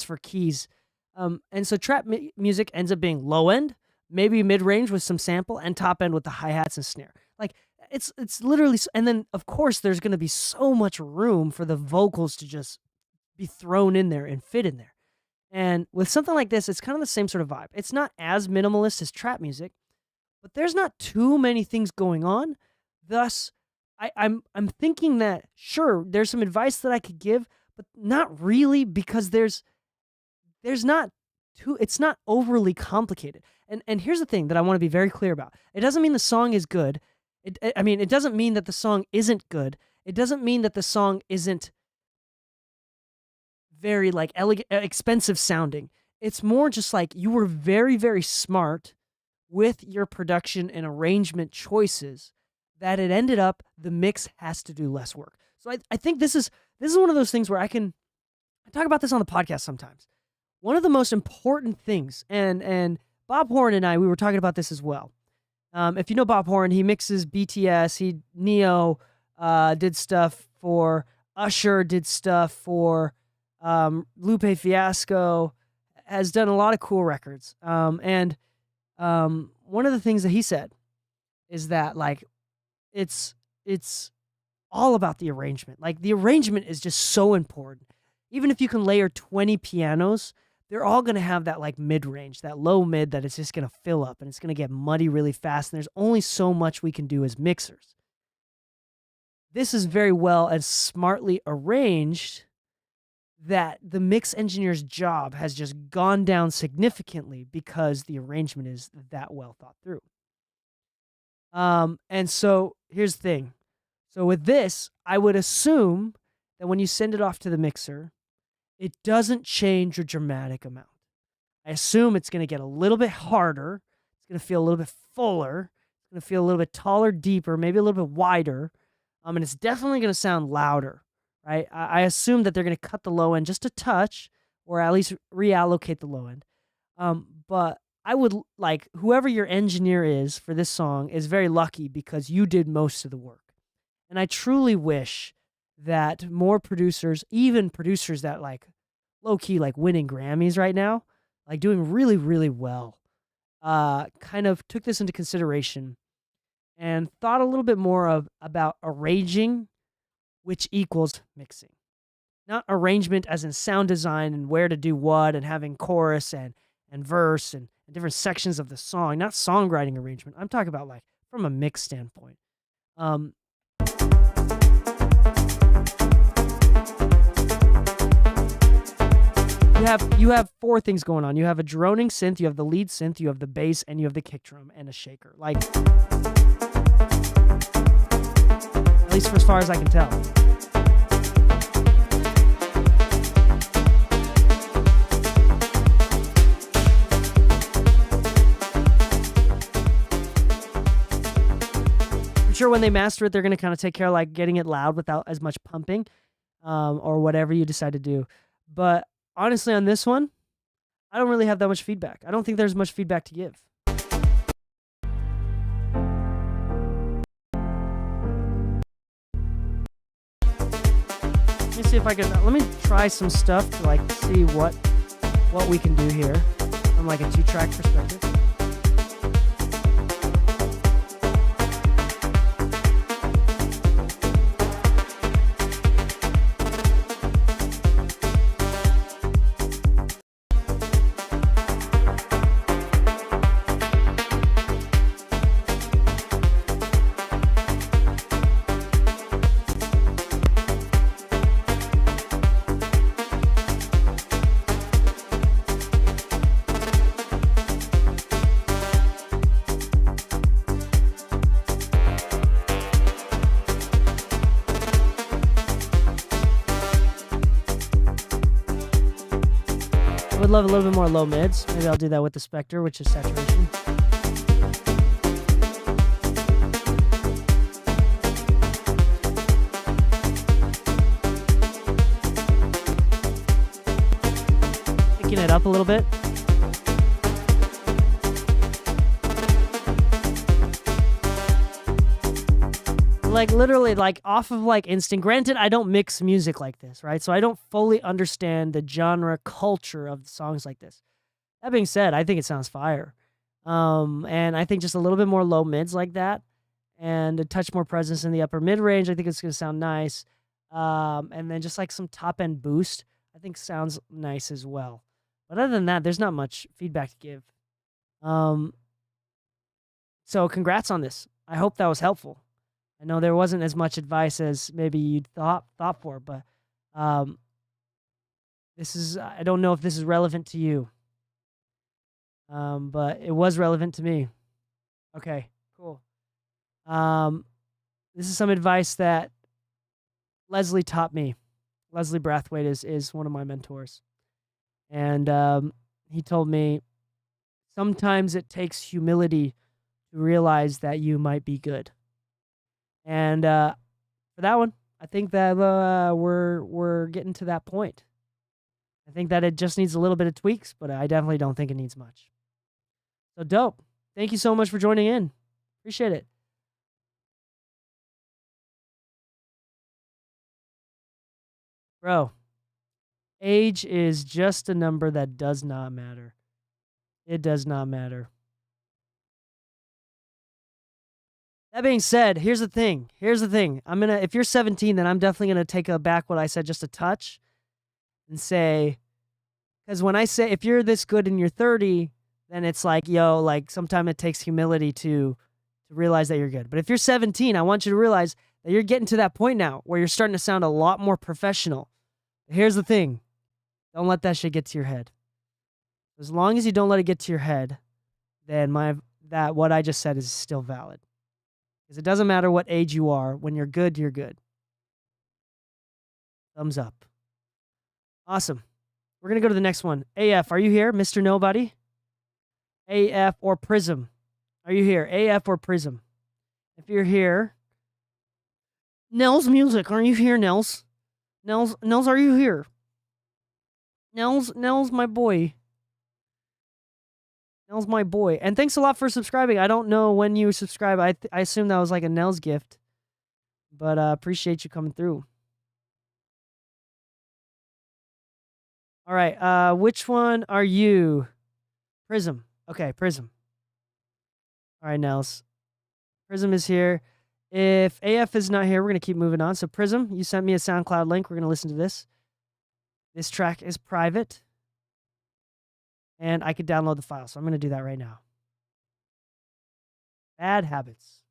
for keys. And so trap music ends up being low end, maybe mid range with some sample, and top end with the hi hats and snare. Like it's literally, and then of course there's going to be so much room for the vocals to just be thrown in there and fit in there. And with something like this, it's kind of the same sort of vibe. It's not as minimalist as trap music, but there's not too many things going on. Thus, I'm thinking that sure, there's some advice that I could give, but not really, because there's not too, it's not overly complicated. And here's the thing that I want to be very clear about. It doesn't mean the song is good. It doesn't mean that the song isn't good. It doesn't mean that the song isn't very like expensive sounding. It's more just like you were very, very smart with your production and arrangement choices that it ended up the mix has to do less work. So I think this is one of those things where I talk about this on the podcast sometimes. One of the most important things, and Bob Horn and I, we were talking about this as well. If you know Bob Horn, he mixes BTS, Neo did stuff for Usher, did stuff for Lupe Fiasco, has done a lot of cool records. And one of the things that he said is that like it's all about the arrangement. Like the arrangement is just so important. Even if you can layer 20 pianos, they're all going to have that like mid-range, that low mid that it's just going to fill up and it's going to get muddy really fast. And there's only so much we can do as mixers. This is very well and smartly arranged that the mix engineer's job has just gone down significantly because the arrangement is that well thought through. And so here's the thing. So with this, I would assume that when you send it off to the mixer, it doesn't change a dramatic amount. I assume it's going to get a little bit harder. It's going to feel a little bit fuller. It's going to feel a little bit taller, deeper, maybe a little bit wider. And it's definitely going to sound louder, right? I assume that they're going to cut the low end just a touch, or at least reallocate the low end. But I would like, whoever your engineer is for this song is very lucky because you did most of the work. And I truly wish that more producers, even producers that like low-key like winning Grammys right now, like doing really, really well, kind of took this into consideration and thought a little bit more about arranging, which equals mixing. Not arrangement as in sound design and where to do what and having chorus and verse and different sections of the song, not songwriting arrangement. I'm talking about like from a mix standpoint. You have four things going on. You have a droning synth, you have the lead synth, you have the bass, and you have the kick drum and a shaker. Like, at least for as far as I can tell. sure when they master it, they're going to kind of take care of like getting it loud without as much pumping, or whatever you decide to do. But honestly, on this one, I don't really have that much feedback. I don't think there's much feedback to give. Let me see if I can. Let me try some stuff to like see what we can do here from like a 2-track perspective. I would love a little bit more low mids. Maybe I'll do that with the Spectre, which is saturation. Picking it up a little bit. Like literally like off of like instinct. Granted, I don't mix music like this, right? So I don't fully understand the genre culture of songs like this. That being said, I think it sounds fire. And I think just a little bit more low mids like that and a touch more presence in the upper mid range, I think it's going to sound nice. And then just like some top end boost, I think sounds nice as well. But other than that, there's not much feedback to give. So congrats on this. I hope that was helpful. I know there wasn't as much advice as maybe you'd thought for, but this is, I don't know if this is relevant to you. But it was relevant to me. Okay, cool. This is some advice that Leslie taught me. Leslie Brathwaite is one of my mentors. And he told me, sometimes it takes humility to realize that you might be good. And for that one, I think that we're getting to that point. I think that it just needs a little bit of tweaks, but I definitely don't think it needs much. So dope. Thank you so much for joining in. Appreciate it. Bro, age is just a number that does not matter. It does not matter. That being said, here's the thing. If you're 17, then I'm definitely gonna take back what I said just a touch and say, because when I say if you're this good and you're 30, then it's like, yo, like sometimes it takes humility to realize that you're good. But if you're 17, I want you to realize that you're getting to that point now where you're starting to sound a lot more professional. Here's the thing. Don't let that shit get to your head. As long as you don't let it get to your head, then what I just said is still valid. Because it doesn't matter what age you are. When you're good, you're good. Thumbs up. Awesome. We're going to go to the next one. AF, are you here? Mr. Nobody? AF or Prism? Are you here? AF or Prism? If you're here. Nels Music, are you here, Nels? Nels, are you here? Nels, my boy. Nels, my boy. And thanks a lot for subscribing. I don't know when you subscribe. I assume that was like a Nels gift. But appreciate you coming through. All right. Which one are you? Prism. Okay, Prism. All right, Nels. Prism is here. If AF is not here, we're going to keep moving on. So Prism, you sent me a SoundCloud link. We're going to listen to this. This track is private. And I could download the file. So I'm going to do that right now. Bad Habits.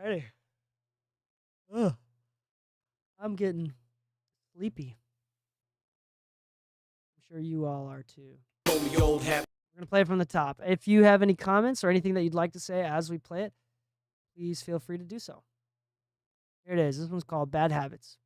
Alrighty. Ugh. I'm getting sleepy. I'm sure you all are too. We're going to play it from the top. If you have any comments or anything that you'd like to say as we play it, please feel free to do so. Here it is. This one's called Bad Habits.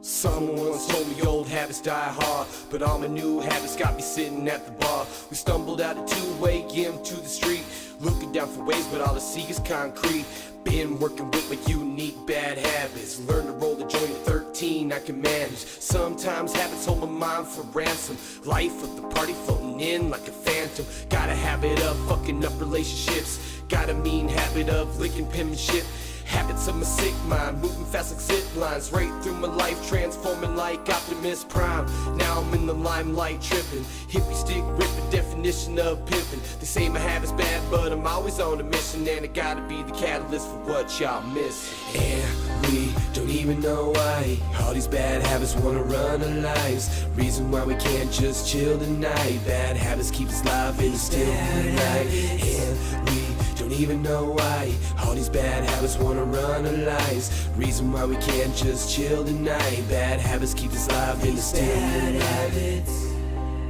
Someone once told me old habits die hard, but all my new habits got me sitting at the bar. We stumbled out a two-way into the street, looking down for ways, but all I see is concrete. Been working with my unique bad habits. Learned to roll the joint at 13, I can manage. Sometimes habits hold my mind for ransom. Life of the party floating in like a phantom. Got a habit of fucking up relationships. Got a mean habit of licking penmanship. Habits of my sick mind, moving fast like zip lines. Right through my life, transforming like Optimus Prime. Now I'm in the limelight tripping. Hippie stick ripping, definition of pimping. They say my habit's bad, but I'm always on a mission. And it gotta be the catalyst for what y'all miss. And we don't even know why all these bad habits wanna run our lives. Reason why we can't just chill tonight. Bad habits keep us alive in the still night. And we don't even know why all these bad habits wanna run our lives. Reason why we can't just chill tonight. Bad habits keep us alive in the still night.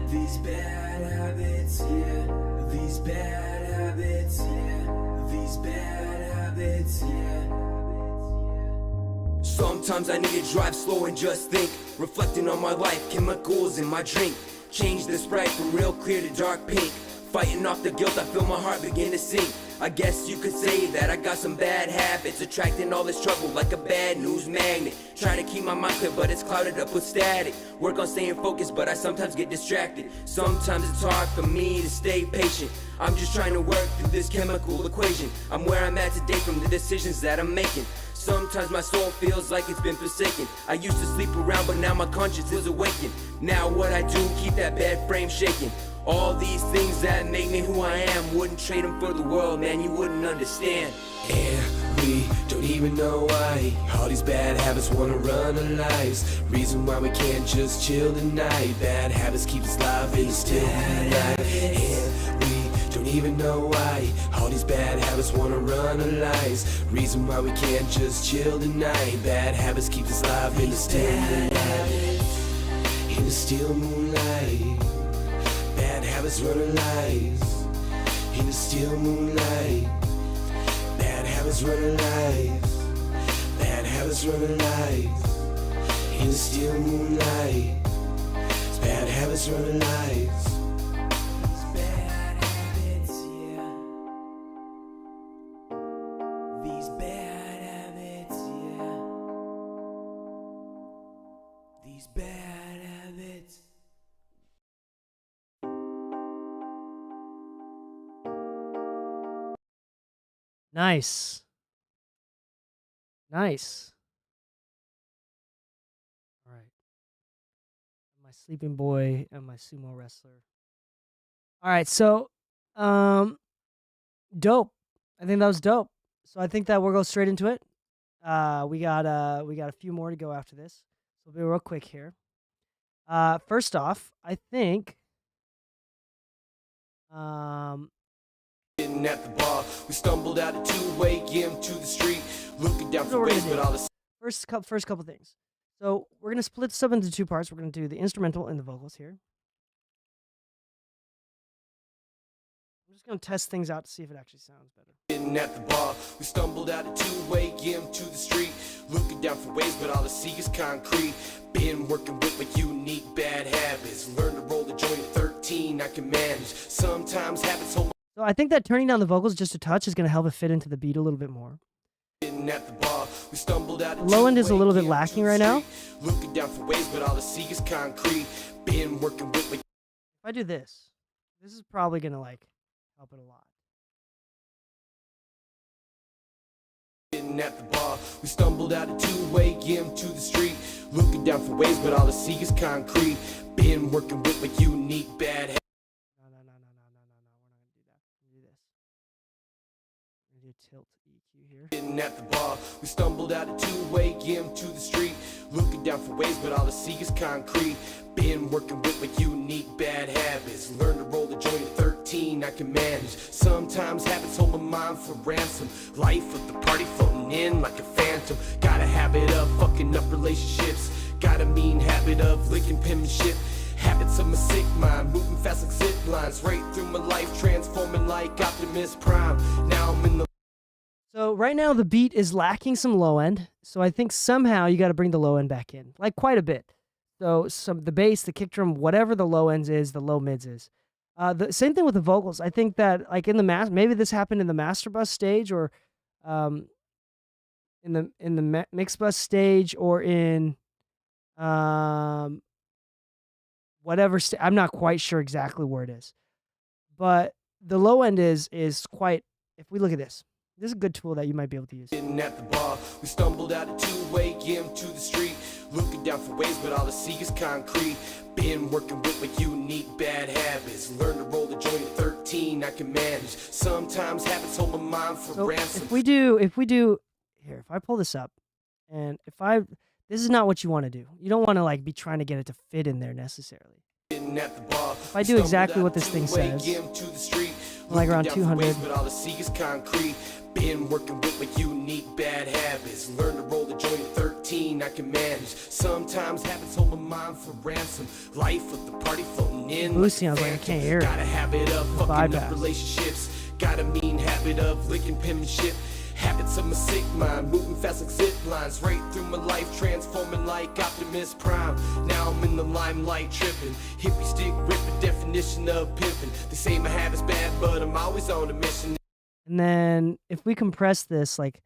These bad habits, yeah. These bad habits, yeah. These bad habits, yeah. Sometimes I need to drive slow and just think. Reflecting on my life, chemicals in my drink. Change the Sprite from real clear to dark pink. Fighting off the guilt, I feel my heart begin to sink. I guess you could say that I got some bad habits, attracting all this trouble like a bad news magnet. Trying to keep my mind clear, but it's clouded up with static. Work on staying focused, but I sometimes get distracted. Sometimes it's hard for me to stay patient. I'm just trying to work through this chemical equation. I'm where I'm at today from the decisions that I'm making. Sometimes my soul feels like it's been forsaken. I used to sleep around, but now my conscience is awakened. Now what I do, keep that bad frame shaking. All these things that make me who I am, wouldn't trade them for the world, man, you wouldn't understand. And we don't even know why all these bad habits wanna run our lives. Reason why we can't just chill tonight. Bad habits keep us alive in the still night. And we don't even know why all these bad habits wanna run our lives. Reason why we can't just chill tonight. Bad habits keep us alive in the still night. In the still moonlight. Bad habits run our lives. In the still moonlight. Bad habits run our lives. Bad habits run our lives. In the still moonlight. Bad habits run our lives. These bad habits, yeah. These bad habits, yeah. These bad habits. Nice. Nice. All right. My sleeping boy and my sumo wrestler. All right, so dope. I think that was dope. So I think that we'll go straight into it. We got a few more to go after this. So we'll be real quick here. First off, I think At the bar, we stumbled out a two-way into the street, looking down for ways, but all the first couple things. So we're gonna split this up into two parts. We're gonna do the instrumental and the vocals here. I'm just gonna test things out to see if it actually sounds better. At the bar, we stumbled out a two-way into the street, looking down for ways, but all I see is concrete. Been working with my unique bad habits. Learned to roll the joint at 13, I can manage. Sometimes habits hold. So I think that turning down the vocals just a touch is gonna help it fit into the beat a little bit more. At the bar, we stumbled out The low end is a little bit lacking right now. Looking down for ways, but all I see is concrete. Been working with my. If I do this is probably gonna help it a lot. At the bar, we stumbled out a two-way into the street, looking down for ways, but all I see is concrete. Been working with my unique bad habits. No, we're not gonna do that. We're gonna do this. We're gonna do tilt EQ here. At the bar, we stumbled out a two-way into the street, looking down for ways, but all I see is concrete. Been working with my unique bad habits. Learned to roll the joint at 13, I can manage. Sometimes habits hold my mind for ransom. Life of the party floating in like a phantom. Got a habit of fucking up relationships. Got a mean habit of licking penmanship. Habits of my sick mind, moving fast like zip lines. Right through my life, transforming like Optimus Prime. Now I'm in the. So right now the beat is lacking some low end. So I think somehow you got to bring the low end back in, like quite a bit. So the bass, the kick drum, whatever the low ends is, the low mids is. The same thing with the vocals. I think that like in the maybe this happened in the master bus stage or um, in the mix bus stage or in um, whatever. I'm not quite sure exactly where it is, but the low end is quite. If we look at this. This is a good tool that you might be able to use. Sitting at the bar, we stumbled out a two-way, into the street, looking down for ways, but all I see is concrete. Been working with my unique bad habits. Learned to roll the joint at 13, I can manage. Sometimes habits hold my mind for ransom. If we do, here, if I pull this up, and this is not what you want to do. You don't want to like be trying to get it to fit in there necessarily. If I do exactly what this thing says, like around 200. But all I see is concrete. Been working with my unique bad habits. Learned to roll the joint at 13, I can manage. Sometimes habits hold my mind for ransom. Life with the party floating in. Lucy, I was like, I can't hear it. Got a habit of fucking up relationships. Got a mean habit of licking penmanship. Habits of my sick mind, moving fast like zip lines. Right through my life, transforming like Optimus Prime. Now I'm in the limelight tripping. Hippie stick ripping, definition of pimping. They say my habit's bad, but I'm always on a mission. And then if we compress this, like,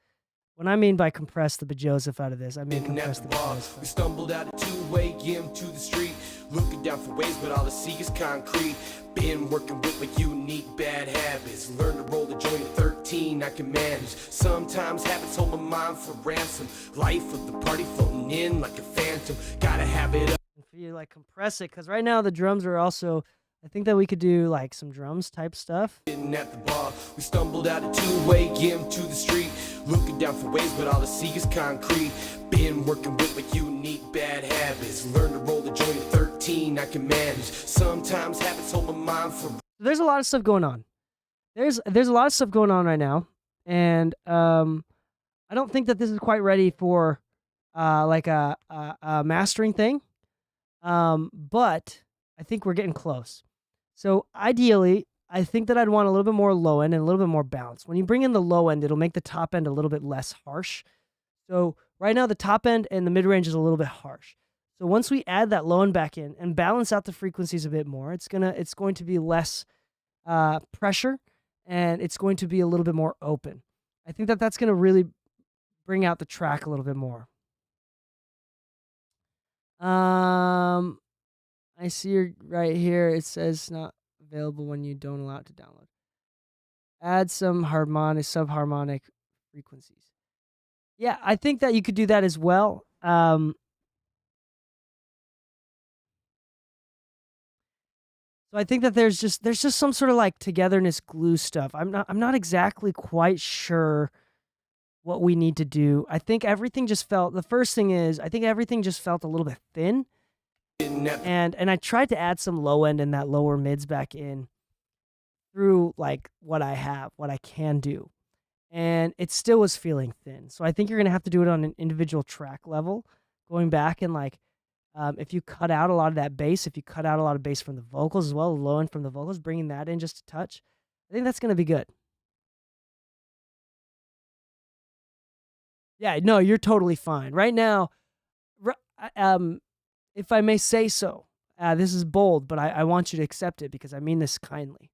when I mean by compress the Bajoseph out of this, I mean compress the Bajoseph. We stumbled out a two-way, into the street, looking down for ways, but all I see is concrete. Been working with my unique bad habits. Learned to roll the joint at 13, I can manage. Sometimes habits hold my mind for ransom. Life with the party floating in like a phantom. Got a habit of. For you, like, compress it, because right now the drums are also. I think that we could do like some drums type stuff. Sitting at the bar, we stumbled out a two-way, into the street, looking down for ways, but all I see is concrete. Been working with my unique bad habits. Learned to roll the joint at 13, I can manage. Sometimes habits hold my mind for. There's a lot of stuff going on. There's a lot of stuff going on right now, and I don't think that this is quite ready for like a mastering thing. But I think we're getting close. So ideally, I think that I'd want a little bit more low end and a little bit more balance. When you bring in the low end, it'll make the top end a little bit less harsh. So right now, the top end and the mid range is a little bit harsh. So once we add that low end back in and balance out the frequencies a bit more, it's going to be less pressure and it's going to be a little bit more open. I think that that's going to really bring out the track a little bit more. I see right here. It says not available when you don't allow it to download. Add some harmonic, subharmonic frequencies. Yeah, I think that you could do that as well. So I think that there's just some sort of like togetherness glue stuff. I'm not exactly quite sure what we need to do. I think everything just felt. The first thing is I think everything just felt a little bit thin. And I tried to add some low end and that lower mids back in through like what I can do. And it still was feeling thin. So I think you're going to have to do it on an individual track level, going back and like, if you cut out a lot of that bass, if you cut out a lot of bass from the vocals as well, low end from the vocals, bringing that in just a touch, I think that's going to be good. Yeah, no, you're totally fine. Right now, if I may say so, this is bold, but I want you to accept it because I mean this kindly.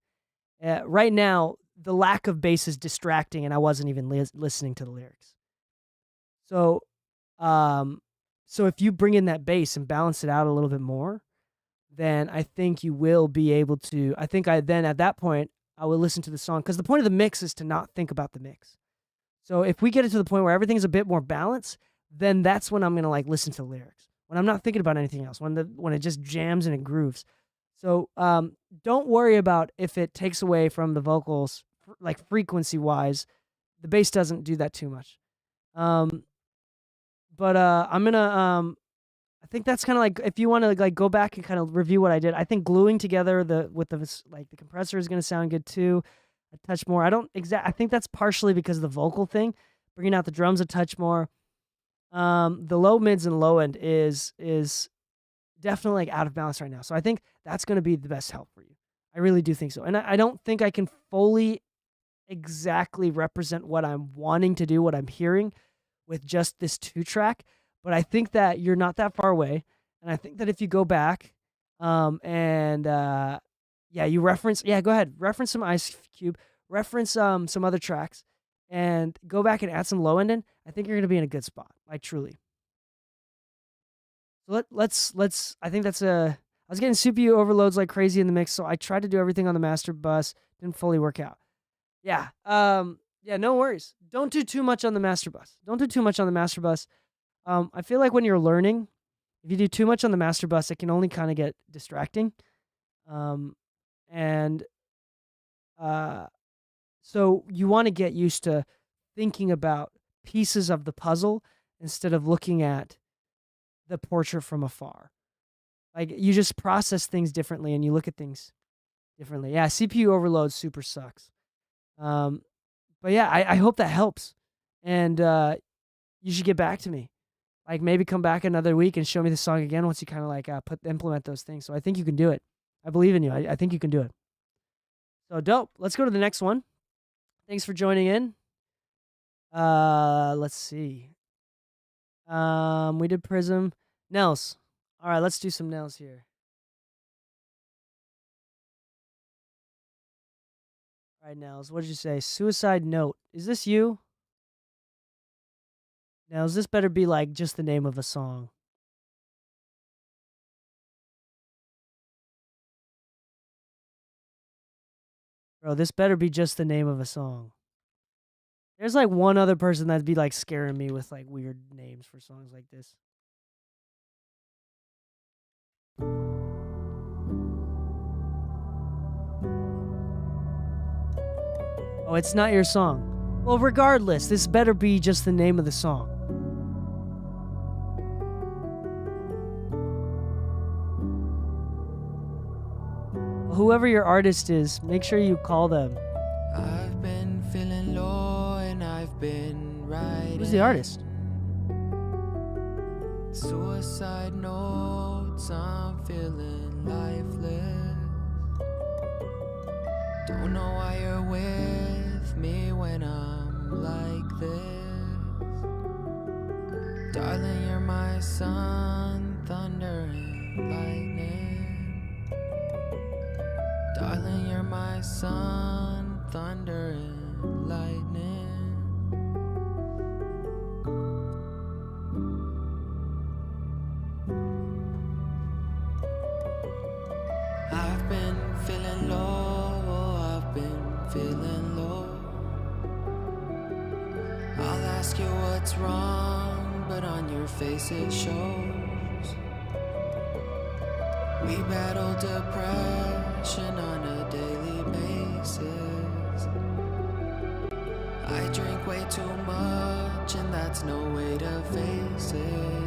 Right now, the lack of bass is distracting, and I wasn't even listening to the lyrics. So if you bring in that bass and balance it out a little bit more, then I think you will be able to. I think then at that point I will listen to the song because the point of the mix is to not think about the mix. So if we get it to the point where everything's a bit more balanced, then that's when I'm gonna like listen to the lyrics. When I'm not thinking about anything else, when it just jams and it grooves. So don't worry about if it takes away from the vocals, like frequency-wise. The bass doesn't do that too much. But I'm gonna I think that's kind of like if you want to like go back and kind of review what I did. I think gluing together the compressor is gonna sound good too. A touch more. I think that's partially because of the vocal thing, bringing out the drums a touch more. The low mids and low end is definitely like out of balance right now. So I think that's going to be the best help for you. I really do think so. And I don't think I can fully exactly represent what I'm wanting to do, what I'm hearing with just this 2-track. But I think that you're not that far away. And I think that if you go back you reference, go ahead, reference some Ice Cube, reference some other tracks, and go back and add some low end in, I think you're going to be in a good spot, like truly. So let's I think that's I was getting CPU overloads like crazy in the mix, so I tried to do everything on the master bus, didn't fully work out. Yeah. No worries. Don't do too much on the master bus. I feel like when you're learning, if you do too much on the master bus, it can only kind of get distracting. So you want to get used to thinking about pieces of the puzzle instead of looking at the portrait from afar. Like, you just process things differently and you look at things differently. Yeah, CPU overload super sucks. But yeah, I hope that helps. And you should get back to me. Like, maybe come back another week and show me the song again once you kind of like implement those things. So I think you can do it. I believe in you. I think you can do it. So dope. Let's go to the next one. Thanks for joining in. Let's see. We did Prism. Nels. All right, let's do some Nels here. All right, Nels, what did you say? Suicide Note. Is this you? Nels, this better be like just the name of a song. Bro, this better be just the name of a song. There's like one other person that'd be like scaring me with like weird names for songs like this. Oh, it's not your song. Well, regardless, this better be just the name of the song. Whoever your artist is, make sure you call them. I've been feeling low and I've been writing. Who's the artist? Suicide notes, I'm feeling lifeless. Don't know why you're with me when I'm like this. Darling, you're my sun, thunder and lightning. Darling, you're my sun, thunder and lightning. I've been feeling low, I've been feeling low. I'll ask you what's wrong, but on your face it shows. We battle depression on a daily basis. I drink way too much and that's no way to face it.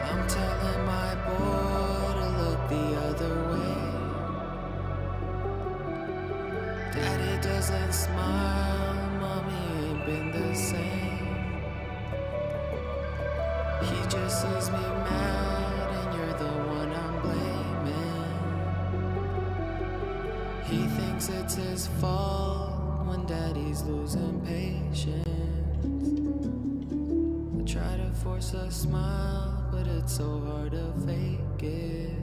I'm telling my boy to look the other way. Daddy doesn't smile, mommy ain't been the same. He just sees me mad and you're the one I'm blaming. He thinks it's his fault when daddy's losing patience. I try to force a smile, but it's so hard to fake it.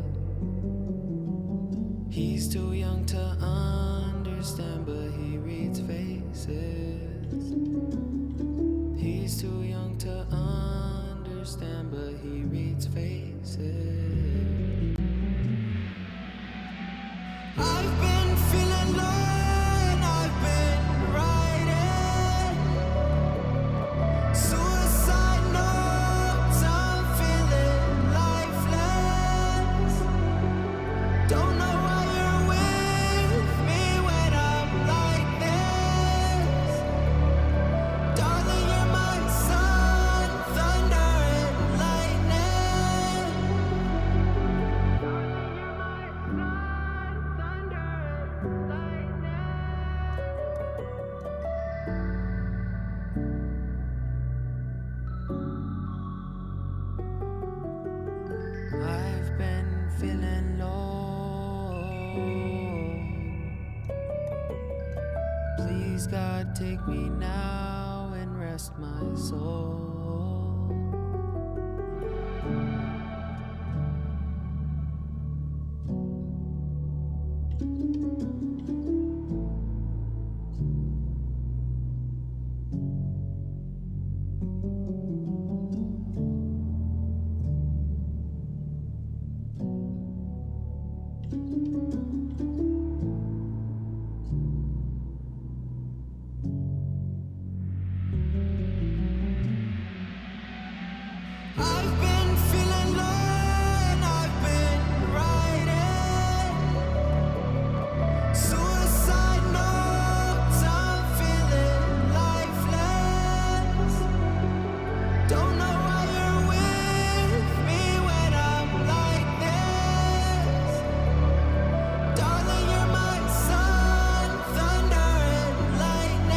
He's too young to understand, but he reads faces. He's too young to understand, but he reads faces. I've been feeling low and I've been writing suicide notes. I'm feeling lifeless. Don't know why you're with me Please, God, take me now and rest my soul. I've been feeling low and I've been writing suicide notes. I'm feeling lifeless. Don't know why you're with me when I'm like this. Darling, you're my sun, thunder and lightning.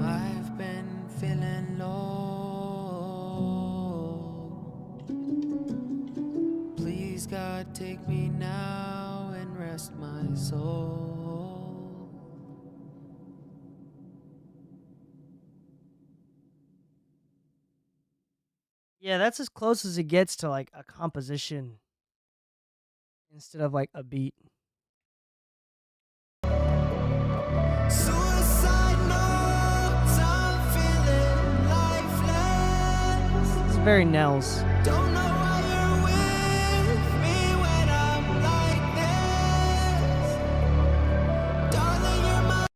I've been feeling low. Please, God, take me now and rest my soul. Yeah, that's as close as it gets to like a composition instead of like a beat. Suicide notes, I'm feeling lifeless. It's very Nels. Don't know why you're with me when I'm like this. Darling, you're my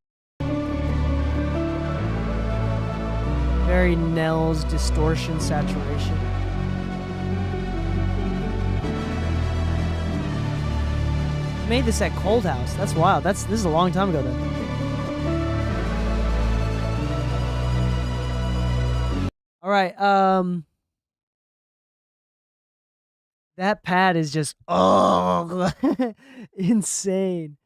Very Nels distortion saturation. Made this at Cold House. That's wild. This is a long time ago then. All right. That pad is just insane.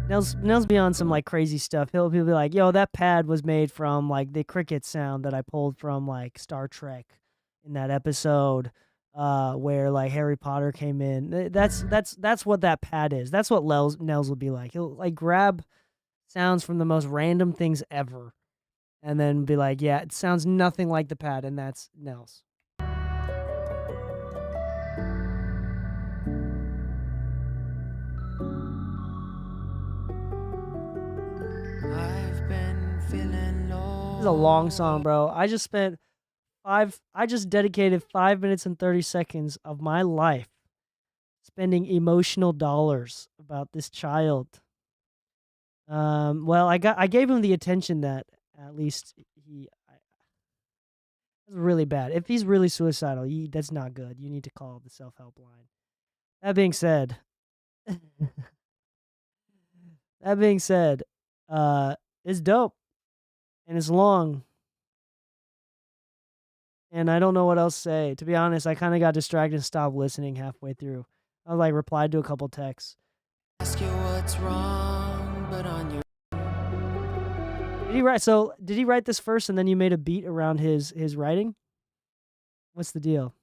Nels be on some like crazy stuff. He'll be like, "Yo, that pad was made from like the cricket sound that I pulled from like Star Trek in that episode where like Harry Potter came in." That's what that pad is. That's what Nels will be like. He'll like grab sounds from the most random things ever and then be like, "Yeah, it sounds nothing like the pad," and that's Nels. I've been feeling low. This is a long song, bro. I just dedicated 5 minutes and 30 seconds of my life spending emotional dollars about this child. Well, I gave him the attention that at least that's really bad. If he's really suicidal, that's not good. You need to call the self-help line. That being said, it's dope and it's long. And I don't know what else to say. To be honest, I kind of got distracted and stopped listening halfway through. I like replied to a couple texts. Ask you what's wrong, but on your Did he write this first and then you made a beat around his writing? What's the deal?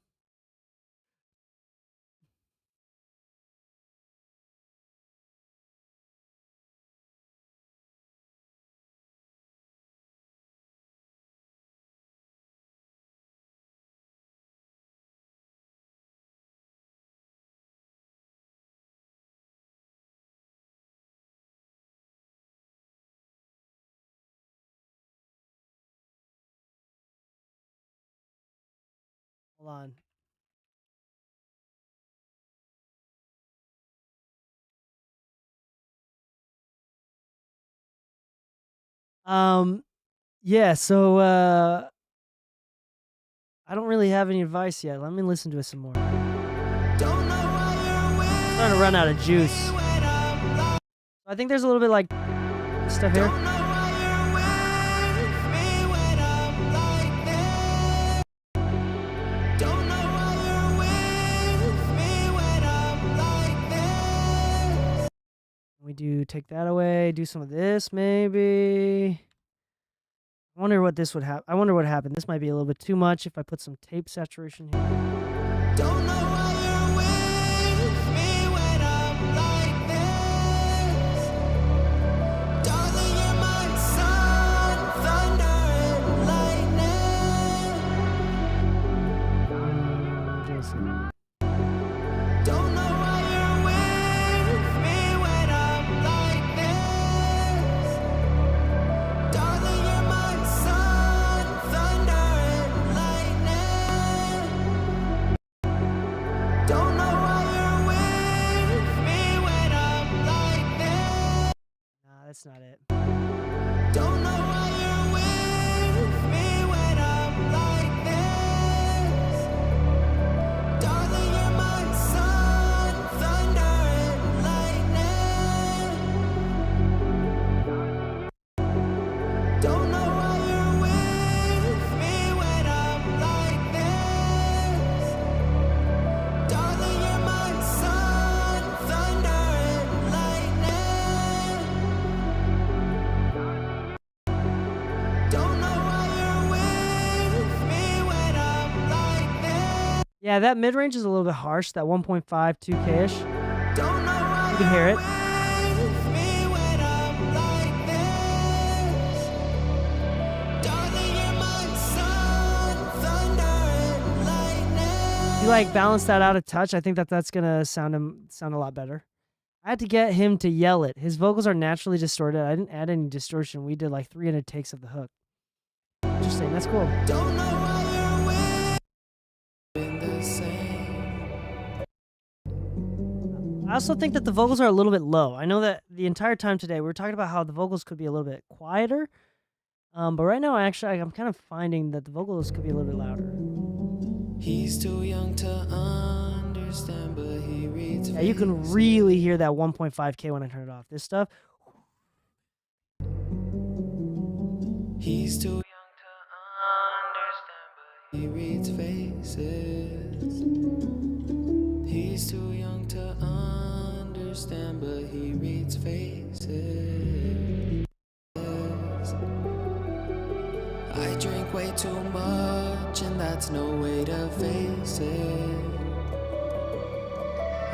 Hold on. Yeah, so I don't really have any advice yet. Let me listen to it some more. I'm starting to run out of juice. I think there's a little bit like stuff here. We do take that away, do some of this maybe. I wonder what this would happen. I wonder what happened. This might be a little bit too much if I put some tape saturation here. Don't know why you're with me when I'm like this. Darling, you're my sun, thunder, and lightning. Jason. Don't know why you're with me when I'm like this. Darling, you're my sun, thunder, and lightning. Don't know why you're with me when I'm like this. Nah, that's not it. Don't know why you're with me when I'm like this. Darling, you're my sun, thunder, and lightning. Don't know why you're with me when I'm like this. Darling, you're my sun, thunder, and lightning. Don't know why you're with me when I'm like this. Yeah, that mid range is a little bit harsh. That 1.5, 2K-ish. Don't know why You can hear it. you're with me when I'm like this. Darling, you're my sun, thunder, and lightning. You like balance that out a touch. I think that's gonna sound a lot better. I had to get him to yell it. His vocals are naturally distorted. I didn't add any distortion. We did like 300 takes of the hook. Interesting. That's cool. Don't know why you're with the same. I also think that the vocals are a little bit low. I know that the entire time today we were talking about how the vocals could be a little bit quieter. But right now, I'm kind of finding that the vocals could be a little bit louder. He's too young to understand, but he reads. Yeah, you can really hear that 1.5K when I turn it off. This stuff. He's too young to understand, but he reads faces. He's too young to understand, but he reads faces. I drink way too much, and that's no way to face it.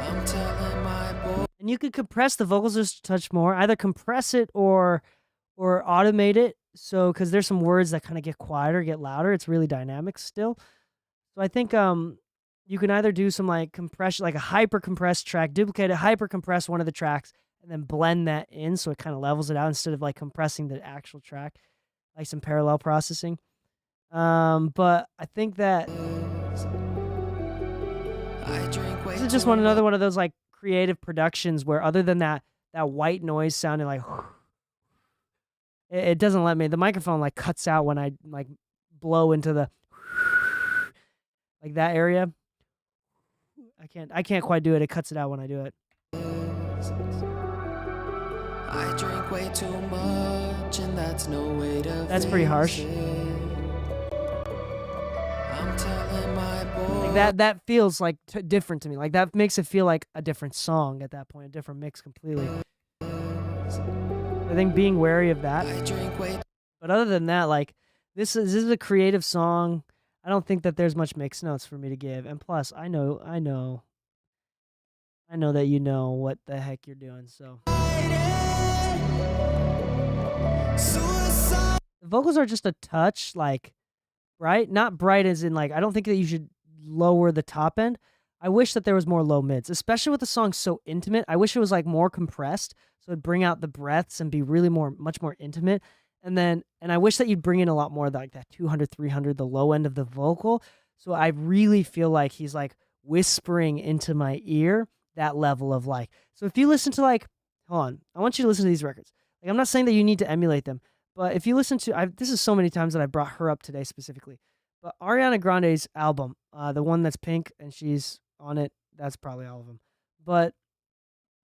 I'm telling my boy. And you could compress the vocals just a touch more. Either compress it or automate it. So, because there's some words that kind of get quieter, get louder. It's really dynamic still. So I think you can either do some like compression, like a hyper compressed track, duplicate it, hyper compress one of the tracks, and then blend that in so it kind of levels it out instead of like compressing the actual track, like some parallel processing. But I think that this is just another one of those like creative productions where other than that white noise sounding like it doesn't let me. The microphone like cuts out when I like blow into the like that area. I can't quite do it. It cuts it out when I do it. I drink way too much, and that's no way to. That's pretty harsh. I'm telling my boy. Like that feels like different to me. Like that makes it feel like a different song at that point, a different mix completely. I think being wary of that. I drink way. But other than that, like this is a creative song. I don't think that there's much mix notes for me to give. And plus, I know that you know what the heck you're doing. So the vocals are just a touch like bright, not bright as in like I don't think that you should lower the top end. I wish that there was more low mids, especially with the song so intimate. I wish it was like more compressed so it'd bring out the breaths and be really much more intimate. And I wish that you'd bring in a lot more like that 200, 300, the low end of the vocal, So I really feel like he's like whispering into my ear that level of like. So if you listen to like, hold on, I want you to listen to these records. Like I'm not saying that you need to emulate them, but if you listen to, this is so many times that I brought her up today specifically. But Ariana Grande's album, the one that's pink and she's on it, that's probably all of them. But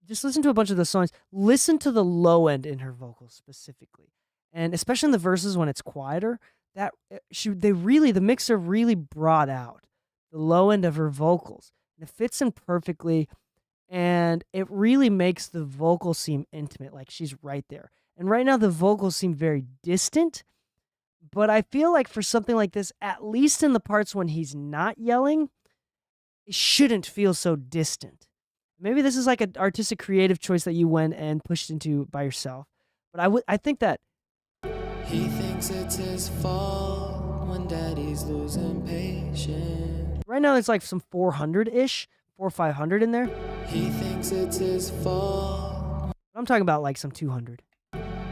just listen to a bunch of the songs. Listen to the low end in her vocals specifically, and especially in the verses when it's quieter. That the mixer really brought out the low end of her vocals. And it fits in perfectly, and it really makes the vocals seem intimate, like she's right there. And right now the vocals seem very distant, but I feel like for something like this, at least in the parts when he's not yelling, it shouldn't feel so distant. Maybe this is like an artistic creative choice that you went and pushed into by yourself. But I think that He thinks it's his fault when daddy's losing patience. right now it's like some 400-ish, 400 or 500 in there. He thinks it's his fault. I'm talking about like some 200.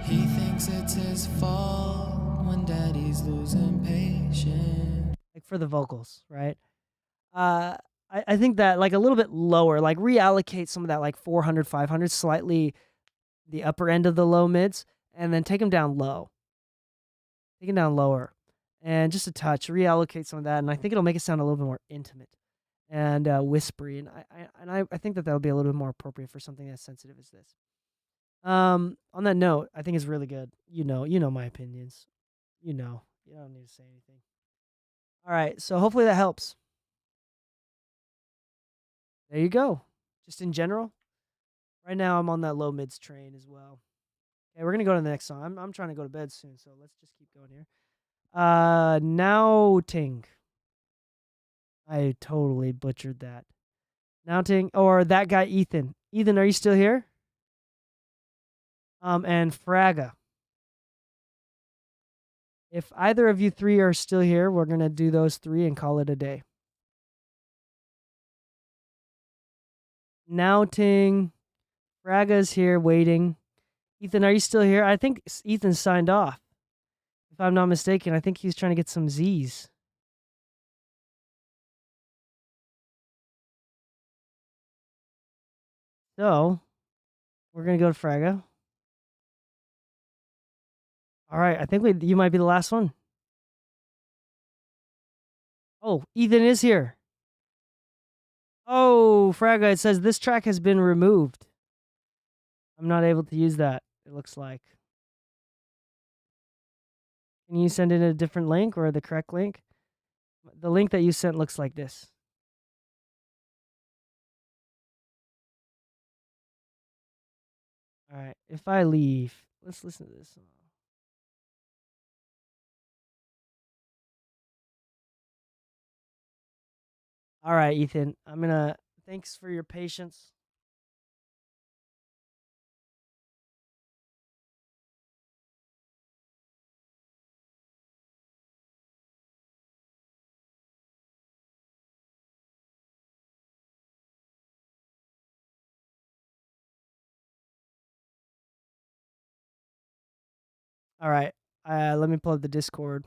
He thinks it's his fault when daddy's losing patience. Like for the vocals, right? I think that like a little bit lower, like reallocate some of that like 400, 500, slightly the upper end of the low mids, and then take them down low. Take them down lower. And just a touch, reallocate some of that, and I think it'll make it sound a little bit more intimate and whispery. And I think that that'll be a little bit more appropriate for something as sensitive as this. On that note, I think it's really good. You know my opinions. You don't need to say anything. All right, so hopefully that helps. There you go. Just in general. Right now I'm on that low mids train as well. Okay, we're gonna go to the next song. I'm trying to go to bed soon, so let's just keep going here. Now Ting. I totally butchered that. Now Ting, or that guy Ethan. Ethan, are you still here? And Fraga. If either of you three are still here, we're gonna do those three and call it a day. Now Ting. Fraga's here waiting. Ethan, are you still here? I think Ethan signed off. If I'm not mistaken, I think he's trying to get some Z's. So, we're going to go to Fraga. All right, I think you might be the last one. Oh, Ethan is here. Oh, Fraga, it says this track has been removed. I'm not able to use that, it looks like. Can you send in a different link or the correct link? The link that you sent looks like this. All right, if I leave, let's listen to this song. All right, Ethan, thanks for your patience. All right, let me pull up the Discord.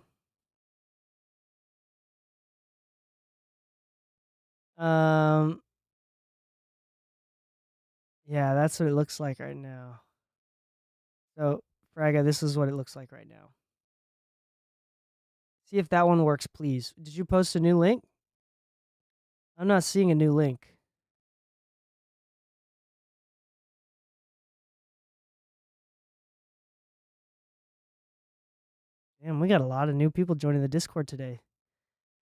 Yeah, that's what it looks like right now. So, Fraga, this is what it looks like right now. See if that one works, please. Did you post a new link? I'm not seeing a new link. Damn, we got a lot of new people joining the Discord today.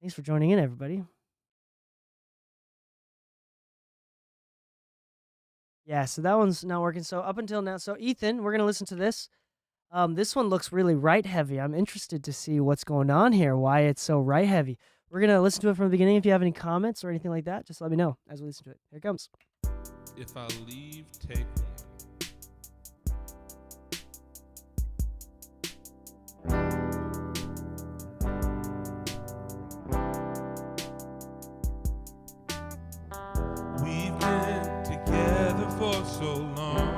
Thanks for joining in, everybody. Yeah, so that one's not working. So up until now, so Ethan, we're gonna listen to this. This one looks really right heavy. I'm interested to see what's going on here, why it's so right heavy. We're gonna listen to it from the beginning. If you have any comments or anything like that, just let me know as we listen to it. Here it comes. If I leave, take one. We've been together for so long.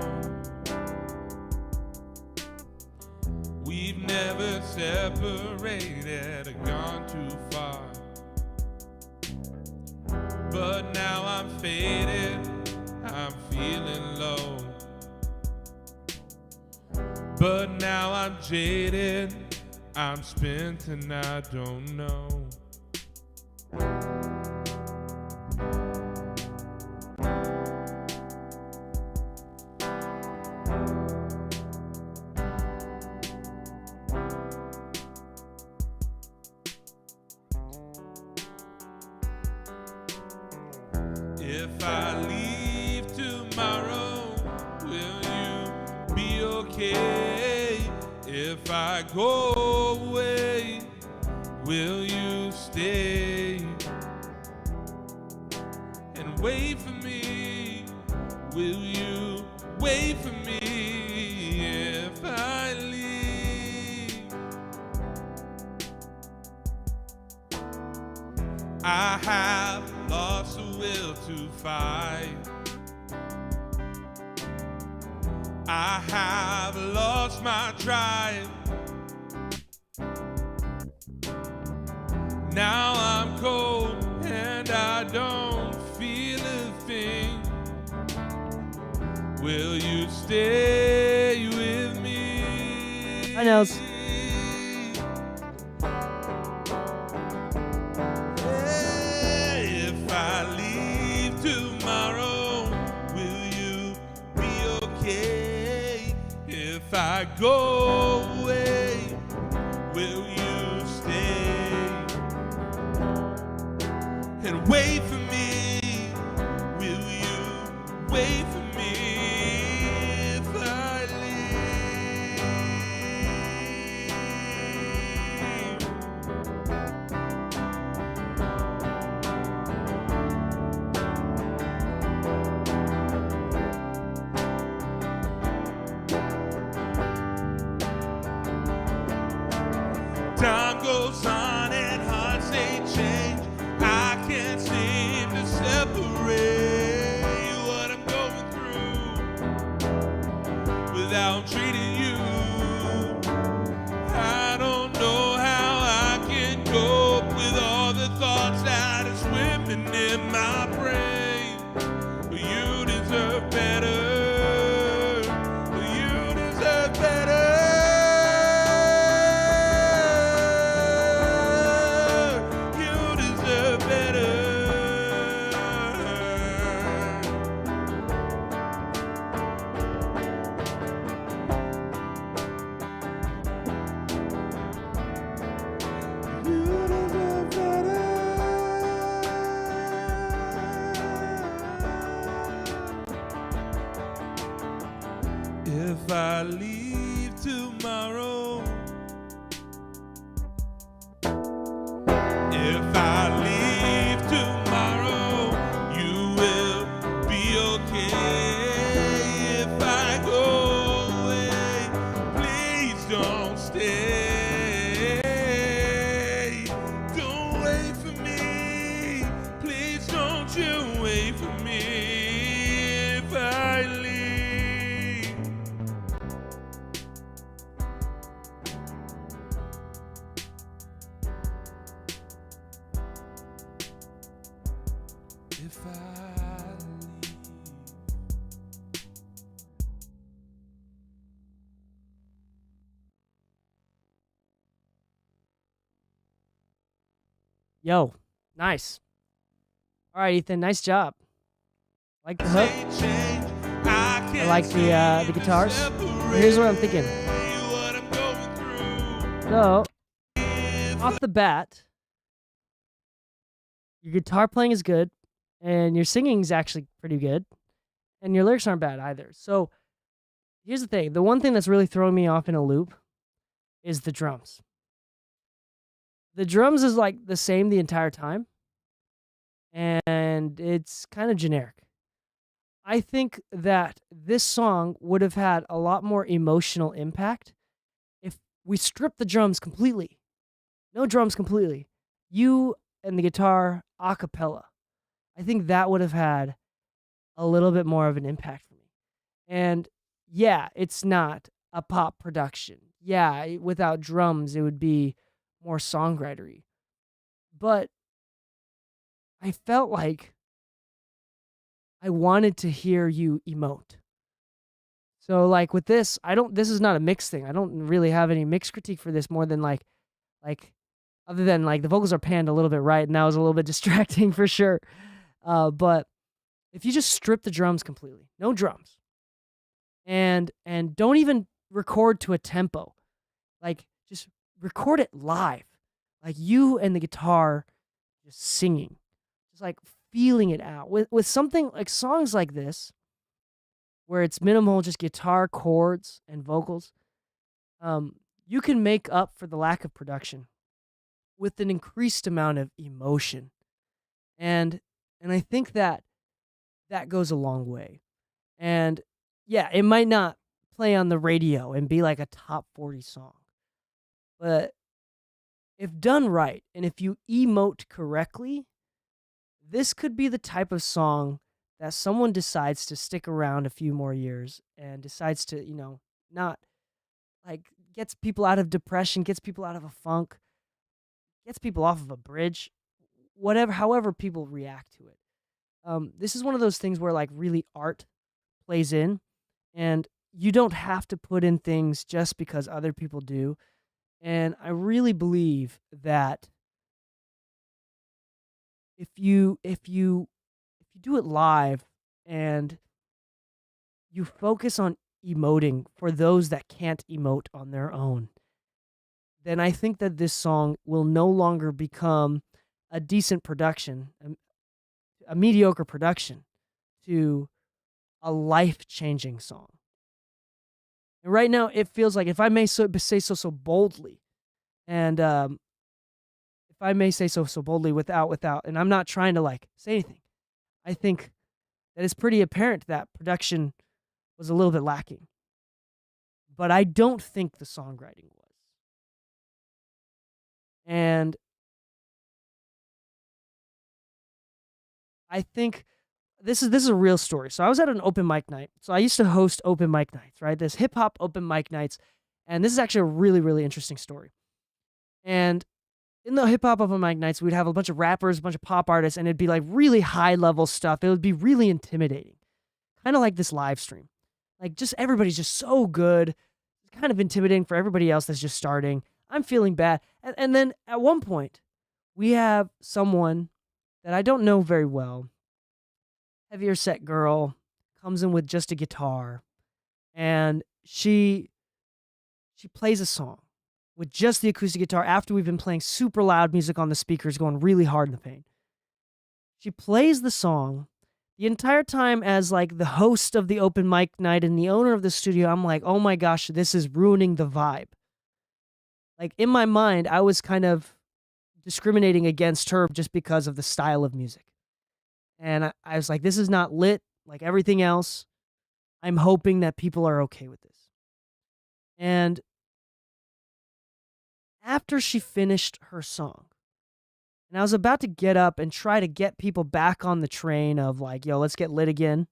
We've never separated or gone too far. faded, I'm feeling low. But now I'm jaded, I'm spent and I don't know. If I leave tomorrow, will you be okay? If I go away, will you stay and wait for me? Will you wait for me if I leave? I have lost the will to fight. I have lost my drive. Now I'm cold and I don't feel a thing. Will you stay with me? Hi, Nels. If I leave tomorrow, will you be okay? If I go away, will you stay and wait for me? Will you wait for me if I leave? Time goes on and hearts they change. I can't seem to separate what I'm going through without treating you. I don't know how I can cope with all the thoughts that are swimming in my brain. But you deserve better. You deserve better. You deserve better. You deserve better. If I leave tomorrow, if I leave tomorrow, you will be okay. If I go away, please don't stay. Don't wait for me. Please don't you wait for me if I leave. If I leave. Yo, nice. All right, Ethan, nice job. Like the hook. I like the guitars. Here's what I'm thinking. So, off the bat, your guitar playing is good, and your singing is actually pretty good, and your lyrics aren't bad either. So, here's the thing. The one thing that's really throwing me off in a loop is the drums. The drums is like the same the entire time, and it's kind of generic. I think that this song would have had a lot more emotional impact if we stripped the drums completely. No drums completely. You and the guitar a cappella. I think that would have had a little bit more of an impact for me. And yeah, it's not a pop production. Yeah, without drums, it would be more songwritery. But I felt like I wanted to hear you emote. So like with this, this is not a mix thing. I don't really have any mix critique for this more than like other than like the vocals are panned a little bit right, and that was a little bit distracting for sure. But if you just strip the drums completely, no drums, and don't even record to a tempo, like just record it live, like you and the guitar just singing, just like feeling it out with something like songs like this, where it's minimal, just guitar, chords, and vocals. You can make up for the lack of production with an increased amount of emotion, and I think that goes a long way. And yeah, it might not play on the radio and be like a top 40 song, but if done right and if you emote correctly, this could be the type of song that someone decides to stick around a few more years and decides to, not like gets people out of depression, gets people out of a funk, gets people off of a bridge, however people react to it. This is one of those things where like really art plays in, and you don't have to put in things just because other people do. And I really believe that if you do it live and you focus on emoting for those that can't emote on their own, then I think that this song will no longer become a decent production, a mediocre production, to a life-changing song. And right now, it feels like, if I may say so boldly, and if I may say so boldly without, and I'm not trying to like say anything, I think that it's pretty apparent that production was a little bit lacking. But I don't think the songwriting was. And I think this is a real story. So I was at an open mic night. So I used to host open mic nights, right? This hip hop open mic nights. And this is actually a really, really interesting story. And in the hip hop open mic nights, we'd have a bunch of rappers, a bunch of pop artists, and it'd be like really high level stuff. It would be really intimidating. Kind of like this live stream. Like just everybody's just so good. It's kind of intimidating for everybody else that's just starting. I'm feeling bad. And then at one point, we have someone that I don't know very well, heavier set girl, comes in with just a guitar, and she plays a song with just the acoustic guitar after we've been playing super loud music on the speakers going really hard in the paint. She plays the song the entire time as like the host of the open mic night and the owner of the studio. I'm like, oh my gosh, this is ruining the vibe. Like in my mind, I was kind of discriminating against her just because of the style of music. And I was like, this is not lit like everything else. I'm hoping that people are okay with this. And after she finished her song, and I was about to get up and try to get people back on the train of like, yo, let's get lit again,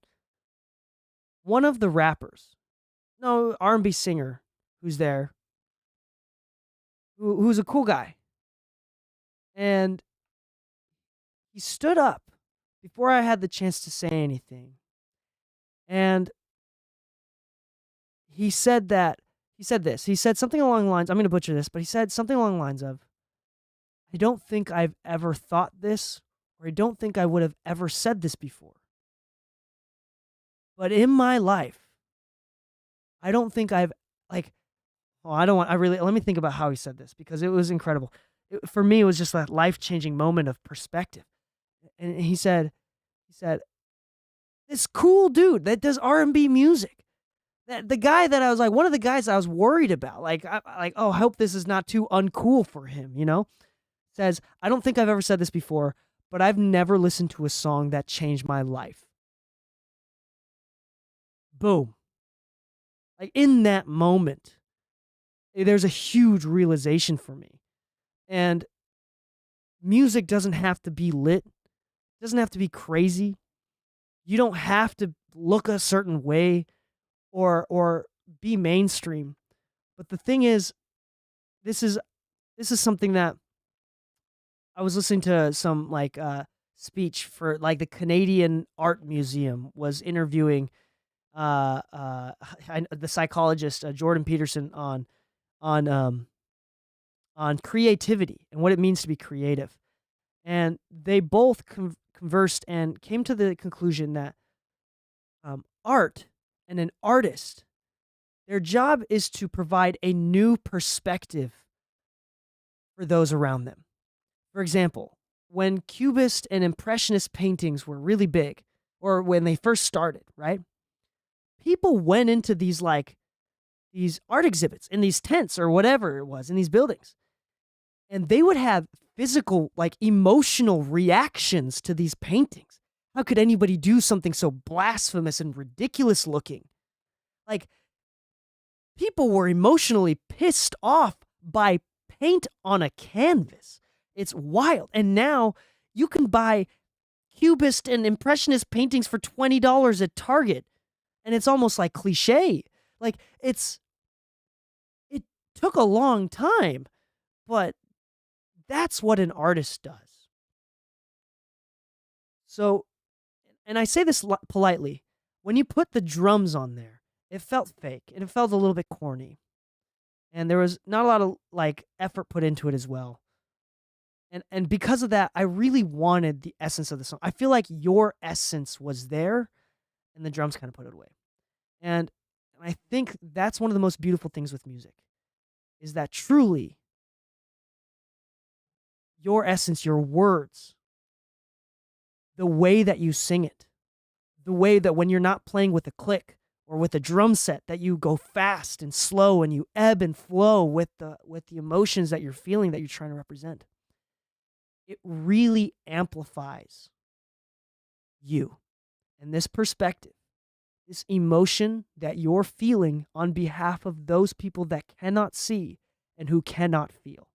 one of the rappers, no, R&B singer who's there, who's a cool guy, and he stood up before I had the chance to say anything. And he said this. He said something along the lines, I'm going to butcher this, but he said something along the lines of, I don't think I've ever thought this, or I don't think I would have ever said this before. But in my life, I don't think I've, like, let me think about how he said this, because it was incredible. For me, it was just that life-changing moment of perspective. And he said, this cool dude that does R&B music, that the guy that I was like, one of the guys I was worried about, like, I hope this is not too uncool for him, says, I don't think I've ever said this before, but I've never listened to a song that changed my life. Boom. Like in that moment, there's a huge realization for me. And music doesn't have to be lit. It doesn't have to be crazy. You don't have to look a certain way or be mainstream. But the thing is, this is something that I was listening to some speech for like the Canadian Art Museum was interviewing the psychologist Jordan Peterson on um on creativity and what it means to be creative. And they both conversed and came to the conclusion that art and an artist, their job is to provide a new perspective for those around them. For example, when Cubist and Impressionist paintings were really big, or when they first started, right? People went into these art exhibits in these tents or whatever it was in these buildings, and they would have physical, like emotional reactions to these paintings. How could anybody do something so blasphemous and ridiculous looking? Like, people were emotionally pissed off by paint on a canvas. It's wild. And now you can buy Cubist and Impressionist paintings for $20 at Target. And it's almost like cliche. Like, it took a long time, but that's what an artist does. So, and I say this politely, when you put the drums on there, it felt fake and it felt a little bit corny. And there was not a lot of like effort put into it as well. And because of that, I really wanted the essence of the song. I feel like your essence was there and the drums kind of put it away. And I think that's one of the most beautiful things with music is that truly your essence, your words, the way that you sing it, the way that when you're not playing with a click or with a drum set, that you go fast and slow and you ebb and flow with the emotions that you're feeling, that you're trying to represent. It really amplifies you and this perspective, this emotion that you're feeling on behalf of those people that cannot see and who cannot feel.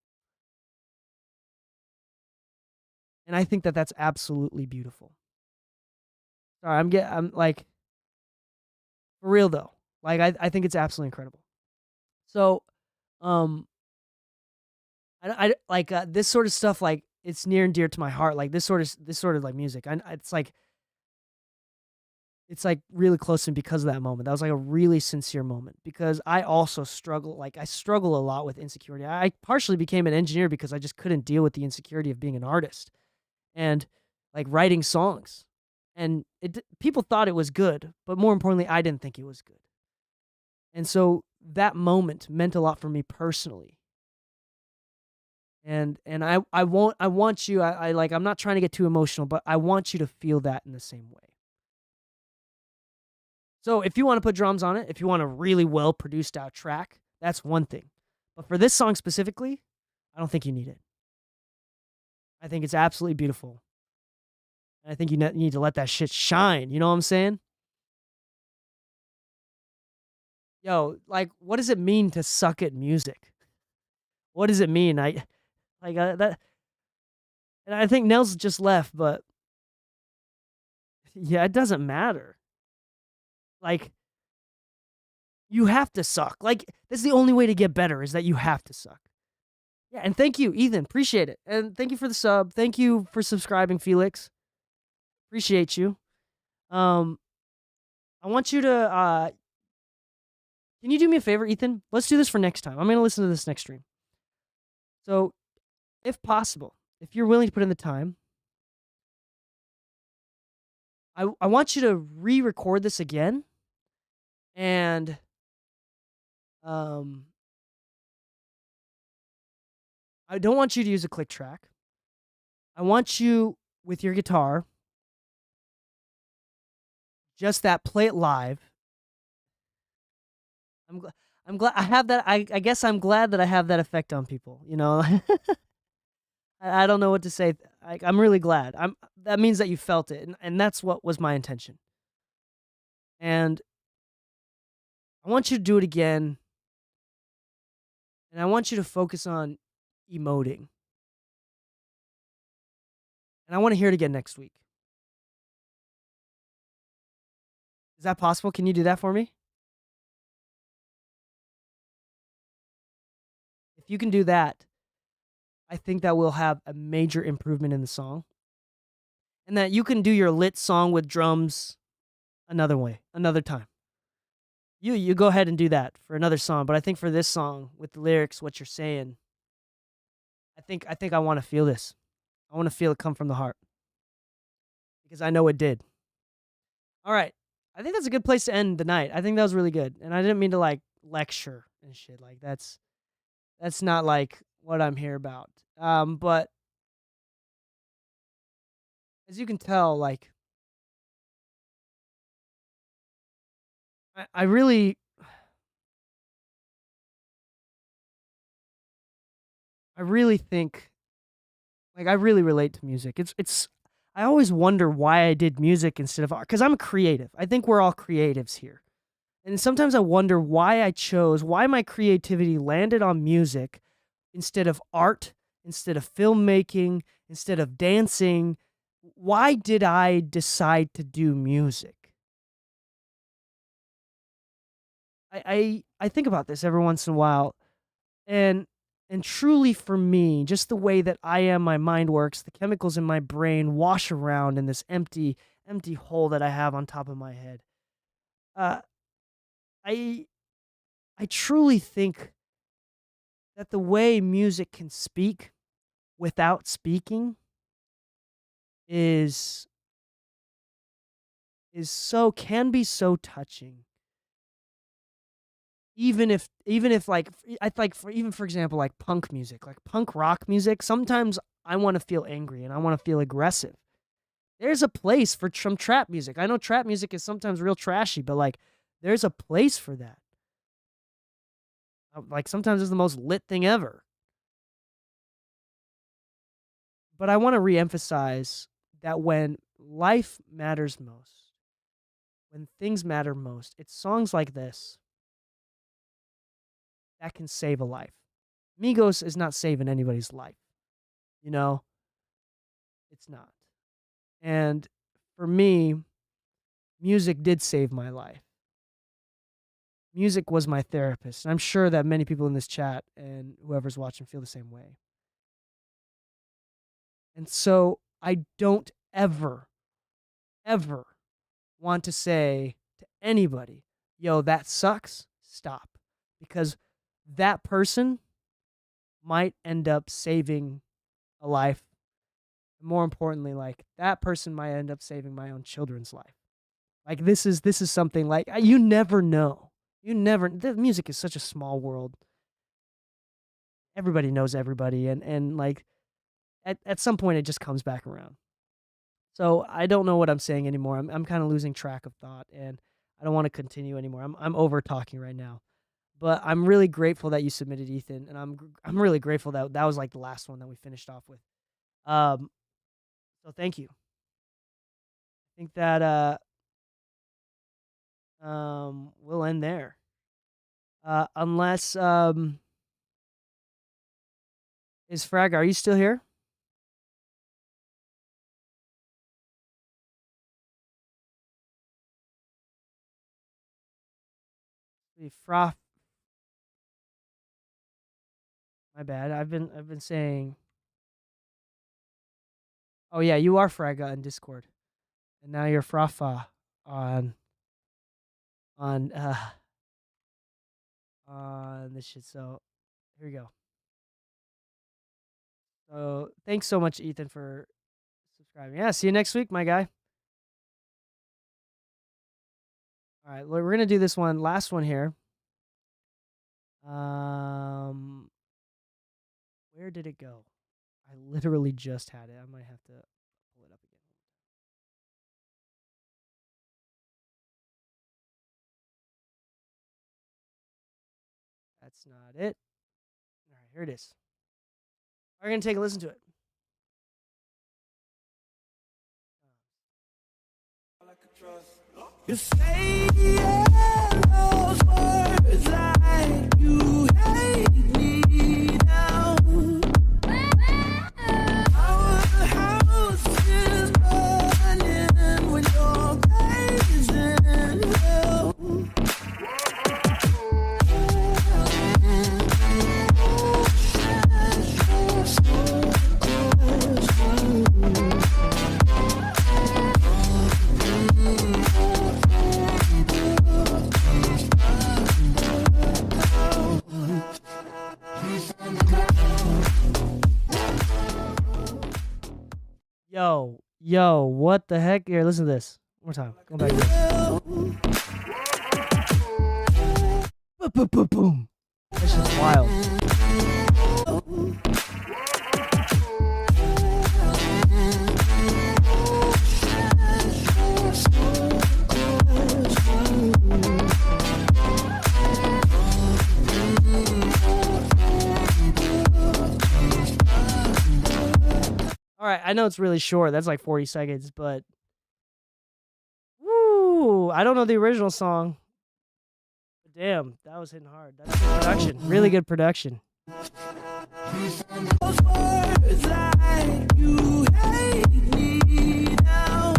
And I think that that's absolutely beautiful. Sorry, I'm like, for real though. Like, I think it's absolutely incredible. So, I like this sort of stuff. Like, it's near and dear to my heart. Like this sort of like music. It's like really close to me because of that moment. That was like a really sincere moment because I also struggle. Like, I struggle a lot with insecurity. I partially became an engineer because I just couldn't deal with the insecurity of being an artist and like writing songs. And people thought it was good, but more importantly, I didn't think it was good. And so that moment meant a lot for me personally. And I want you, I'm not trying to get too emotional, but I want you to feel that in the same way. So if you want to put drums on it, if you want a really well produced out track, that's one thing. But for this song specifically, I don't think you need it. I think it's absolutely beautiful. And I think you need to let that shit shine. You know what I'm saying? Yo, like, what does it mean to suck at music? What does it mean? That, and I think Nels just left, but yeah, it doesn't matter. Like, you have to suck. Like, that's the only way to get better is that you have to suck. Yeah, and thank you, Ethan. Appreciate it. And thank you for the sub. Thank you for subscribing, Felix. Appreciate you. I want you to can you do me a favor, Ethan? Let's do this for next time. I'm going to listen to this next stream. So, if possible, if you're willing to put in the time, I want you to re-record this again. And I don't want you to use a click track. I want you with your guitar, just that, play it live. I'm glad I have that. I guess I'm glad that I have that effect on people, you know. I don't know what to say. I'm really glad. That means that you felt it, and that's what was my intention. And I want you to do it again. And I want you to focus on emoting. And I want to hear it again next week. Is that possible? Can you do that for me? If you can do that, I think that we'll have a major improvement in the song. and that you can do your lit song with drums another way, another time. You go ahead and do that for another song, but I think for this song with the lyrics, what you're saying, I think I want to feel this. I want to feel it come from the heart because I know it did. All right. I think that's a good place to end the night. I think that was really good. And I didn't mean to like lecture and shit. Like that's not like what I'm here about. But as you can tell, like I really think like I really relate to music. It's I always wonder why I did music instead of art, cuz I'm a creative. I think we're all creatives here. And sometimes I wonder why my creativity landed on music instead of art, instead of filmmaking, instead of dancing. Why did I decide to do music? I think about this every once in a while, and truly for me, just the way that I am, my mind works, the chemicals in my brain wash around in this empty hole that I have on top of my head. I truly think that the way music can speak without speaking is can be so touching. Even if like I like for example like punk music, like punk rock music, sometimes I want to feel angry and I want to feel aggressive. There's a place for some trap music. I know trap music is sometimes real trashy, but like there's a place for that. Like sometimes it's the most lit thing ever. But I want to reemphasize that when life matters most, when things matter most, it's songs like this that can save a life. Migos is not saving anybody's life. You know? It's not. And for me, music did save my life. Music was my therapist. And I'm sure that many people in this chat and whoever's watching feel the same way. And so I don't ever want to say to anybody, yo, that sucks, stop. Because that person might end up saving a life. More importantly, like that person might end up saving my own children's life. Like this is something like you never know. The music is such a small world. Everybody knows everybody, and like at some point it just comes back around. So I don't know what I'm saying anymore. I'm kind of losing track of thought, and I don't want to continue anymore. I'm over talking right now. But I'm really grateful that you submitted, Ethan, and I'm really grateful that that was like the last one that we finished off with. So thank you. I think that we'll end there. Unless is Frag, are you still here? Froth. My bad. I've been saying. Oh yeah, you are Fraga in Discord, and now you're Frafa on this shit. So here we go. So thanks so much, Ethan, for subscribing. Yeah, see you next week, my guy. All right, we're gonna do this one, last one here. Where did it go? I literally just had it. I might have to pull it up again. That's not it. All right, here it is. We're gonna take a listen to it. You say those words like you hate me now. Our house is burning when you're blazing hell. Yo, what the heck? Here, listen to this. One more time. Go back to this. Boom, boom, boom, boom. That's just wild. All right, I know it's really short. That's like 40 seconds, but woo! I don't know the original song. But damn, that was hitting hard. That's good production. Really good production. Those words like you hate me now.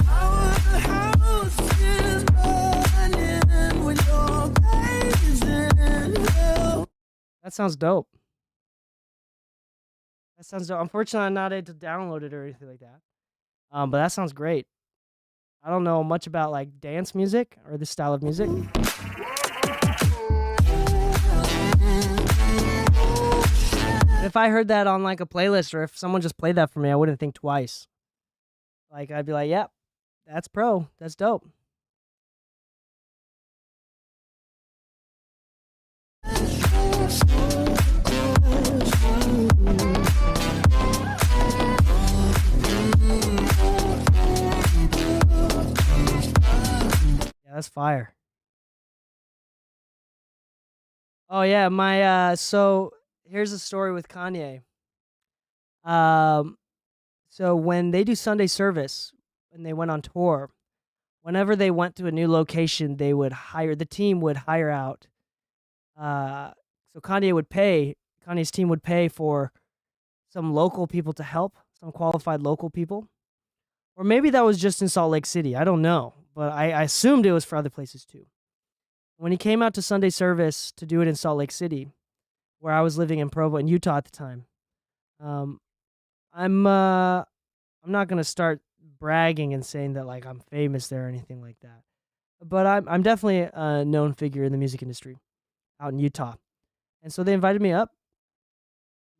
Our house is burning with your blazing hell. That sounds dope. That sounds dope. Unfortunately, I'm not able to download it or anything like that. But that sounds great. I don't know much about like dance music or this style of music. If I heard that on like a playlist or if someone just played that for me, I wouldn't think twice. Like I'd be like, yep, that's pro. That's dope. Yeah, that's fire. Oh yeah, my so here's a story with Kanye. So when they do Sunday service, when they went on tour, whenever they went to a new location, the team would hire out. So Kanye's team would pay for some local people to help, some qualified local people. Or maybe that was just in Salt Lake City. I don't know, but I assumed it was for other places too. When he came out to Sunday service to do it in Salt Lake City, where I was living in Provo, in Utah at the time, I'm not gonna start bragging and saying that like I'm famous there or anything like that, but I'm definitely a known figure in the music industry out in Utah, and so they invited me up.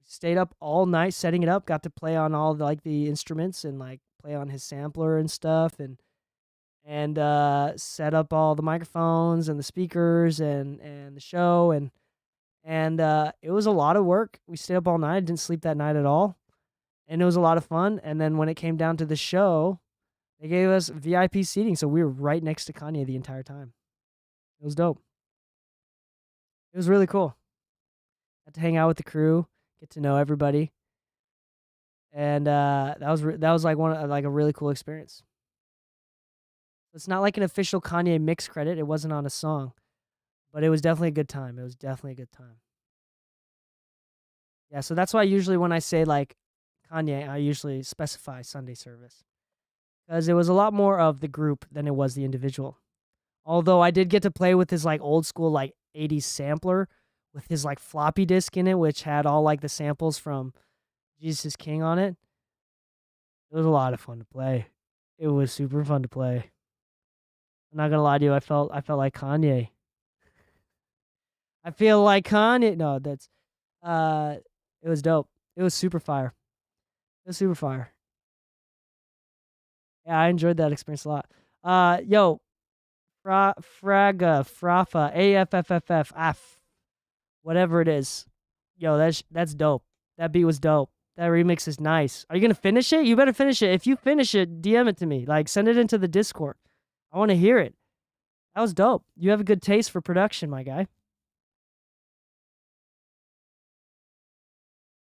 Stayed up all night setting it up. Got to play on all the instruments and like play on his sampler and stuff, and set up all the microphones and the speakers and the show and it was a lot of work. We stayed up all night. Didn't sleep that night at all. And it was a lot of fun. And then when it came down to the show, they gave us VIP seating. So we were right next to Kanye the entire time. It was dope. It was really cool. Got to hang out with the crew, get to know everybody. And that was like a really cool experience. It's not like an official Kanye mix credit. It wasn't on a song. But it was definitely a good time. It was definitely a good time. Yeah, so that's why usually when I say like Kanye, I usually specify Sunday service. Because it was a lot more of the group than it was the individual. Although I did get to play with his like old school like 80s sampler with his like floppy disk in it, which had all like the samples from Jesus is King on it. It was a lot of fun to play. It was super fun to play. I'm not gonna lie to you, I felt like Kanye. I feel like Kanye. No, that's it was dope. It was super fire. It was super fire. Yeah, I enjoyed that experience a lot. Yo, Frafa, AFFFF, whatever it is. Yo, that's dope. That beat was dope. That remix is nice. Are you gonna finish it? You better finish it. If you finish it, DM it to me. Like, send it into the Discord. I want to hear it. That was dope. You have a good taste for production, my guy.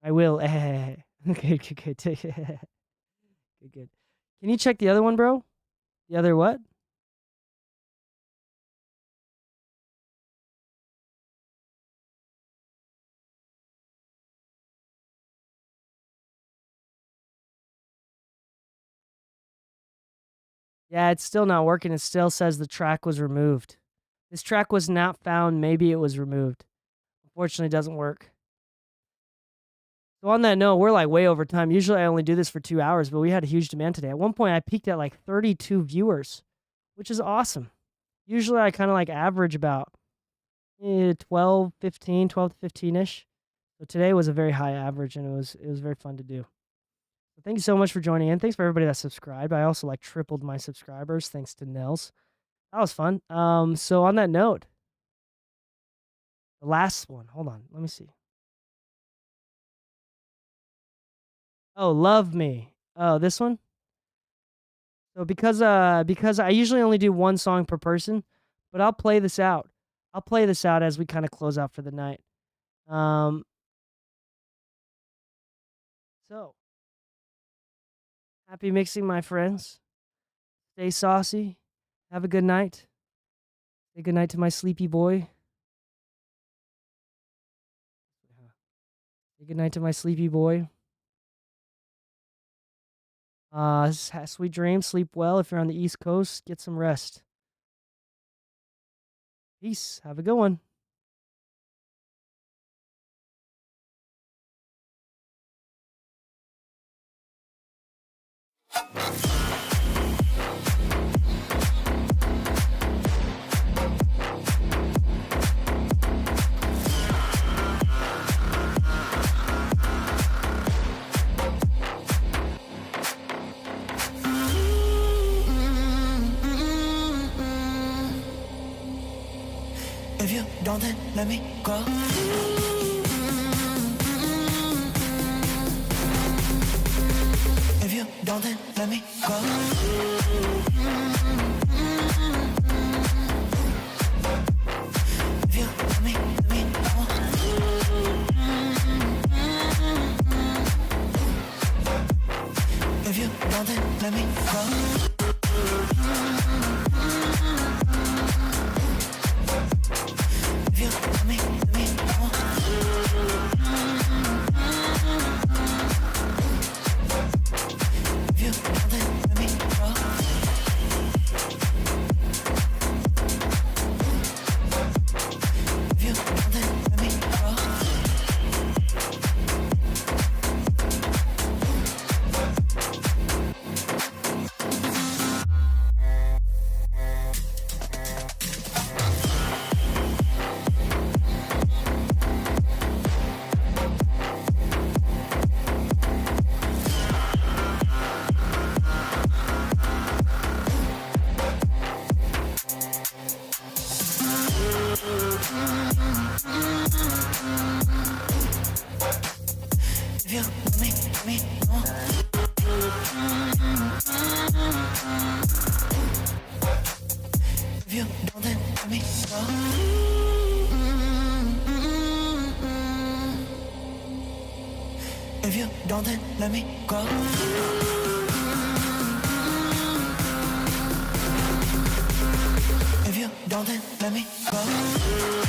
I will. Okay, good. Good. Can you check the other one, bro? The other what? Yeah, it's still not working. It still says the track was removed. This track was not found. Maybe it was removed. Unfortunately, it doesn't work. So on that note, we're like way over time. Usually I only do this for 2 hours, but we had a huge demand today. At one point, I peaked at like 32 viewers, which is awesome. Usually I kind of like average about 12 to 15-ish. So today was a very high average, and it was very fun to do. Thank you so much for joining in. Thanks for everybody that subscribed. I also like tripled my subscribers thanks to Nels. That was fun. So on that note, the last one. Hold on, let me see. Oh, Love Me. Oh, this one? So because I usually only do one song per person, but I'll play this out. I'll play this out as we kind of close out for the night. So happy mixing, my friends. Stay saucy. Have a good night. Say good night to my sleepy boy. Say good night to my sleepy boy. Sweet dreams. Sleep well. If you're on the East Coast, get some rest. Peace. Have a good one. If you don't, then let me go. If you don't, then let me go. If you let me go. If you don't, then let me go. If you let me go. If you don't, then let me go. If you don't, then let me go. If you let me go. If you don't, then let me go. If you don't, then let me go. If you don't, then let me go.